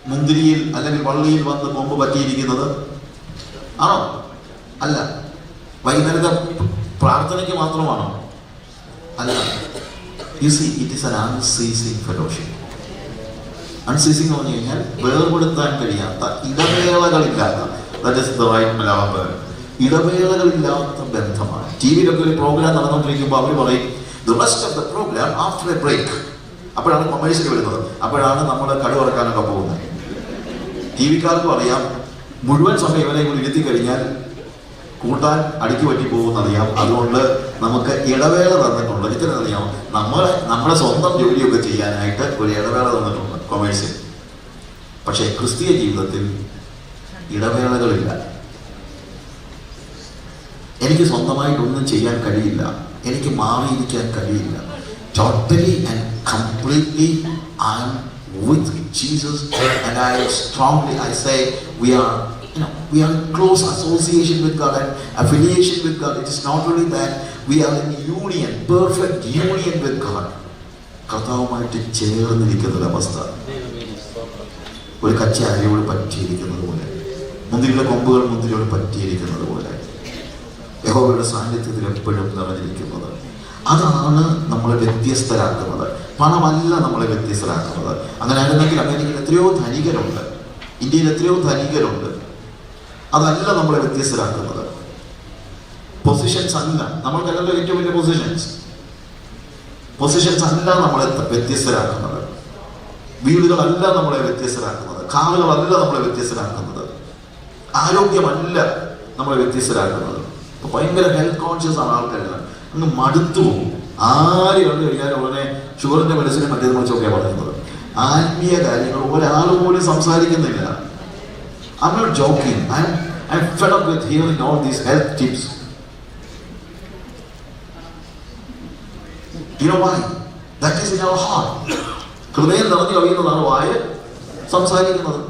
മുന്തിരിയിൽ അല്ലെങ്കിൽ വള്ളിയിൽ വന്ന് കൊമ്പ് പറ്റിയിരിക്കുന്നത്? ആണോ? അല്ല. വൈകുന്നേരത്തെ പ്രാർത്ഥനയ്ക്ക് മാത്രമാണോ? അല്ല. You see, it is an unceasing fellowship. Unceasing എന്ന് പറഞ്ഞു കഴിഞ്ഞാൽ വേർപെടുത്താൻ കഴിയാത്ത, ഇടവേളകളില്ലാത്ത, that is the right Malayalam word, ഇടവേളകളില്ലാത്ത ബന്ധമാണ്. ടി വിയിലൊക്കെ ഒരു പ്രോഗ്രാം നടന്നുകൊണ്ടിരിക്കുമ്പോൾ അവർ പറയും the rest of the program after a break. അപ്പോഴാണ് കൊമേഴ്ഷ്യൽ വരുന്നത്, അപ്പോഴാണ് നമ്മൾ കടുവറക്കാനൊക്കെ പോകുന്നത്. ടി വിക്കാർക്കും അറിയാം മുഴുവൻ സമയം ഇവരെ കൂടി ഇരുത്തി കഴിഞ്ഞാൽ കൂട്ടാൻ അടുക്കി പറ്റി പോകുന്നറിയാം. അതുകൊണ്ട് നമുക്ക് ഇടവേള തന്നിട്ടുണ്ട്. ഇത്രയറിയാം, നമ്മുടെ സ്വന്തം ജോലിയൊക്കെ ചെയ്യാനായിട്ട് ഒരു ഇടവേള തന്നിട്ടുണ്ട് കൊമേഴ്ഷ്യൽ. പക്ഷേ ക്രിസ്തീയ ജീവിതത്തിൽ ഇടവേളകളില്ല. എനിക്ക് സ്വന്തമായിട്ടൊന്നും ചെയ്യാൻ കഴിയില്ല, എനിക്ക് മാറിയിരിക്കാൻ കഴിയില്ല. Totally and completely I am with Jesus, and I say we are in close association with God and affiliation with God. It is not only that, we are in union, perfect union with God. കർത്താവുമായിട്ട് ചേർന്നിരിക്കുന്ന ഒരവസ്ഥ, ഒരു കച്ച അരയോട് പറ്റിയിരിക്കുന്നത് പോലെ, മുന്തിരിയുടെ കൊമ്പുകൾ മുന്തിരിയോട് പറ്റിയിരിക്കുന്നത് പോലെ, യഹോവയുടെ സാന്നിധ്യത്തിൽ എപ്പോഴും നിറഞ്ഞിരിക്കുന്നത്. അതാണ് നമ്മളെ വ്യത്യസ്തരാക്കുന്നത്. പണമല്ല നമ്മളെ വ്യത്യസ്തരാക്കുന്നത്. അങ്ങനെ ആയിരുന്നെങ്കിൽ അമേരിക്കയിൽ എത്രയോ ധനികരുണ്ട്, ഇന്ത്യയിൽ എത്രയോ ധനികരുണ്ട്. അതല്ല നമ്മളെ വ്യത്യസ്തരാക്കുന്നത്. പൊസിഷൻസ് അല്ല നമ്മൾക്കല്ലല്ലോ ഏറ്റവും വലിയ പൊസിഷൻസ് അല്ല നമ്മളെ വ്യത്യസ്തരാക്കുന്നത്. വീടുകളല്ല നമ്മളെ വ്യത്യസ്തരാക്കുന്നത്. കാറുകളല്ല നമ്മളെ വ്യത്യസ്തരാക്കുന്നത്. ആരോഗ്യമല്ല നമ്മളെ വ്യത്യസ്തരാക്കുന്നത്. ഭയങ്കര ഹെൽത്ത് കോൺഷ്യസ് ആണ് ആൾക്കാരെല്ലാം. അങ്ങ് മടുത്തു പോകും. ആര് കണ്ടു കഴിഞ്ഞാൽ ഉടനെ ഷുഗറിന്റെ മെഡിസിനെ മറ്റേത് മറിച്ചൊക്കെയാണ് പറയുന്നത്. ആത്മീയ കാര്യങ്ങൾ ഒരാൾ പോലും സംസാരിക്കുന്നില്ല. I'm not joking. I'm fed up with hearing all these health tips. You know why? That is in our heart. ഹൃദയം നിറഞ്ഞു കവിയുന്നതാണ് വായ സംസാരിക്കുന്നത്.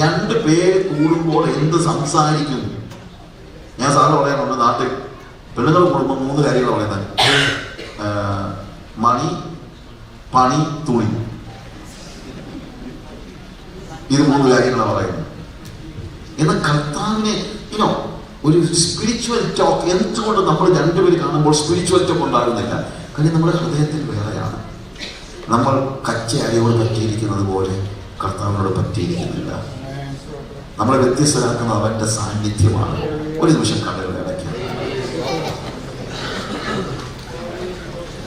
രണ്ട് പേര് കൂടുമ്പോൾ എന്ത് സംസാരിക്കും? ഞാൻ സാറിന് പറയാനുണ്ട്, നാട്ടിൽ പെണ്ണുങ്ങൾ കൂടുമ്പോൾ 3 കാര്യങ്ങൾ പറയുന്നത്: മണി, പണി, തുണി. ഇത് 3 കാര്യങ്ങളാണ് പറയുന്നത്. എന്നാൽ കർത്താവിനെ ഒരു സ്പിരിച്വൽ ടോക്ക് എന്തുകൊണ്ട് നമ്മൾ രണ്ടുപേര് കാണുമ്പോൾ സ്പിരിച്വൽ ടോക്ക് ഉണ്ടാകുന്നില്ല? കാര്യം നമ്മുടെ ഹൃദയത്തിൽ വേറെയാണ്. നമ്മൾ കച്ചയരയോട് പറ്റിയിരിക്കുന്നത് പോലെ കർത്താവിനോട് പറ്റിയിരിക്കുന്നില്ല. നമ്മളെ വ്യത്യസ്തരാക്കുന്ന അവന്റെ സാന്നിധ്യമാണ്. ഒരു നിമിഷം കണ്ണുകളെ അടയ്ക്കാം.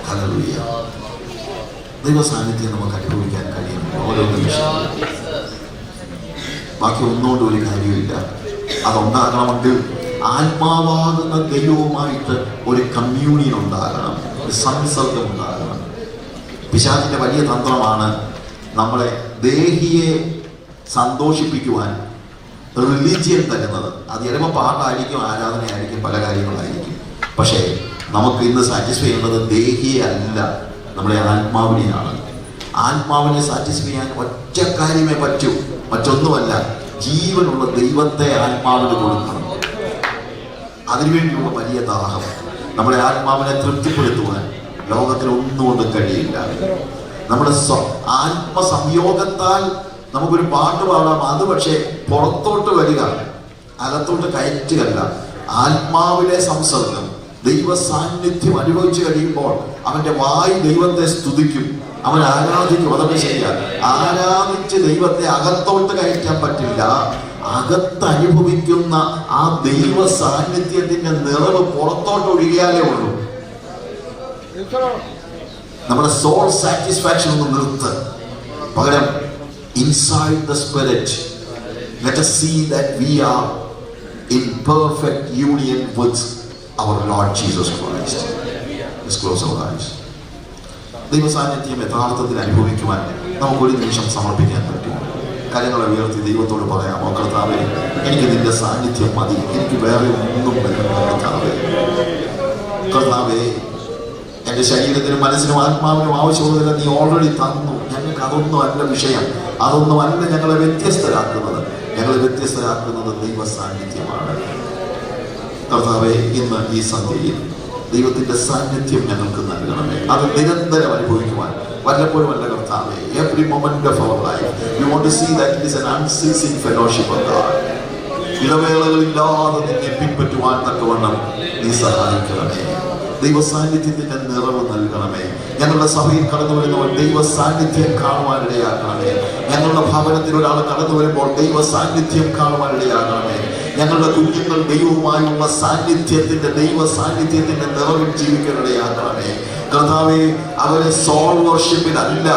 ഹല്ലേലൂയ. ദൈവ സാന്നിധ്യം നമുക്ക് അനുഭവിക്കാൻ കഴിയും ഓരോ നിമിഷം. ബാക്കി ഒന്നുകൊണ്ട് ഒരു കാര്യമില്ല. അതുണ്ടാകണമെങ്കിൽ ആത്മാവാകുന്ന ദൈവവുമായിട്ട് ഒരു കമ്മ്യൂണിയൻ ഉണ്ടാകണം, ഒരു സംസർഗം ഉണ്ടാകണം. പിശാചിന്റെ വലിയ തന്ത്രമാണ് നമ്മളെ ദേഹിയെ സന്തോഷിപ്പിക്കുവാൻ റിലീജിയൻ തരുന്നത്. അത് ചിലപ്പോൾ പാട്ടായിരിക്കും, ആരാധനയായിരിക്കും, പല കാര്യങ്ങളായിരിക്കും. പക്ഷേ നമുക്ക് ഇന്ന് സാറ്റിസ്ഫൈ ചെയ്യുന്നത് ദേഹിയെ അല്ല, നമ്മുടെ ആത്മാവിനെയാണ്. ആത്മാവിനെ സാറ്റിസ്ഫൈ ചെയ്യാൻ ഒറ്റ കാര്യമേ പറ്റൂ, മറ്റൊന്നുമല്ല, ജീവനുള്ള ദൈവത്തെ ആത്മാവിന് കൊടുക്കണം. അതിനുവേണ്ടിയുള്ള വലിയ ദാഹം. നമ്മുടെ ആത്മാവിനെ തൃപ്തിപ്പെടുത്തുവാൻ ലോകത്തിൽ ഒന്നുകൊണ്ടും കഴിയില്ല. നമ്മുടെ ആത്മസംയോഗത്താൽ നമുക്കൊരു പാട്ട് പാടാം, അത് പക്ഷേ പുറത്തോട്ട് വരിക, അകത്തോട്ട് കയറ്റുകയല്ല. ആത്മാവിലെ സംസർഗം, ദൈവ സാന്നിധ്യം അനുഭവിച്ചു കഴിയുമ്പോൾ അവന്റെ വായ് ദൈവത്തെ സ്തുതിക്കും, അവൻ ആരാധിക്കും. അതൊക്കെ ശരിയാണ്. ആരാധിച്ച് ദൈവത്തെ അകത്തോട്ട് കയറ്റാൻ പറ്റില്ല. അകത്ത് അനുഭവിക്കുന്ന ആ ദൈവ സാന്നിധ്യത്തിന്റെ നിറവ് പുറത്തോട്ട് ഒഴുകിയാലേ ഉള്ളൂ. നമ്മുടെ സോൾ സാറ്റിസ്ഫാക്ഷൻ ഒന്ന് നിർത്ത്. പകരം inside the spirit let us see that we are in perfect union with our Lord Jesus Christ. Let's close our eyes. ദൈവ സാന്നിധ്യം യഥാർത്ഥത്തിൽ അനുഭവിക്കുവാൻ നമുക്കൊരു നിമിഷം സമർപ്പിക്കാൻ പറ്റും. കാര്യങ്ങളെ ഉയർത്തി ദൈവത്തോട് പറയാമോ? കർത്താവേ, എനിക്ക് നിന്റെ സാന്നിധ്യം മതി, എനിക്ക് വേറെ ഒന്നും വേണ്ട. കർത്താവേ, എൻ്റെ ശരീരത്തിനും മനസ്സിനും ആത്മാവിനും ആവശ്യമുള്ളതില്ല നീ ഓൾറെഡി തന്നു. ഞങ്ങൾക്ക് അതൊന്നും അല്ല വിഷയം, അതൊന്നും അല്ല ഞങ്ങളെ വ്യത്യസ്തരാക്കുന്നത്. ഞങ്ങളെ വ്യത്യസ്തരാക്കുന്നത് ദൈവ സാന്നിധ്യമാണ്. കർത്താവേ, ഇന്ന് ഈ സന്ധ്യയിൽ ദൈവത്തിന്റെ സാന്നിധ്യം ഞങ്ങൾക്ക് നൽകണമേ. അത് നിരന്തരം അനുഭവിക്കുവാൻ വല്ലപ്പോഴും അല്ല കർത്താവേ. Every moment of our life we want to see that it is an unceasing fellowship of God. ഇടവേളകളില്ലാതെ നിന്നെ പിൻപറ്റുവാൻ തക്കവണ്ണം നീ സഹായിക്കണമേ. ദൈവ സാന്നിധ്യത്തിന്റെ നിറവ് നൽകണമേ. ഞങ്ങളുടെ സഭയിൽ കടന്നു വരുന്നവർ ദൈവ സാന്നിധ്യം കാണുവാനിടയാക്കണമേ. ഞങ്ങളുടെ ഭവനത്തിൽ ഒരാൾ കടന്നു വരുമ്പോൾ ദൈവ സാന്നിധ്യം കാണുവാനിടയാക്കണമേ. ഞങ്ങളുടെ കുഞ്ഞുങ്ങൾ ദൈവവുമായുള്ള ദൈവ സാന്നിധ്യത്തിന്റെ നിറവിൽ ജീവിക്കാനിടയാക്കണമേ. കർത്താവേ, അവരെ സോൾ വർഷിപ്പിലല്ല,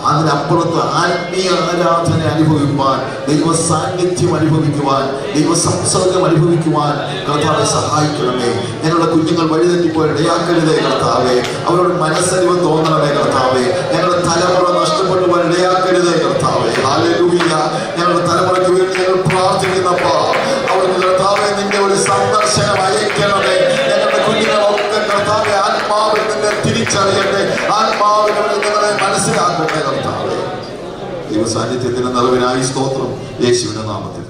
അതിനപ്പുറത്ത് ആത്മീയ ആരാധന അനുഭവിക്കുവാൻ, ദൈവ സാന്നിധ്യം അനുഭവിക്കുവാൻ, ദൈവ സംസർഗം അനുഭവിക്കുവാൻ കർത്താവെ സഹായിക്കണമേ. ഞങ്ങളുടെ കുഞ്ഞുങ്ങൾ വഴിതെറ്റിപ്പോയി ഇടയാക്കരുതേ കർത്താവേ. അവരോട് മനസ്സലിവ് തോന്നണമേ കർത്താവേ. ഞങ്ങളുടെ തലമുറ നഷ്ടപ്പെട്ടു പോയി ഇടയാക്കരുതേ കർത്താവേ. ഹല്ലേലൂയ. ഞങ്ങളുടെ തലമുറയ്ക്ക് വേണ്ടി ഞങ്ങൾ പ്രാർത്ഥിക്കുന്നപ്പാ, അവർക്ക് കർത്താവെ നിന്റെ ഒരു സന്ദർശനം അയക്കണമേ. ഞങ്ങളുടെ കുഞ്ഞുങ്ങളൊക്കെ കർത്താവെ ആത്മാവിൽ നിന്നെ തിരിച്ചറിയട്ടെ, ആത്മാവിൽ നിങ്ങളെ മനസ്സിലാക്കട്ടെ കർത്താവേ. ദൈവ സാന്നിധ്യത്തിന്റെ നിറവിനായി സ്തോത്രം യേശുവിന്റെ നാമത്തിൽ.